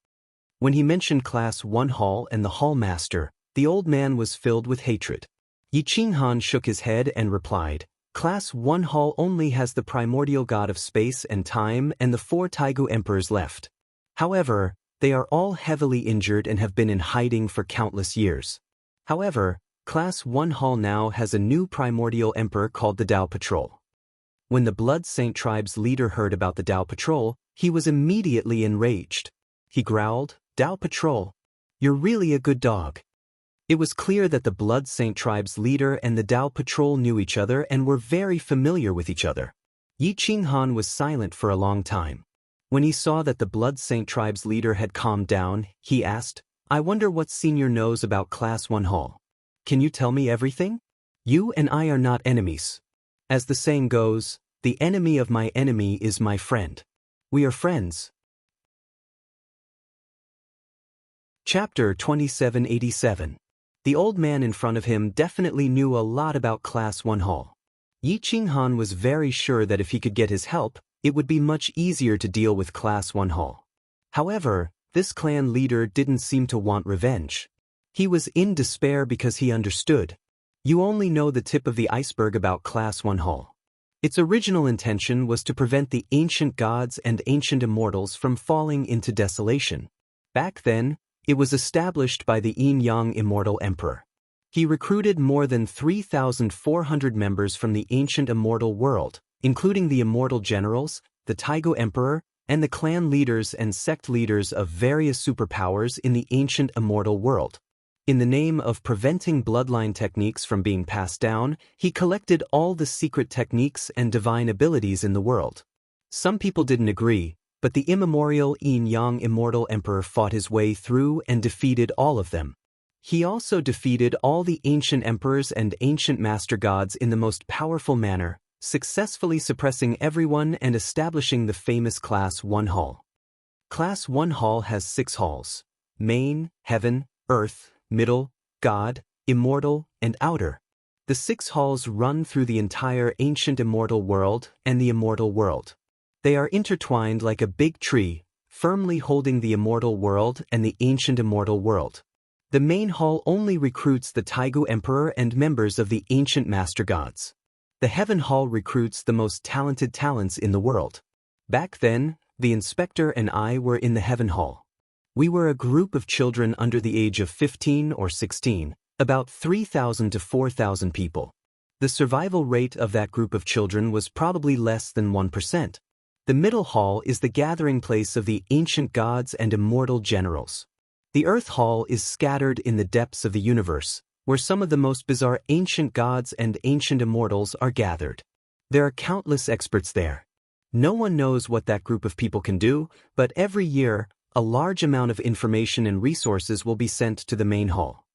When he mentioned Class 1 Hall and the Hall Master, the old man was filled with hatred. Yi Qinghan shook his head and replied, Class 1 Hall only has the primordial god of space and time and the 4 Taigu emperors left. However, they are all heavily injured and have been in hiding for countless years. However, Class 1 Hall now has a new primordial emperor called the Dao Patrol. When the Blood Saint tribe's leader heard about the Dao Patrol, he was immediately enraged. He growled, Dao Patrol. You're really a good dog. It was clear that the Blood Saint tribe's leader and the Dao patrol knew each other and were very familiar with each other. Yi Qinghan was silent for a long time. When he saw that the Blood Saint tribe's leader had calmed down, he asked, I wonder what Senior knows about Class 1 Hall. Can you tell me everything? You and I are not enemies. As the saying goes, the enemy of my enemy is my friend. We are friends. Chapter 2787. The old man in front of him definitely knew a lot about Class 1 Hall. Yi Qinghan was very sure that if he could get his help, it would be much easier to deal with Class 1 Hall. However, this clan leader didn't seem to want revenge. He was in despair because he understood. You only know the tip of the iceberg about Class 1 Hall. Its original intention was to prevent the ancient gods and ancient immortals from falling into desolation. Back then, it was established by the Yin-Yang Immortal Emperor. He recruited more than 3,400 members from the ancient immortal world, including the immortal generals, the Taigo Emperor, and the clan leaders and sect leaders of various superpowers in the ancient immortal world. In the name of preventing bloodline techniques from being passed down, he collected all the secret techniques and divine abilities in the world. Some people didn't agree, but the immemorial Yin-Yang Immortal Emperor fought his way through and defeated all of them. He also defeated all the ancient emperors and ancient master gods in the most powerful manner, successfully suppressing everyone and establishing the famous Class 1 Hall. Class 1 Hall has 6 halls: main, heaven, earth, middle, God, immortal, and outer. The 6 halls run through the entire ancient immortal world and the immortal world. They are intertwined like a big tree, firmly holding the immortal world and the ancient immortal world. The main hall only recruits the Taigu Emperor and members of the ancient master gods. The Heaven Hall recruits the most talented talents in the world. Back then, the inspector and I were in the Heaven Hall. We were a group of children under the age of 15 or 16, about 3,000 to 4,000 people. The survival rate of that group of children was probably less than 1%. The Middle Hall is the gathering place of the ancient gods and immortal generals. The Earth Hall is scattered in the depths of the universe, where some of the most bizarre ancient gods and ancient immortals are gathered. There are countless experts there. No one knows what that group of people can do, but every year, a large amount of information and resources will be sent to the main hall.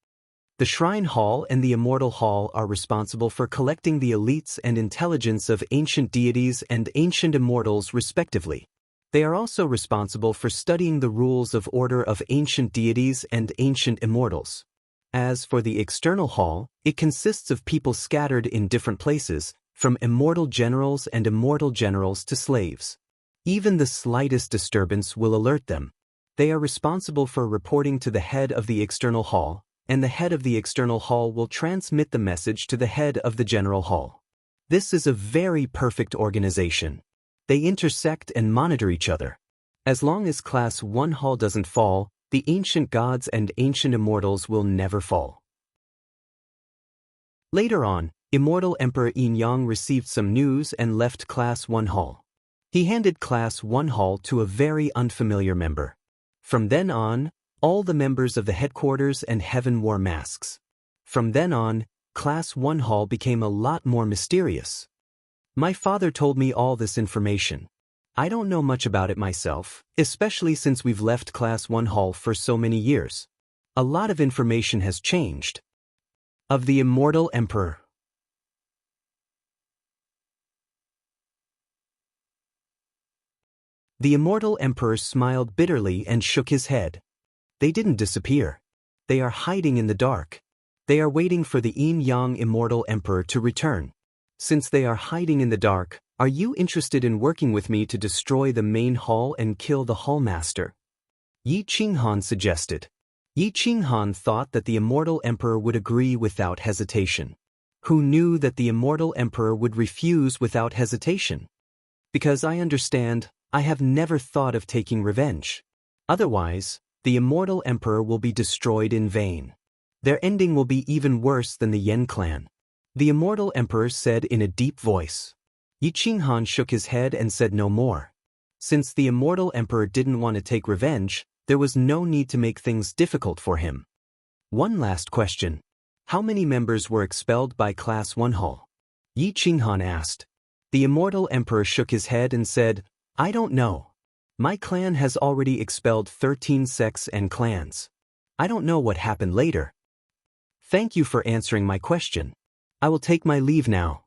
The Shrine Hall and the Immortal Hall are responsible for collecting the elites and intelligence of ancient deities and ancient immortals respectively. They are also responsible for studying the rules of order of ancient deities and ancient immortals. As for the External Hall, it consists of people scattered in different places, from immortal generals and immortal generals to slaves. Even the slightest disturbance will alert them. They are responsible for reporting to the head of the External Hall, and the head of the External Hall will transmit the message to the head of the General Hall. This is a very perfect organization. They intersect and monitor each other. As long as Class 1 Hall doesn't fall, the ancient gods and ancient immortals will never fall. Later on, Immortal Emperor Yin-Yang received some news and left Class 1 Hall. He handed Class 1 Hall to a very unfamiliar member. From then on, all the members of the headquarters and heaven wore masks. From then on, Class 1 Hall became a lot more mysterious. My father told me all this information. I don't know much about it myself, especially since we've left Class 1 Hall for so many years. A lot of information has changed. Of the Immortal Emperor. The Immortal Emperor smiled bitterly and shook his head. They didn't disappear. They are hiding in the dark. They are waiting for the Yin-Yang Immortal Emperor to return. Since they are hiding in the dark, are you interested in working with me to destroy the main hall and kill the hallmaster? Yi Qinghan suggested. Yi Qinghan thought that the Immortal Emperor would agree without hesitation. Who knew that the Immortal Emperor would refuse without hesitation? Because I understand, I have never thought of taking revenge. Otherwise, the Immortal Emperor will be destroyed in vain. Their ending will be even worse than the Yen clan. The Immortal Emperor said in a deep voice. Yi Qinghan shook his head and said no more. Since the Immortal Emperor didn't want to take revenge, There was no need to make things difficult for him. One last question. How many members were expelled by Class 1 Hull? Yi Qinghan asked. The immortal emperor shook his head and said, I don't know. My clan has already expelled 13 sects and clans. I don't know what happened later. Thank you for answering my question. I will take my leave now.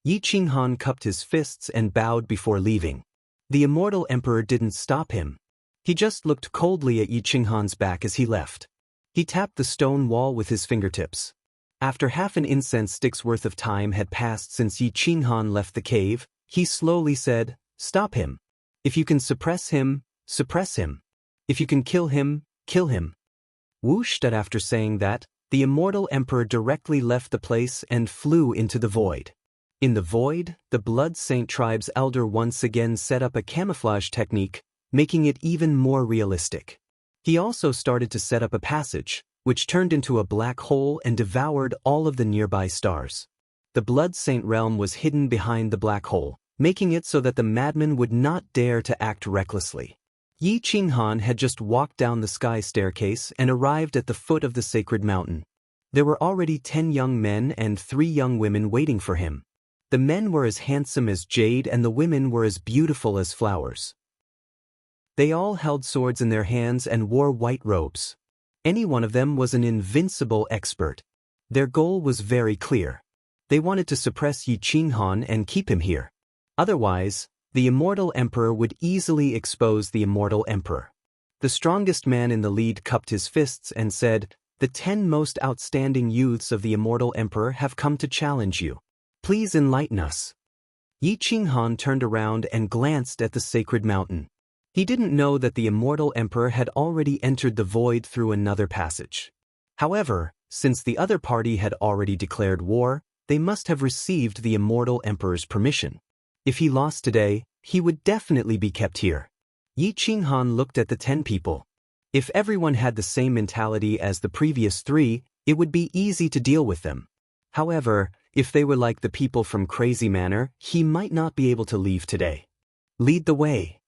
Yi Qinghan cupped his fists and bowed before leaving. The immortal emperor didn't stop him. He just looked coldly at Yi Qinghan's back as he left. He tapped the stone wall with his fingertips. After half an incense stick's worth of time had passed since Yi Qinghan left the cave, he slowly said, Stop him. If you can suppress him, suppress him. If you can kill him, kill him. Whoosh! After saying that, the immortal emperor directly left the place and flew into the void. In the void, the Blood Saint tribe's elder once again set up a camouflage technique, making it even more realistic. He also started to set up a passage, which turned into a black hole and devoured all of the nearby stars. The Blood Saint realm was hidden behind the black hole, making it so that the madman would not dare to act recklessly. Yi Qinghan had just walked down the sky staircase and arrived at the foot of the sacred mountain. There were already 10 young men and 3 young women waiting for him. The men were as handsome as jade and the women were as beautiful as flowers. They all held swords in their hands and wore white robes. Any one of them was an invincible expert. Their goal was very clear. They wanted to suppress Yi Qinghan and keep him here. Otherwise, the immortal emperor would easily expose the immortal emperor. The strongest man in the lead cupped his fists and said, The 10 most outstanding youths of the immortal emperor have come to challenge you. Please enlighten us. Yi Qinghan turned around and glanced at the sacred mountain. He didn't know that the immortal emperor had already entered the void through another passage. However, since the other party had already declared war, they must have received the immortal emperor's permission. If he lost today, he would definitely be kept here. Yi Qinghan looked at the 10 people. If everyone had the same mentality as the previous 3, it would be easy to deal with them. However, if they were like the people from Crazy Manor, he might not be able to leave today. Lead the way.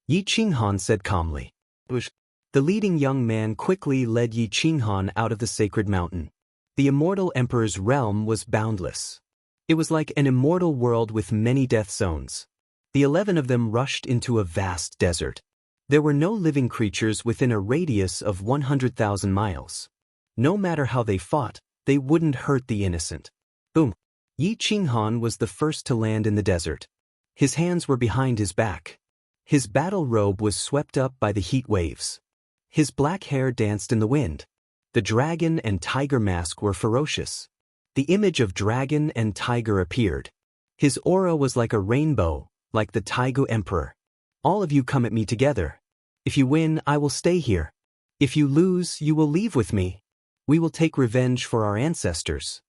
Yi Qinghan said calmly. The leading young man quickly led Yi Qinghan out of the sacred mountain. The immortal emperor's realm was boundless. It was like an immortal world with many death zones. The 11 of them rushed into a vast desert. There were no living creatures within a radius of 100,000 miles. No matter how they fought, they wouldn't hurt the innocent. Boom! Yi Qinghan was the first to land in the desert. His hands were behind his back. His battle robe was swept up by the heat waves. His black hair danced in the wind. The dragon and tiger mask were ferocious. The image of dragon and tiger appeared. His aura was like a rainbow, like the Taigu Emperor. All of you come at me together. If you win, I will stay here. If you lose, you will leave with me. We will take revenge for our ancestors.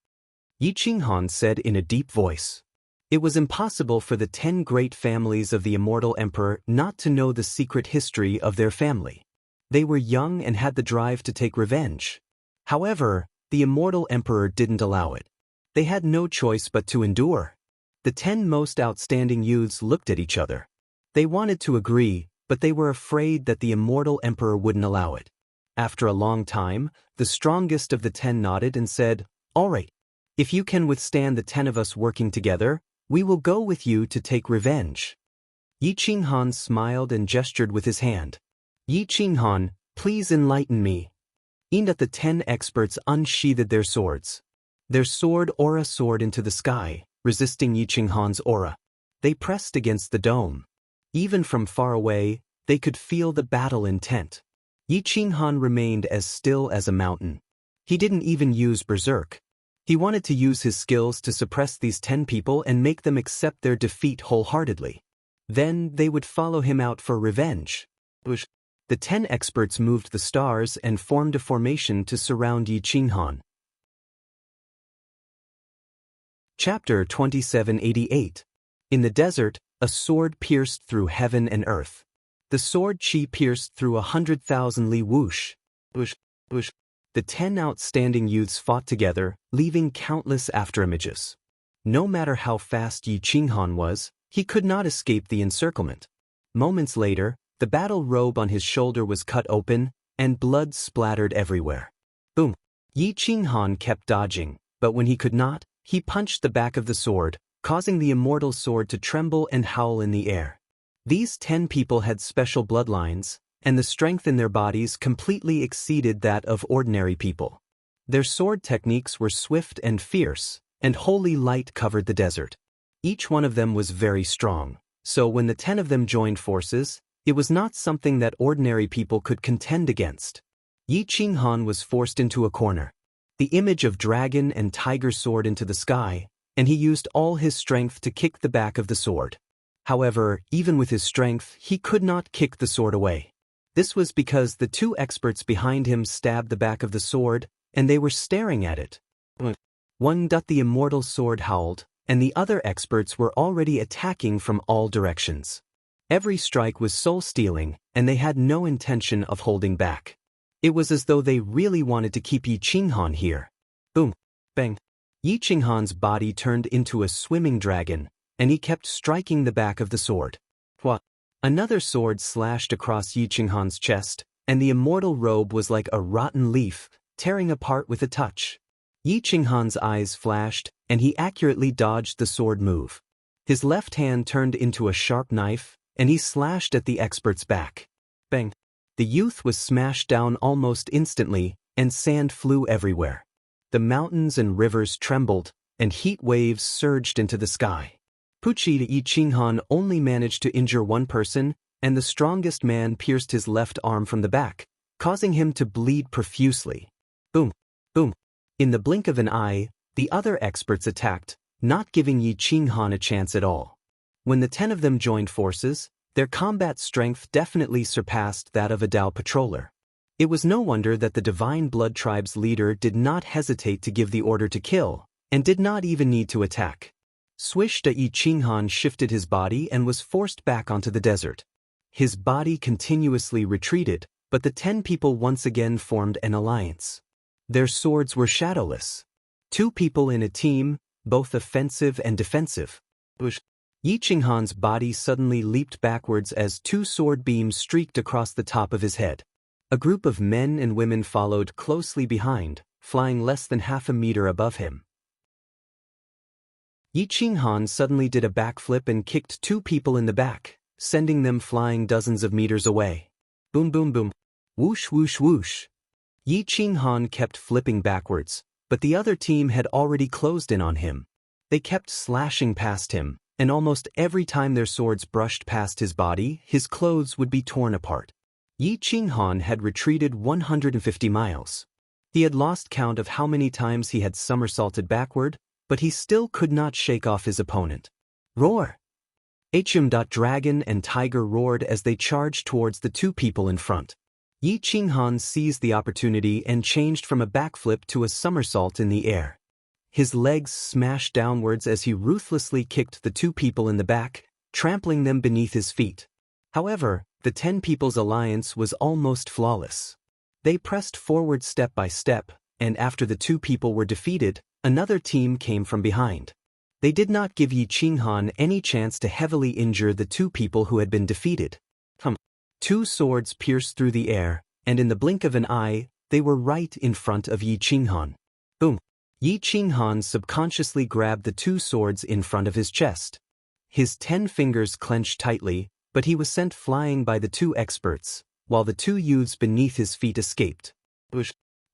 Yi Qinghan said in a deep voice. It was impossible for the 10 great families of the immortal emperor not to know the secret history of their family. They were young and had the drive to take revenge. However, the immortal emperor didn't allow it. They had no choice but to endure. The 10 most outstanding youths looked at each other. They wanted to agree, but they were afraid that the immortal emperor wouldn't allow it. After a long time, the strongest of the 10 nodded and said, All right, if you can withstand the 10 of us working together, we will go with you to take revenge. Yi Qinghan smiled and gestured with his hand. Yi Qinghan, please enlighten me. And the 10 experts unsheathed their swords. Their sword aura soared into the sky, resisting Yi Qinghan's aura. They pressed against the dome. Even from far away, they could feel the battle intent. Yi Qinghan remained as still as a mountain. He didn't even use berserk. He wanted to use his skills to suppress these 10 people and make them accept their defeat wholeheartedly. Then they would follow him out for revenge. The 10 experts moved the stars and formed a formation to surround Yi Qinghan. Chapter 2788. In the desert, a sword pierced through heaven and earth. The sword chi pierced through 100,000 li whoosh. The 10 outstanding youths fought together, leaving countless afterimages. No matter how fast Yi Qinghan was, he could not escape the encirclement. Moments later, The battle robe on his shoulder was cut open, and blood splattered everywhere. Boom! Yi Qinghan kept dodging, but when he could not, he punched the back of the sword, causing the immortal sword to tremble and howl in the air. These 10 people had special bloodlines, and the strength in their bodies completely exceeded that of ordinary people. Their sword techniques were swift and fierce, and holy light covered the desert. Each one of them was very strong, so when the 10 of them joined forces, it was not something that ordinary people could contend against. Yi Qinghan was forced into a corner. The image of dragon and tiger soared into the sky, and he used all his strength to kick the back of the sword. However, even with his strength, he could not kick the sword away. This was because the 2 experts behind him stabbed the back of the sword, and they were staring at it. The immortal sword howled, and the other experts were already attacking from all directions. Every strike was soul-stealing, and they had no intention of holding back. It was as though they really wanted to keep Yi Qinghan here. Boom! Bang! Yi Qinghan's body turned into a swimming dragon, and he kept striking the back of the sword. Another sword slashed across Yi Qinghan's chest, and the immortal robe was like a rotten leaf, tearing apart with a touch. Yi Qinghan's eyes flashed, and he accurately dodged the sword move. His left hand turned into a sharp knife, and he slashed at the expert's back. Bang! The youth was smashed down almost instantly, and sand flew everywhere. The mountains and rivers trembled, and heat waves surged into the sky. Yi Qinghan only managed to injure one person, and the strongest man pierced his left arm from the back, causing him to bleed profusely. Boom! Boom! In the blink of an eye, the other experts attacked, not giving Yi Qinghan a chance at all. When the 10 of them joined forces, their combat strength definitely surpassed that of a Dao patroller. It was no wonder that the Divine Blood Tribe's leader did not hesitate to give the order to kill, and did not even need to attack. Yi Qinghan shifted his body and was forced back onto the desert. His body continuously retreated, but the 10 people once again formed an alliance. Their swords were shadowless. 2 people in a team, both offensive and defensive. Yi Qinghan's body suddenly leaped backwards as 2 sword beams streaked across the top of his head. A group of men and women followed closely behind, flying less than half a meter above him. Yi Qinghan suddenly did a backflip and kicked 2 people in the back, sending them flying dozens of meters away. Boom boom boom. Whoosh whoosh whoosh. Yi Qinghan kept flipping backwards, but the other team had already closed in on him. They kept slashing past him, and almost every time their swords brushed past his body, his clothes would be torn apart. Yi Qinghan had retreated 150 miles. He had lost count of how many times he had somersaulted backward, but he still could not shake off his opponent. Roar! Dragon and tiger roared as they charged towards the 2 people in front. Yi Qinghan seized the opportunity and changed from a backflip to a somersault in the air. His legs smashed downwards as he ruthlessly kicked the 2 people in the back, trampling them beneath his feet. However, the 10 people's alliance was almost flawless. They pressed forward step by step, and after the 2 people were defeated, another team came from behind. They did not give Yi Qinghan any chance to heavily injure the 2 people who had been defeated. 2 swords pierced through the air, and in the blink of an eye, they were right in front of Yi Qinghan. Boom! Yi Qinghan subconsciously grabbed the 2 swords in front of his chest. His 10 fingers clenched tightly, but he was sent flying by the 2 experts, while the 2 youths beneath his feet escaped.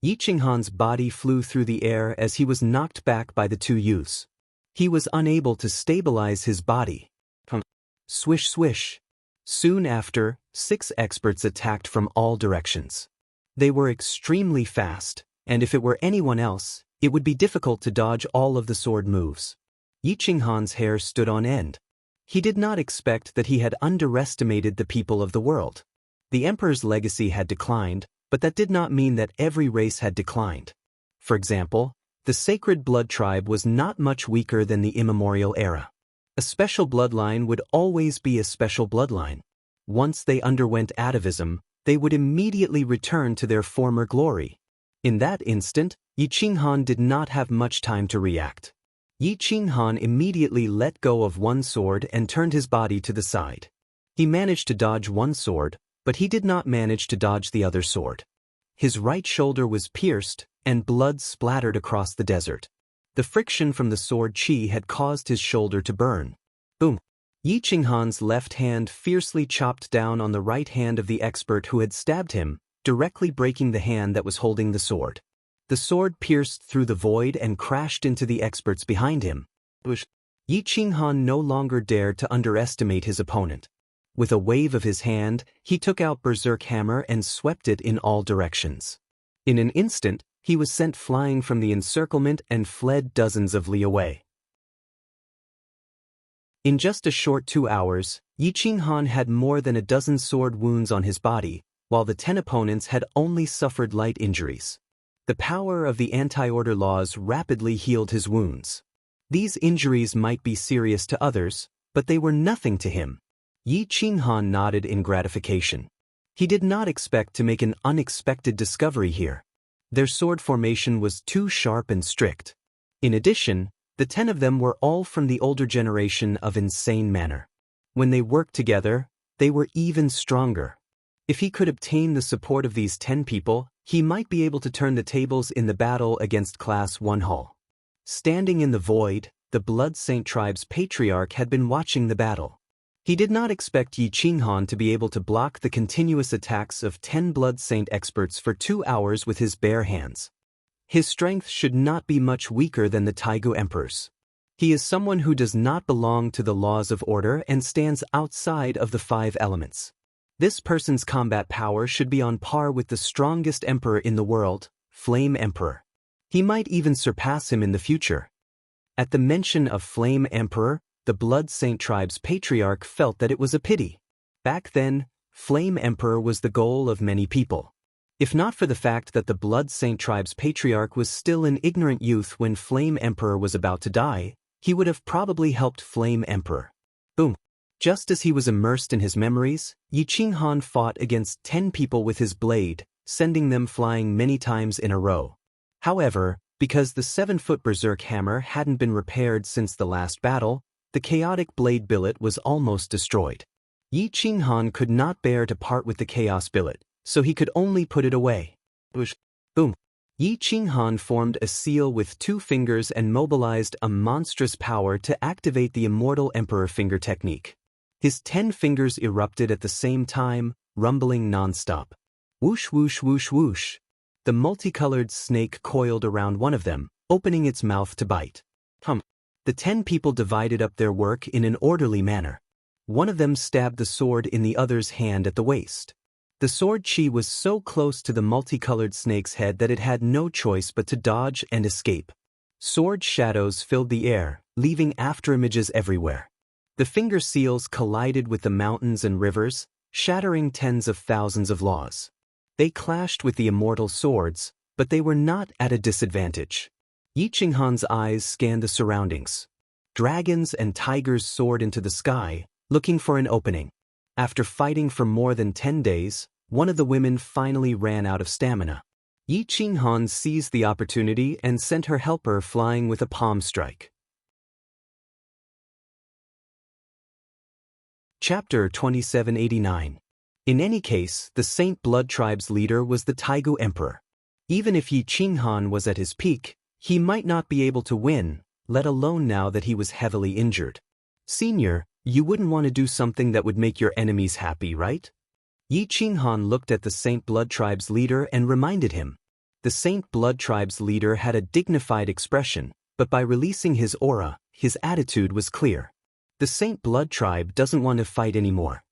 Yi Qinghan's body flew through the air as he was knocked back by the 2 youths. He was unable to stabilize his body. Swish swish. Soon after, 6 experts attacked from all directions. They were extremely fast, and if it were anyone else, it would be difficult to dodge all of the sword moves. Yi Qinghan's hair stood on end. He did not expect that he had underestimated the people of the world. The emperor's legacy had declined, but that did not mean that every race had declined. For example, the sacred blood tribe was not much weaker than the immemorial era. A special bloodline would always be a special bloodline. Once they underwent atavism, they would immediately return to their former glory. In that instant, Yi Qinghan did not have much time to react. Yi Qinghan immediately let go of one sword and turned his body to the side. He managed to dodge one sword, but he did not manage to dodge the other sword. His right shoulder was pierced, and blood splattered across the desert. The friction from the sword chi had caused his shoulder to burn. Boom! Yi Qinghan's left hand fiercely chopped down on the right hand of the expert who had stabbed him, directly breaking the hand that was holding the sword. The sword pierced through the void and crashed into the experts behind him. Yi Qinghan no longer dared to underestimate his opponent. With a wave of his hand, he took out Berserk Hammer and swept it in all directions. In an instant, he was sent flying from the encirclement and fled dozens of li away. In just a short 2 hours, Yi Qinghan had more than a dozen sword wounds on his body, while the 10 opponents had only suffered light injuries. The power of the anti-order laws rapidly healed his wounds. These injuries might be serious to others, but they were nothing to him. Yi Qinghan nodded in gratification. He did not expect to make an unexpected discovery here. Their sword formation was too sharp and strict. In addition, the 10 of them were all from the older generation of insane manner. When they worked together, they were even stronger. If he could obtain the support of these 10 people, he might be able to turn the tables in the battle against Class 1 Hull. Standing in the void, the Blood Saint Tribe's patriarch had been watching the battle. He did not expect Yi Qinghan to be able to block the continuous attacks of 10 Blood Saint experts for 2 hours with his bare hands. His strength should not be much weaker than the Taigu Emperor's. He is someone who does not belong to the laws of order and stands outside of the 5 elements. This person's combat power should be on par with the strongest emperor in the world, Flame Emperor. He might even surpass him in the future. At the mention of Flame Emperor, the Blood Saint Tribe's patriarch felt that it was a pity. Back then, Flame Emperor was the goal of many people. If not for the fact that the Blood Saint Tribe's patriarch was still an ignorant youth when Flame Emperor was about to die, he would have probably helped Flame Emperor. Boom! Just as he was immersed in his memories, Yi Qinghan fought against 10 people with his blade, sending them flying many times in a row. However, because the 7-foot Berserk Hammer hadn't been repaired since the last battle, the chaotic blade billet was almost destroyed. Yi Qinghan could not bear to part with the chaos billet, so he could only put it away. Boom! Yi Qinghan formed a seal with 2 fingers and mobilized a monstrous power to activate the Immortal Emperor Finger technique. His 10 fingers erupted at the same time, rumbling non-stop. Whoosh whoosh whoosh whoosh. The multicolored snake coiled around one of them, opening its mouth to bite. The 10 people divided up their work in an orderly manner. One of them stabbed the sword in the other's hand at the waist. The sword chi was so close to the multicolored snake's head that it had no choice but to dodge and escape. Sword shadows filled the air, leaving afterimages everywhere. The finger seals collided with the mountains and rivers, shattering tens of thousands of laws. They clashed with the immortal swords, but they were not at a disadvantage. Yi Qinghan's eyes scanned the surroundings. Dragons and tigers soared into the sky, looking for an opening. After fighting for more than 10 days, one of the women finally ran out of stamina. Yi Qinghan seized the opportunity and sent her helper flying with a palm strike. Chapter 2789. In any case, the Saint Blood Tribe's leader was the Taigu Emperor. Even if Yi Qinghan was at his peak, he might not be able to win, let alone now that he was heavily injured. Senior, you wouldn't want to do something that would make your enemies happy, right? Yi Qinghan looked at the Saint Blood Tribe's leader and reminded him. The Saint Blood Tribe's leader had a dignified expression, but by releasing his aura, his attitude was clear. The Saint Blood Tribe doesn't want to fight anymore.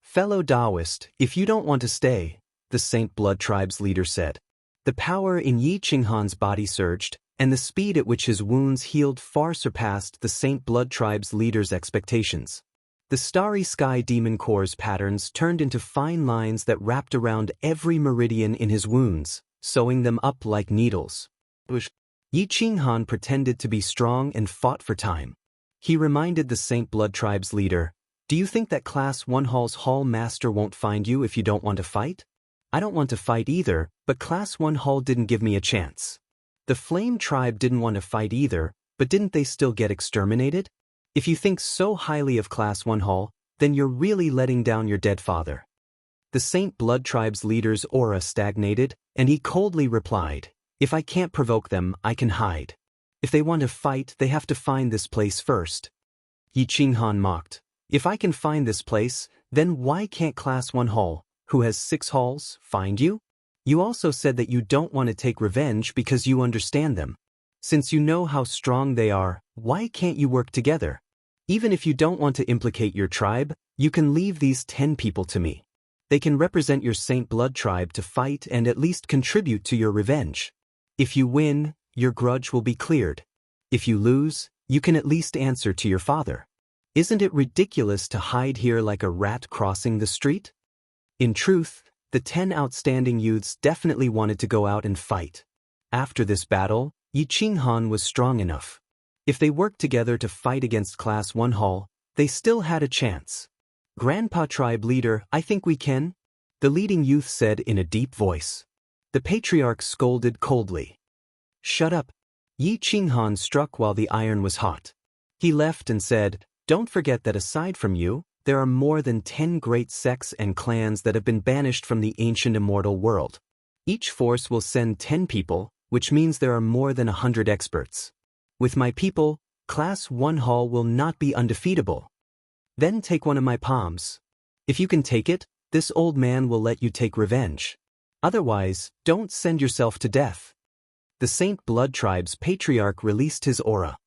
Fellow Taoist, if you don't want to stay, the Saint Blood Tribe's leader said. The power in Yi Qinghan's body surged, and the speed at which his wounds healed far surpassed the Saint Blood Tribe's leader's expectations. The Starry Sky Demon Core's patterns turned into fine lines that wrapped around every meridian in his wounds, sewing them up like needles. Yi Qinghan pretended to be strong and fought for time. He reminded the Saint Blood Tribe's leader, "Do you think that Class 1 Hall's Hall Master won't find you if you don't want to fight? I don't want to fight either, but Class 1 Hall didn't give me a chance." The Flame Tribe didn't want to fight either, but didn't they still get exterminated? If you think so highly of Class 1 Hall, then you're really letting down your dead father. The Saint Blood Tribe's leader's aura stagnated, and he coldly replied, "If I can't provoke them, I can hide. If they want to fight, they have to find this place first." Yi Qinghan mocked, "If I can find this place, then why can't Class 1 Hall, who has 6 halls, find you? You also said that you don't want to take revenge because you understand them. Since you know how strong they are, why can't you work together? Even if you don't want to implicate your tribe, you can leave these 10 people to me. They can represent your Saint Blood Tribe to fight and at least contribute to your revenge. If you win, your grudge will be cleared. If you lose, you can at least answer to your father. Isn't it ridiculous to hide here like a rat crossing the street?" In truth, the 10 outstanding youths definitely wanted to go out and fight. After this battle, Yi Qinghan was strong enough. If they worked together to fight against Class 1 Hall, they still had a chance. "Grandpa Tribe Leader, I think we can," the leading youth said in a deep voice. The patriarch scolded coldly. "Shut up." Yi Qinghan struck while the iron was hot. He left and said, "Don't forget that aside from you, there are more than 10 great sects and clans that have been banished from the ancient immortal world. Each force will send 10 people, which means there are more than 100 experts. With my people, Class 1 Hall will not be undefeatable. Then take one of my palms. If you can take it, this old man will let you take revenge. Otherwise, don't send yourself to death." The Saint Blood Tribe's patriarch released his aura.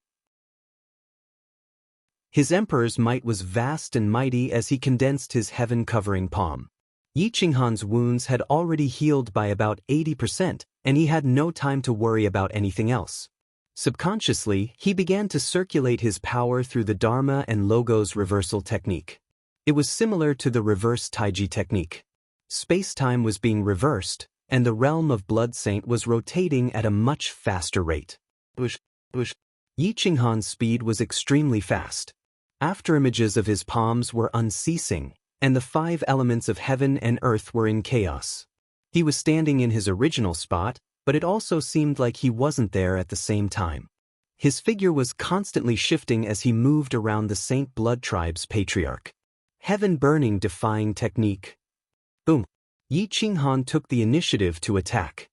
His emperor's might was vast and mighty as he condensed his heaven-covering palm. Yi Qinghan's wounds had already healed by about 80%, and he had no time to worry about anything else. Subconsciously, he began to circulate his power through the Dharma and Logos reversal technique. It was similar to the reverse Taiji technique. Space-time was being reversed, and the realm of Blood Saint was rotating at a much faster rate. Yi Qinghan's speed was extremely fast. Afterimages of his palms were unceasing, and the 5 elements of heaven and earth were in chaos. He was standing in his original spot, but it also seemed like he wasn't there at the same time. His figure was constantly shifting as he moved around the Saint Blood Tribe's patriarch. Heaven-burning defying technique. Boom! Yi Qinghan took the initiative to attack.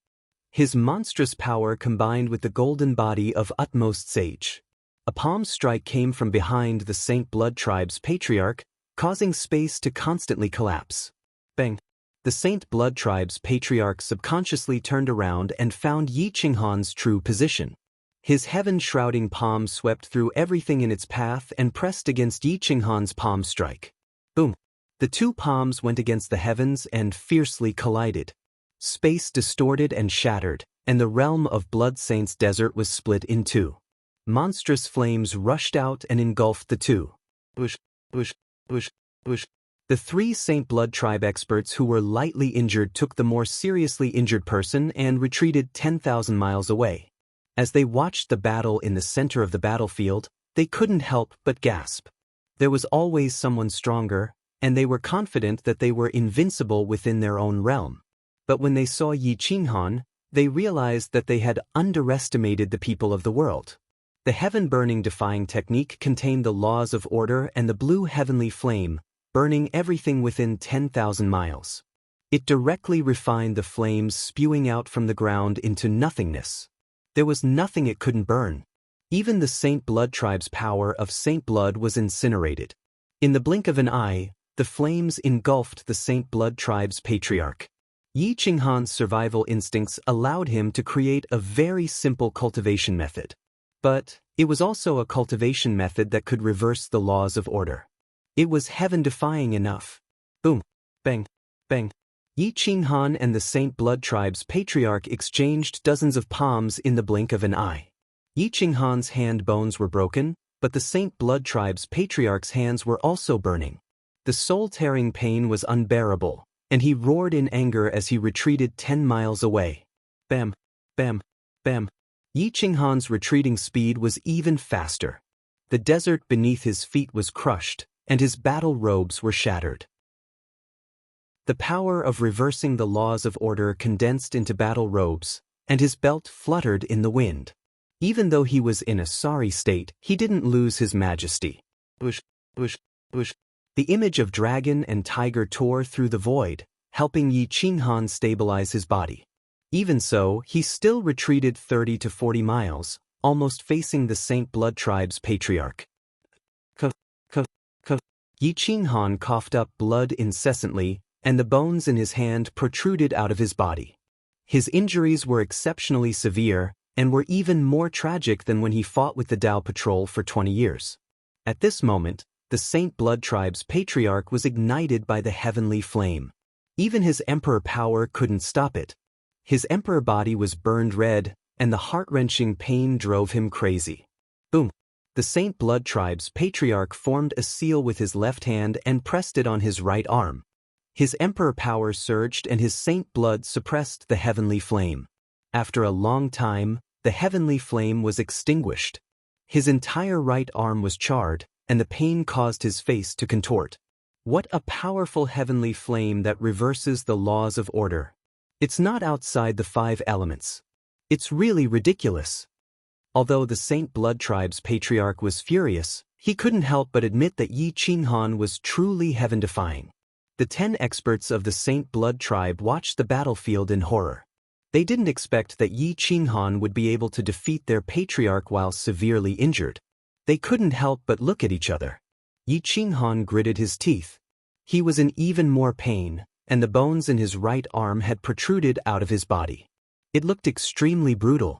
His monstrous power combined with the golden body of utmost sage. A palm strike came from behind the Saint Blood Tribe's patriarch, causing space to constantly collapse. Bang! The Saint Blood Tribe's patriarch subconsciously turned around and found Yi Qinghan's true position. His heaven-shrouding palm swept through everything in its path and pressed against Yi Qinghan's palm strike. Boom! The 2 palms went against the heavens and fiercely collided. Space distorted and shattered, and the realm of Blood Saint's desert was split in 2. Monstrous flames rushed out and engulfed the 2. The 3 Saint Blood Tribe experts who were lightly injured took the more seriously injured person and retreated 10,000 miles away. As they watched the battle in the center of the battlefield, they couldn't help but gasp. There was always someone stronger, and they were confident that they were invincible within their own realm. But when they saw Yi Qinghan, they realized that they had underestimated the people of the world. The heaven-burning defying technique contained the laws of order and the blue heavenly flame, burning everything within 10,000 miles. It directly refined the flames spewing out from the ground into nothingness. There was nothing it couldn't burn. Even the Saint Blood Tribe's power of Saint Blood was incinerated. In the blink of an eye, the flames engulfed the Saint Blood Tribe's patriarch. Yi Qinghan's survival instincts allowed him to create a very simple cultivation method. But it was also a cultivation method that could reverse the laws of order. It was heaven-defying enough. Boom! Bang! Bang! Yi Qinghan and the Saint Blood Tribe's patriarch exchanged dozens of palms in the blink of an eye. Yi Qinghan's hand bones were broken, but the Saint Blood Tribe's patriarch's hands were also burning. The soul-tearing pain was unbearable, and he roared in anger as he retreated 10 miles away. Bam! Bam! Bam! Yi Qinghan's retreating speed was even faster. The desert beneath his feet was crushed, and his battle robes were shattered. The power of reversing the laws of order condensed into battle robes, and his belt fluttered in the wind. Even though he was in a sorry state, he didn't lose his majesty. The The image of dragon and tiger tore through the void, helping Yi Qinghan stabilize his body. Even so, he still retreated 30 to 40 miles, almost facing the Saint Blood Tribe's patriarch. Yi Qinghan coughed up blood incessantly, and the bones in his hand protruded out of his body. His injuries were exceptionally severe, and were even more tragic than when he fought with the Dao Patrol for 20 years. At this moment, the Saint Blood Tribe's patriarch was ignited by the heavenly flame. Even his emperor power couldn't stop it. His emperor body was burned red, and the heart-wrenching pain drove him crazy. Boom! The Saint Blood Tribe's patriarch formed a seal with his left hand and pressed it on his right arm. His emperor power surged and his saint blood suppressed the heavenly flame. After a long time, the heavenly flame was extinguished. His entire right arm was charred, and the pain caused his face to contort. What a powerful heavenly flame that reverses the laws of order. It's not outside the 5 elements. It's really ridiculous. Although the Saint Blood Tribe's patriarch was furious, he couldn't help but admit that Yi Qinghan was truly heaven-defying. The 10 experts of the Saint Blood Tribe watched the battlefield in horror. They didn't expect that Yi Qinghan would be able to defeat their patriarch while severely injured. They couldn't help but look at each other. Yi Qinghan gritted his teeth. He was in even more pain, and the bones in his right arm had protruded out of his body. It looked extremely brutal.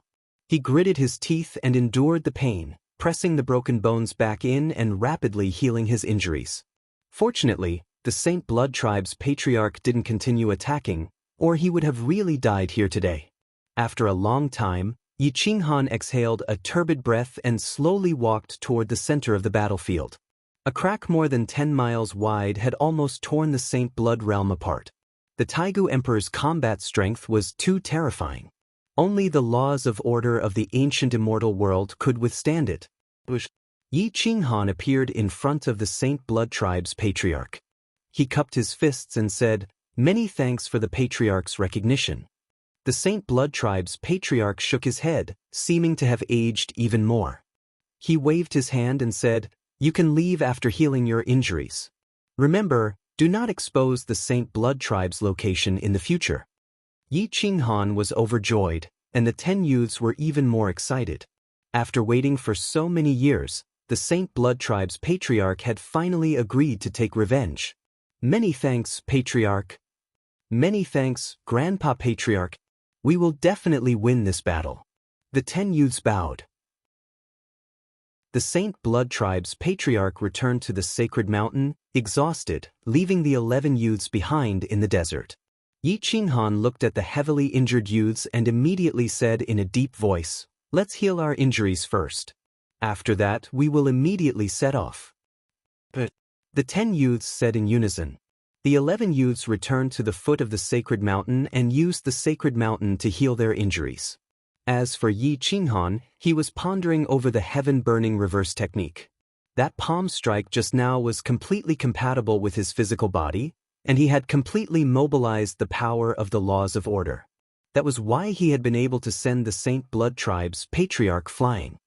He gritted his teeth and endured the pain, pressing the broken bones back in and rapidly healing his injuries. Fortunately, the Saint Blood Tribe's patriarch didn't continue attacking, or he would have really died here today. After a long time, Yi Qinghan exhaled a turbid breath and slowly walked toward the center of the battlefield. A crack more than 10 miles wide had almost torn the Saint Blood realm apart. The Taigu Emperor's combat strength was too terrifying. Only the laws of order of the ancient immortal world could withstand it. Yi Qinghan appeared in front of the Saint Blood Tribe's patriarch. He cupped his fists and said, "Many thanks for the patriarch's recognition." The Saint Blood Tribe's patriarch shook his head, seeming to have aged even more. He waved his hand and said, "You can leave after healing your injuries. Remember, do not expose the Saint Blood Tribe's location in the future." Yi Qinghan was overjoyed, and the 10 youths were even more excited. After waiting for so many years, the Saint Blood Tribe's patriarch had finally agreed to take revenge. "Many thanks, Patriarch." "Many thanks, Grandpa Patriarch. We will definitely win this battle." The 10 youths bowed. The Saint Blood Tribe's patriarch returned to the sacred mountain, exhausted, leaving the 11 youths behind in the desert. Yi Qinghan looked at the heavily injured youths and immediately said in a deep voice, "Let's heal our injuries first. After that, we will immediately set off." But the 10 youths said in unison. The 11 youths returned to the foot of the sacred mountain and used the sacred mountain to heal their injuries. As for Yi Qinghan, he was pondering over the heaven-burning reverse technique. That palm strike just now was completely compatible with his physical body, and he had completely mobilized the power of the laws of order. That was why he had been able to send the Saint Blood Tribe's patriarch flying.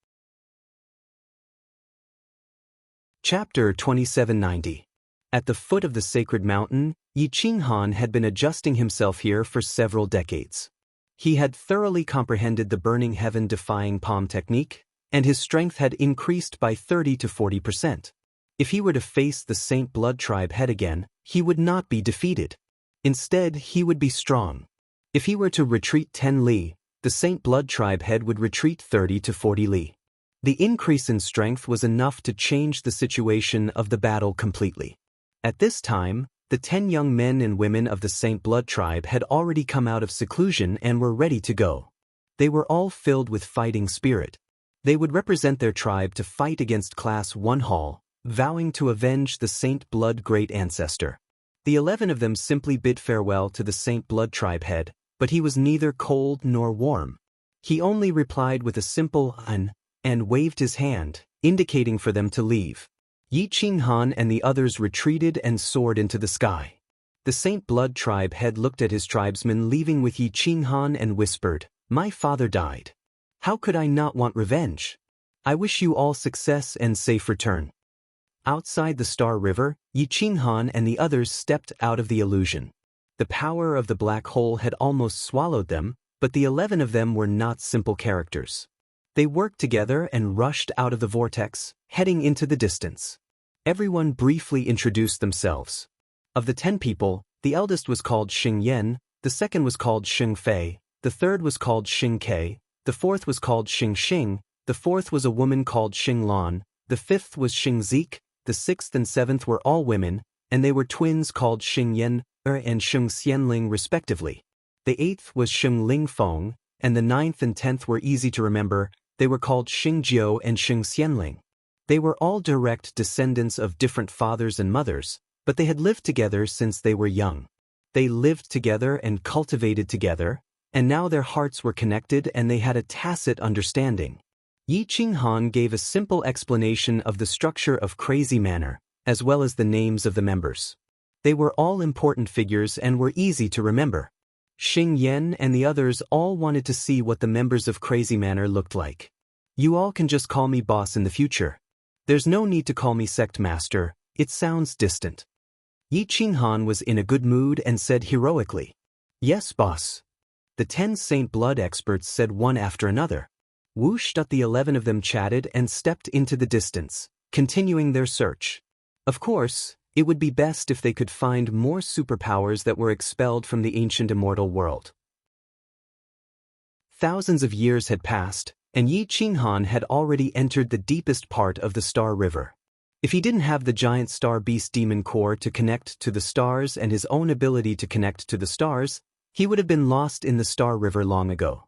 Chapter 2790. At the foot of the sacred mountain, Yi Qinghan had been adjusting himself here for several decades. He had thoroughly comprehended the burning heaven-defying palm technique, and his strength had increased by 30 to 40%. If he were to face the Saint Blood Tribe head again, he would not be defeated. Instead, he would be strong. If he were to retreat 10 li, the Saint Blood Tribe head would retreat 30 to 40 li. The increase in strength was enough to change the situation of the battle completely. At this time, the 10 young men and women of the Saint Blood Tribe had already come out of seclusion and were ready to go. They were all filled with fighting spirit. They would represent their tribe to fight against Class 1 Hall, vowing to avenge the Saint Blood Great Ancestor. The 11 of them simply bid farewell to the Saint Blood Tribe head, but he was neither cold nor warm. He only replied with a simple "un" and waved his hand, indicating for them to leave. Yi Qinghan and the others retreated and soared into the sky. The Saint Blood Tribe head looked at his tribesmen leaving with Yi Qinghan and whispered, "My father died. How could I not want revenge? I wish you all success and safe return." Outside the Star River, Yi Qinghan and the others stepped out of the illusion. The power of the black hole had almost swallowed them, but the 11 of them were not simple characters. They worked together and rushed out of the vortex, heading into the distance. Everyone briefly introduced themselves. Of the 10 people, the eldest was called Xing Yan, the second was called Xing Fei, the third was called Xing Ke, the fourth was called Xing Xing, the fourth was a woman called Xing Lan, the fifth was Xing Zik, the sixth and seventh were all women, and they were twins called Xing Yan and Xing Xianling respectively. The eighth was Xing Ling Feng, and the ninth and 10th were easy to remember. They were called Xing Jiu and Xing Xianling. They were all direct descendants of different fathers and mothers, but they had lived together since they were young. They lived together and cultivated together, and now their hearts were connected and they had a tacit understanding. Yi Qinghan gave a simple explanation of the structure of Crazy Manor, as well as the names of the members. They were all important figures and were easy to remember. Xing Yan and the others all wanted to see what the members of Crazy Manor looked like. You all can just call me boss in the future. There's no need to call me sect master, it sounds distant. Yi Qinghan was in a good mood and said heroically, "Yes, boss." The 10 Saint Blood experts said one after another. Whoosh! The 11 of them chatted and stepped into the distance, continuing their search. Of course, it would be best if they could find more superpowers that were expelled from the ancient immortal world. Thousands of years had passed, and Yi Qinghan had already entered the deepest part of the Star River. If he didn't have the giant star beast demon core to connect to the stars and his own ability to connect to the stars, he would have been lost in the Star River long ago.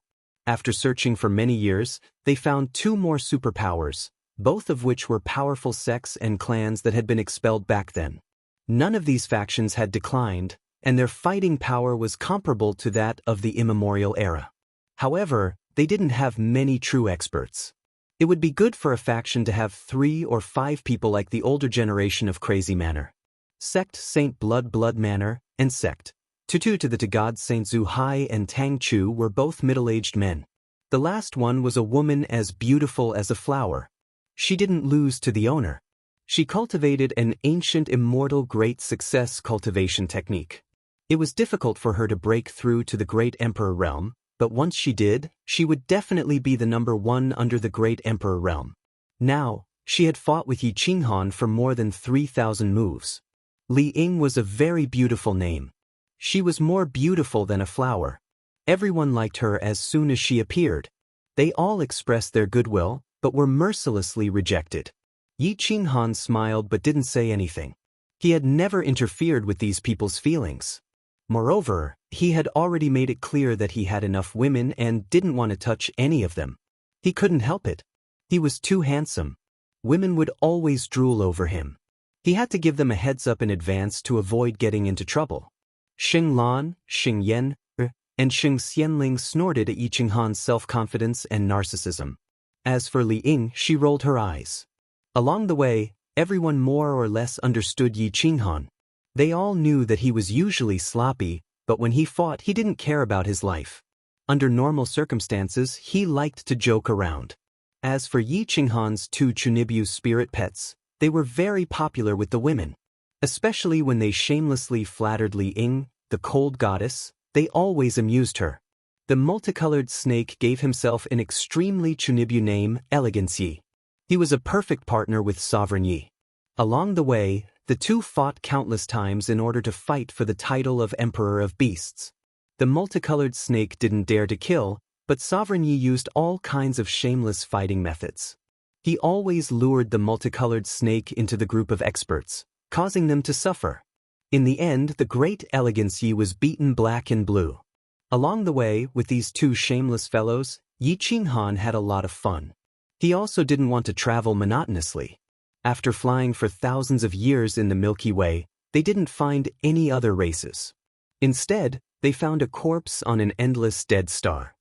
After searching for many years, they found 2 more superpowers, both of which were powerful sects and clans that had been expelled back then. None of these factions had declined, and their fighting power was comparable to that of the immemorial era. However, they didn't have many true experts. It would be good for a faction to have 3 or 5 people like the older generation of Crazy Manor. Sect Saint Blood Manor, and Sect Tutu to the Tagad Saint Zhu Hai and Tang Chu were both middle-aged men. The last one was a woman as beautiful as a flower. She didn't lose to the owner. She cultivated an ancient immortal great success cultivation technique. It was difficult for her to break through to the Great Emperor realm, but once she did, she would definitely be the number 1 under the Great Emperor realm. Now, she had fought with Yi Qinghan for more than 3,000 moves. Li Ying was a very beautiful name. She was more beautiful than a flower. Everyone liked her as soon as she appeared. They all expressed their goodwill, but were mercilessly rejected. Yi Qinghan smiled but didn't say anything. He had never interfered with these people's feelings. Moreover, he had already made it clear that he had enough women and didn't want to touch any of them. He couldn't help it. He was too handsome. Women would always drool over him. He had to give them a heads up in advance to avoid getting into trouble. Xing Lan, Xing Yan, and Xing Xianling snorted at Yi Qinghan's self-confidence and narcissism. As for Li Ying, she rolled her eyes. Along the way, everyone more or less understood Yi Qinghan. They all knew that he was usually sloppy, but when he fought he didn't care about his life. Under normal circumstances, he liked to joke around. As for Yi Qinghan's 2 Chunibyu spirit pets, they were very popular with the women. Especially when they shamelessly flattered Li Ying, the cold goddess, they always amused her. The multicolored snake gave himself an extremely Chunibyu name, Elegance Yi. He was a perfect partner with Sovereign Yi. Along the way, the 2 fought countless times in order to fight for the title of Emperor of Beasts. The multicolored snake didn't dare to kill, but Sovereign Yi used all kinds of shameless fighting methods. He always lured the multicolored snake into the group of experts, causing them to suffer. In the end, the great Elegance Yi was beaten black and blue. Along the way, with these 2 shameless fellows, Yi Qinghan had a lot of fun. He also didn't want to travel monotonously. After flying for thousands of years in the Milky Way, they didn't find any other races. Instead, they found a corpse on an endless dead star.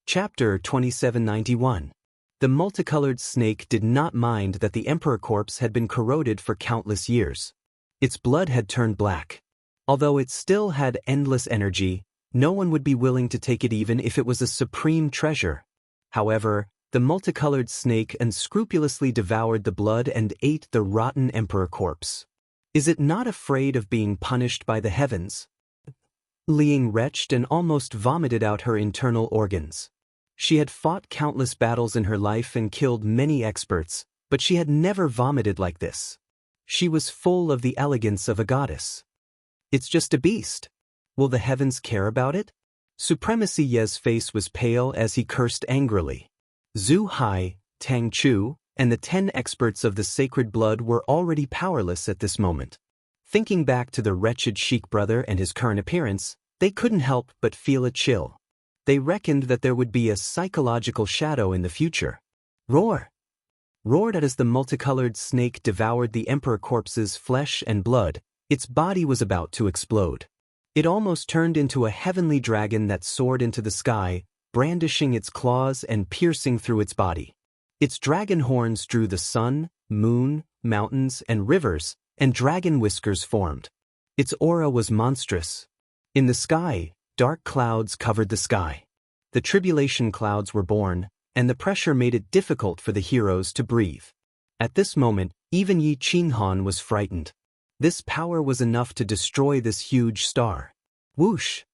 Chapter 2791. The multicolored snake did not mind that the emperor corpse had been corroded for countless years. Its blood had turned black. Although it still had endless energy, no one would be willing to take it even if it was a supreme treasure. However, The multicolored snake unscrupulously devoured the blood and ate the rotten emperor corpse. Is it not afraid of being punished by the heavens? Liang retched and almost vomited out her internal organs. She had fought countless battles in her life and killed many experts, but she had never vomited like this. She was full of the elegance of a goddess. It's just a beast. Will the heavens care about it? Supremacy Ye's face was pale as he cursed angrily. Zhu Hai, Tang Chu, and the 10 experts of the sacred blood were already powerless at this moment. Thinking back to the wretched Sheik brother and his current appearance, they couldn't help but feel a chill. They reckoned that there would be a psychological shadow in the future. Roar! Roared as the multicolored snake devoured the emperor corpse's flesh and blood, its body was about to explode. It almost turned into a heavenly dragon that soared into the sky, brandishing its claws and piercing through its body. Its dragon horns drew the sun, moon, mountains, and rivers, and dragon whiskers formed. Its aura was monstrous. In the sky, dark clouds covered the sky. The tribulation clouds were born, and the pressure made it difficult for the heroes to breathe. At this moment, even Yi Qinghan was frightened. This power was enough to destroy this huge star. Whoosh!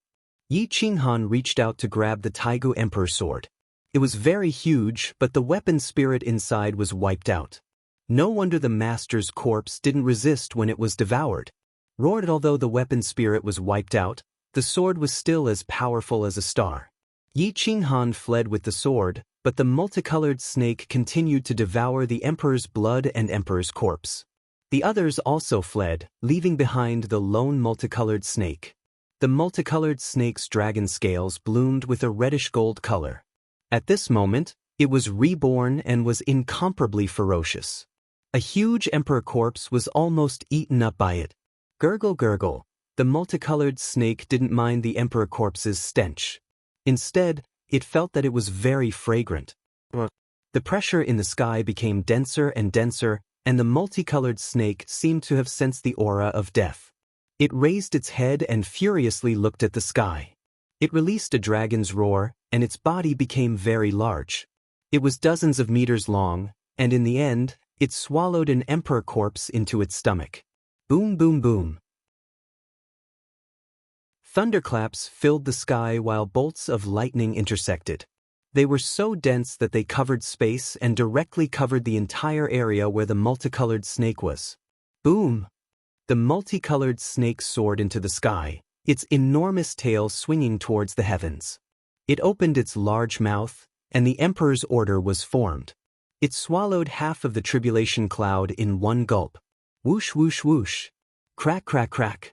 Yi Qinghan reached out to grab the Taigu Emperor sword. It was very huge, but the weapon spirit inside was wiped out. No wonder the master's corpse didn't resist when it was devoured. Roared although the weapon spirit was wiped out, the sword was still as powerful as a star. Yi Qinghan fled with the sword, but the multicolored snake continued to devour the emperor's blood and emperor's corpse. The others also fled, leaving behind the lone multicolored snake. The multicolored snake's dragon scales bloomed with a reddish-gold color. At this moment, it was reborn and was incomparably ferocious. A huge emperor corpse was almost eaten up by it. Gurgle gurgle, the multicolored snake didn't mind the emperor corpse's stench. Instead, it felt that it was very fragrant. The pressure in the sky became denser and denser, and the multicolored snake seemed to have sensed the aura of death. It raised its head and furiously looked at the sky. It released a dragon's roar, and its body became very large. It was dozens of meters long, and in the end, it swallowed an emperor corpse into its stomach. Boom boom boom. Thunderclaps filled the sky while bolts of lightning intersected. They were so dense that they covered space and directly covered the entire area where the multicolored snake was. Boom! The multicolored snake soared into the sky, its enormous tail swinging towards the heavens. It opened its large mouth, and the emperor's order was formed. It swallowed half of the tribulation cloud in one gulp. Whoosh whoosh whoosh. Crack crack crack.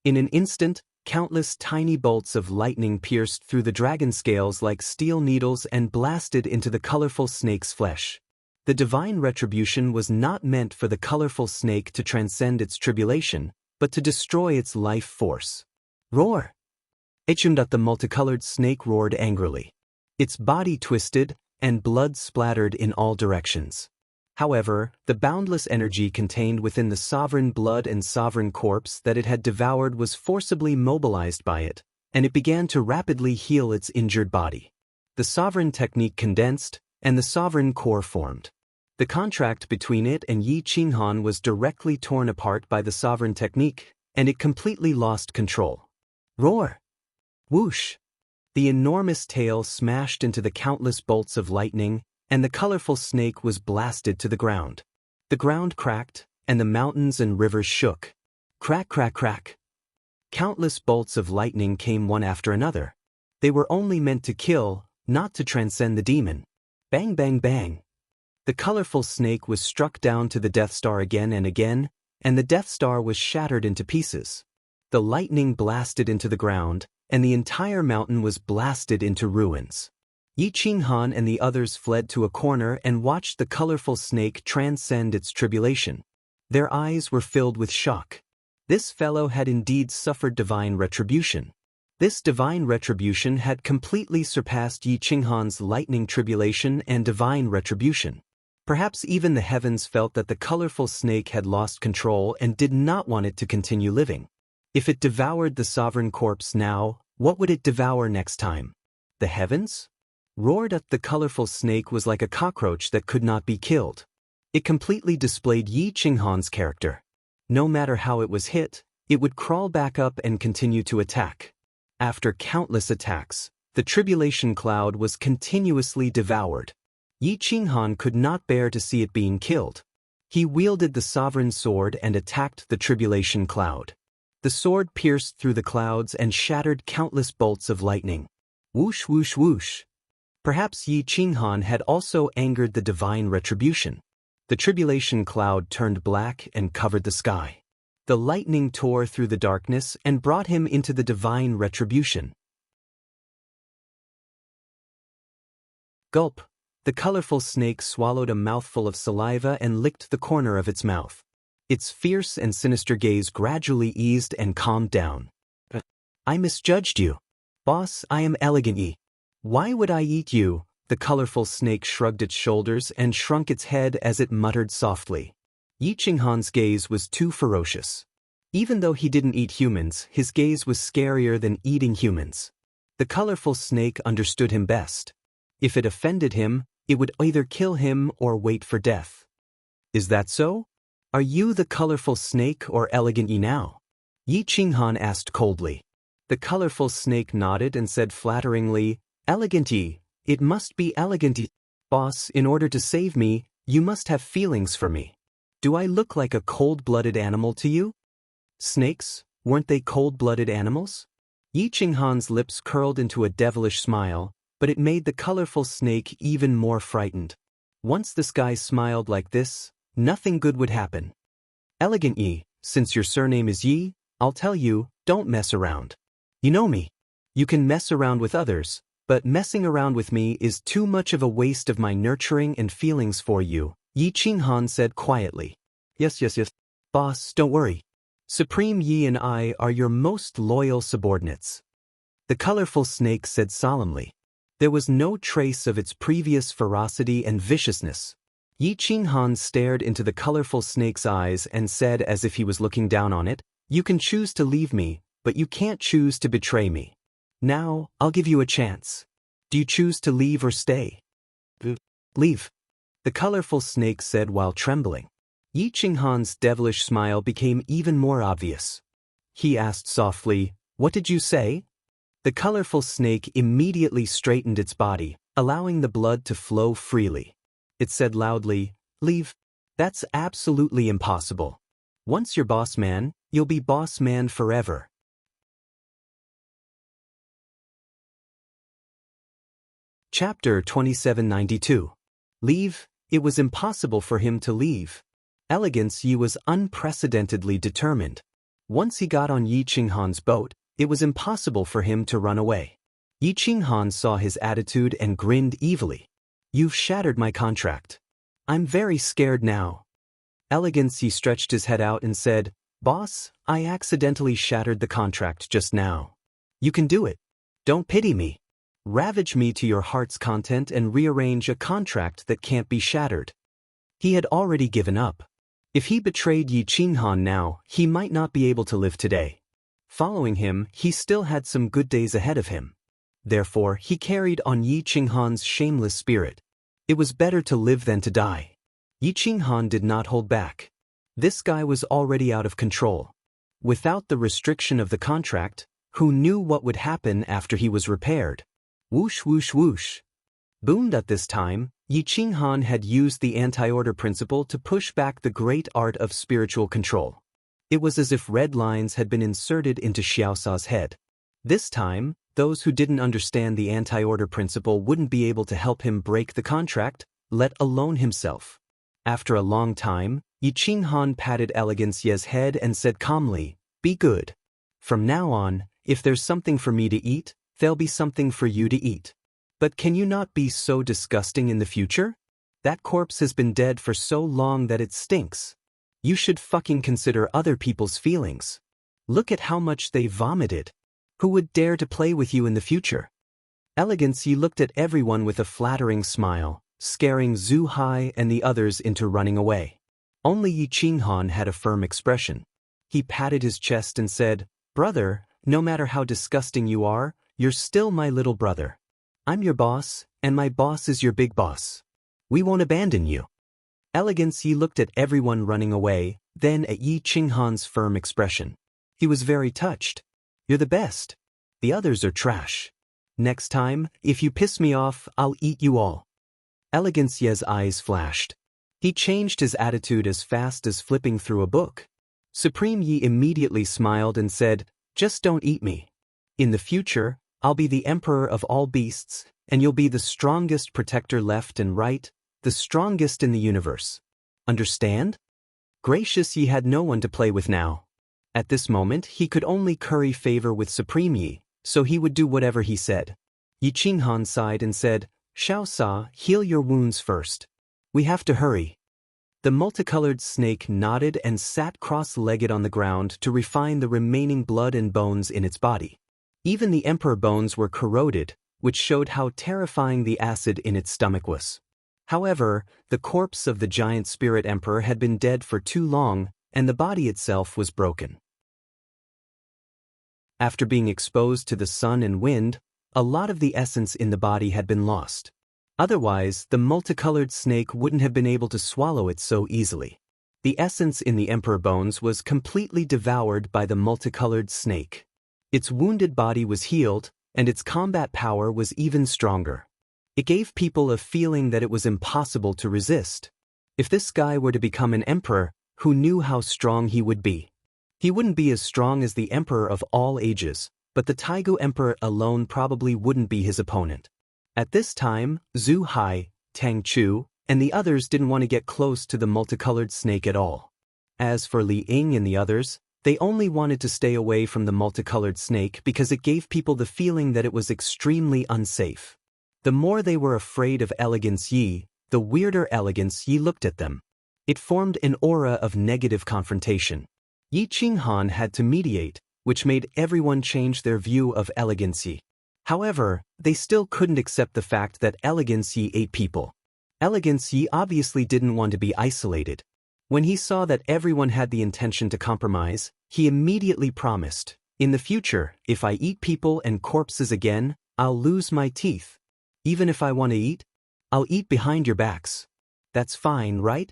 In an instant, countless tiny bolts of lightning pierced through the dragon scales like steel needles and blasted into the colorful snake's flesh. The divine retribution was not meant for the colorful snake to transcend its tribulation, but to destroy its life force. Roar! Echundat the multicolored snake roared angrily. Its body twisted, and blood splattered in all directions. However, the boundless energy contained within the sovereign blood and sovereign corpse that it had devoured was forcibly mobilized by it, and it began to rapidly heal its injured body. The sovereign technique condensed, and the sovereign core formed. The contract between it and Yi Qinghan was directly torn apart by the sovereign technique, and it completely lost control. Roar! Whoosh! The enormous tail smashed into the countless bolts of lightning, and the colorful snake was blasted to the ground. The ground cracked, and the mountains and rivers shook. Crack crack crack. Countless bolts of lightning came one after another. They were only meant to kill, not to transcend the demon. Bang bang bang. The colorful snake was struck down to the Death Star again and again, and the Death Star was shattered into pieces. The lightning blasted into the ground, and the entire mountain was blasted into ruins. Yi Qinghan and the others fled to a corner and watched the colorful snake transcend its tribulation. Their eyes were filled with shock. This fellow had indeed suffered divine retribution. This divine retribution had completely surpassed Yi Qinghan's lightning tribulation and divine retribution. Perhaps even the heavens felt that the colorful snake had lost control and did not want it to continue living. If it devoured the sovereign corpse now, what would it devour next time? The heavens? Roared at the colorful snake was like a cockroach that could not be killed. It completely displayed Yi Qinghan's character. No matter how it was hit, it would crawl back up and continue to attack. After countless attacks, the tribulation cloud was continuously devoured. Yi Qinghan could not bear to see it being killed. He wielded the sovereign sword and attacked the tribulation cloud. The sword pierced through the clouds and shattered countless bolts of lightning. Whoosh whoosh whoosh. Perhaps Yi Qinghan had also angered the divine retribution. The tribulation cloud turned black and covered the sky. The lightning tore through the darkness and brought him into the divine retribution. Gulp. The colorful snake swallowed a mouthful of saliva and licked the corner of its mouth. Its fierce and sinister gaze gradually eased and calmed down. I misjudged you. Boss, I am Elegant Yi. Why would I eat you? The colorful snake shrugged its shoulders and shrunk its head as it muttered softly. Yi Qinghan's gaze was too ferocious. Even though he didn't eat humans, his gaze was scarier than eating humans. The colorful snake understood him best. If it offended him, it would either kill him or wait for death. Is that so? Are you the colorful snake or Elegant Yi now? Yi Qinghan asked coldly. The colorful snake nodded and said flatteringly, Elegant Yi, it must be Elegant Yi. Boss, in order to save me, you must have feelings for me. Do I look like a cold-blooded animal to you? Snakes, weren't they cold-blooded animals? Yi Qinghan's lips curled into a devilish smile, but it made the colorful snake even more frightened. Once this guy smiled like this, nothing good would happen. Elegant Yi, since your surname is Yi, I'll tell you, don't mess around. You know me. You can mess around with others, but messing around with me is too much of a waste of my nurturing and feelings for you, Yi Qinghan said quietly. Yes. Boss, don't worry. Supreme Yi and I are your most loyal subordinates. The colorful snake said solemnly. There was no trace of its previous ferocity and viciousness. Yi Qinghan stared into the colorful snake's eyes and said as if he was looking down on it, You can choose to leave me, but you can't choose to betray me. Now, I'll give you a chance. Do you choose to leave or stay? Leave. The colorful snake said while trembling. Yi Qinghan's devilish smile became even more obvious. He asked softly, What did you say? The colorful snake immediately straightened its body, allowing the blood to flow freely. It said loudly, Leave. That's absolutely impossible. Once you're boss man, you'll be boss man forever. Chapter 2792. Leave. It was impossible for him to leave. Elegance Yi was unprecedentedly determined. Once he got on Yi Qinghan's boat, it was impossible for him to run away. Yi Qinghan saw his attitude and grinned evilly. You've shattered my contract. I'm very scared now. Elegance Yi stretched his head out and said, Boss, I accidentally shattered the contract just now. You can do it. Don't pity me. Ravage me to your heart's content and rearrange a contract that can't be shattered. He had already given up. If he betrayed Yi Qinghan now, he might not be able to live today. Following him, he still had some good days ahead of him. Therefore, he carried on Yi Qinghan's shameless spirit. It was better to live than to die. Yi Qinghan did not hold back. This guy was already out of control. Without the restriction of the contract, who knew what would happen after he was repaired? Whoosh whoosh whoosh. Boomed at this time, Yi Qinghan had used the anti-order principle to push back the great art of spiritual control. It was as if red lines had been inserted into Xiaosa's head. This time, those who didn't understand the anti-order principle wouldn't be able to help him break the contract, let alone himself. After a long time, Yi Qinghan patted Elegance Yi's head and said calmly, Be good. From now on, if there's something for me to eat, there'll be something for you to eat. But can you not be so disgusting in the future? That corpse has been dead for so long that it stinks. You should fucking consider other people's feelings. Look at how much they vomited. Who would dare to play with you in the future? Elegance Yi looked at everyone with a flattering smile, scaring Zhu Hai and the others into running away. Only Yi Qinghan had a firm expression. He patted his chest and said, Brother, no matter how disgusting you are, you're still my little brother. I'm your boss, and my boss is your big boss. We won't abandon you. Elegance Yi looked at everyone running away, then at Yi Qinghan's firm expression. He was very touched. You're the best. The others are trash. Next time, if you piss me off, I'll eat you all. Elegance Yi's eyes flashed. He changed his attitude as fast as flipping through a book. Supreme Yi immediately smiled and said, just don't eat me. In the future, I'll be the emperor of all beasts, and you'll be the strongest protector left and right, the strongest in the universe. Understand? Gracious Yi had no one to play with now. At this moment, he could only curry favor with Supreme Yi, so he would do whatever he said. Yi Qinghan sighed and said, Xiao Sa, heal your wounds first. We have to hurry. The multicolored snake nodded and sat cross-legged on the ground to refine the remaining blood and bones in its body. Even the emperor bones were corroded, which showed how terrifying the acid in its stomach was. However, the corpse of the giant spirit emperor had been dead for too long, and the body itself was broken. After being exposed to the sun and wind, a lot of the essence in the body had been lost. Otherwise, the multicolored snake wouldn't have been able to swallow it so easily. The essence in the emperor bones was completely devoured by the multicolored snake. Its wounded body was healed, and its combat power was even stronger. It gave people a feeling that it was impossible to resist. If this guy were to become an emperor, who knew how strong he would be? He wouldn't be as strong as the emperor of all ages, but the Taigu emperor alone probably wouldn't be his opponent. At this time, Zhu Hai, Tang Chu, and the others didn't want to get close to the multicolored snake at all. As for Li Ying and the others, they only wanted to stay away from the multicolored snake because it gave people the feeling that it was extremely unsafe. The more they were afraid of Elegance Yi, the weirder Elegance Yi looked at them. It formed an aura of negative confrontation. Yi Qinghan had to mediate, which made everyone change their view of Elegance Yi. However, they still couldn't accept the fact that Elegance Yi ate people. Elegance Yi obviously didn't want to be isolated. When he saw that everyone had the intention to compromise, he immediately promised, in the future, if I eat people and corpses again, I'll lose my teeth. Even if I want to eat, I'll eat behind your backs. That's fine, right?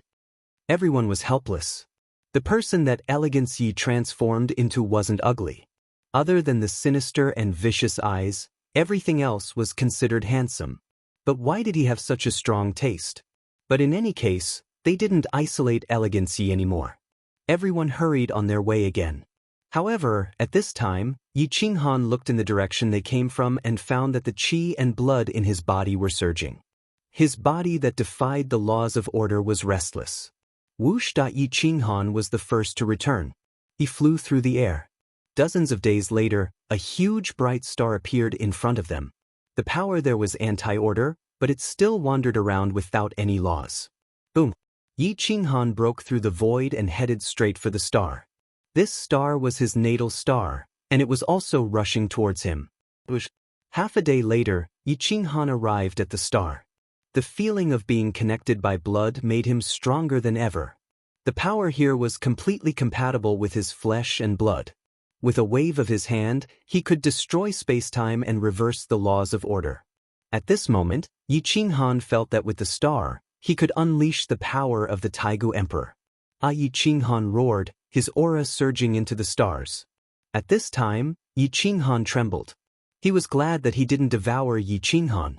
Everyone was helpless. The person that Elegance Yi transformed into wasn't ugly. Other than the sinister and vicious eyes, everything else was considered handsome. But why did he have such a strong taste? But in any case, they didn't isolate Elegance Yi anymore. Everyone hurried on their way again. However, at this time, Yi Qinghan looked in the direction they came from and found that the qi and blood in his body were surging. His body that defied the laws of order was restless. Whoosh! Yi Qinghan was the first to return. He flew through the air. Dozens of days later, a huge bright star appeared in front of them. The power there was anti-order, but it still wandered around without any laws. Boom! Yi Qinghan broke through the void and headed straight for the star. This star was his natal star, and it was also rushing towards him. Half a day later, Yi Qinghan arrived at the star. The feeling of being connected by blood made him stronger than ever. The power here was completely compatible with his flesh and blood. With a wave of his hand, he could destroy spacetime and reverse the laws of order. At this moment, Yi Qinghan felt that with the star, he could unleash the power of the Taigu Emperor. Yi Qinghan roared, his aura surging into the stars. At this time, Yi Qinghan trembled. He was glad that he didn't devour Yi Qinghan.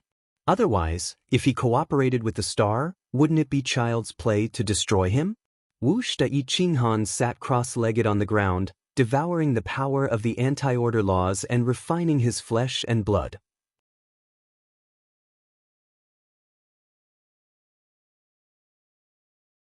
Otherwise, if he cooperated with the star, wouldn't it be child's play to destroy him? Whoosh! Yi Qinghan sat cross-legged on the ground, devouring the power of the anti-order laws and refining his flesh and blood.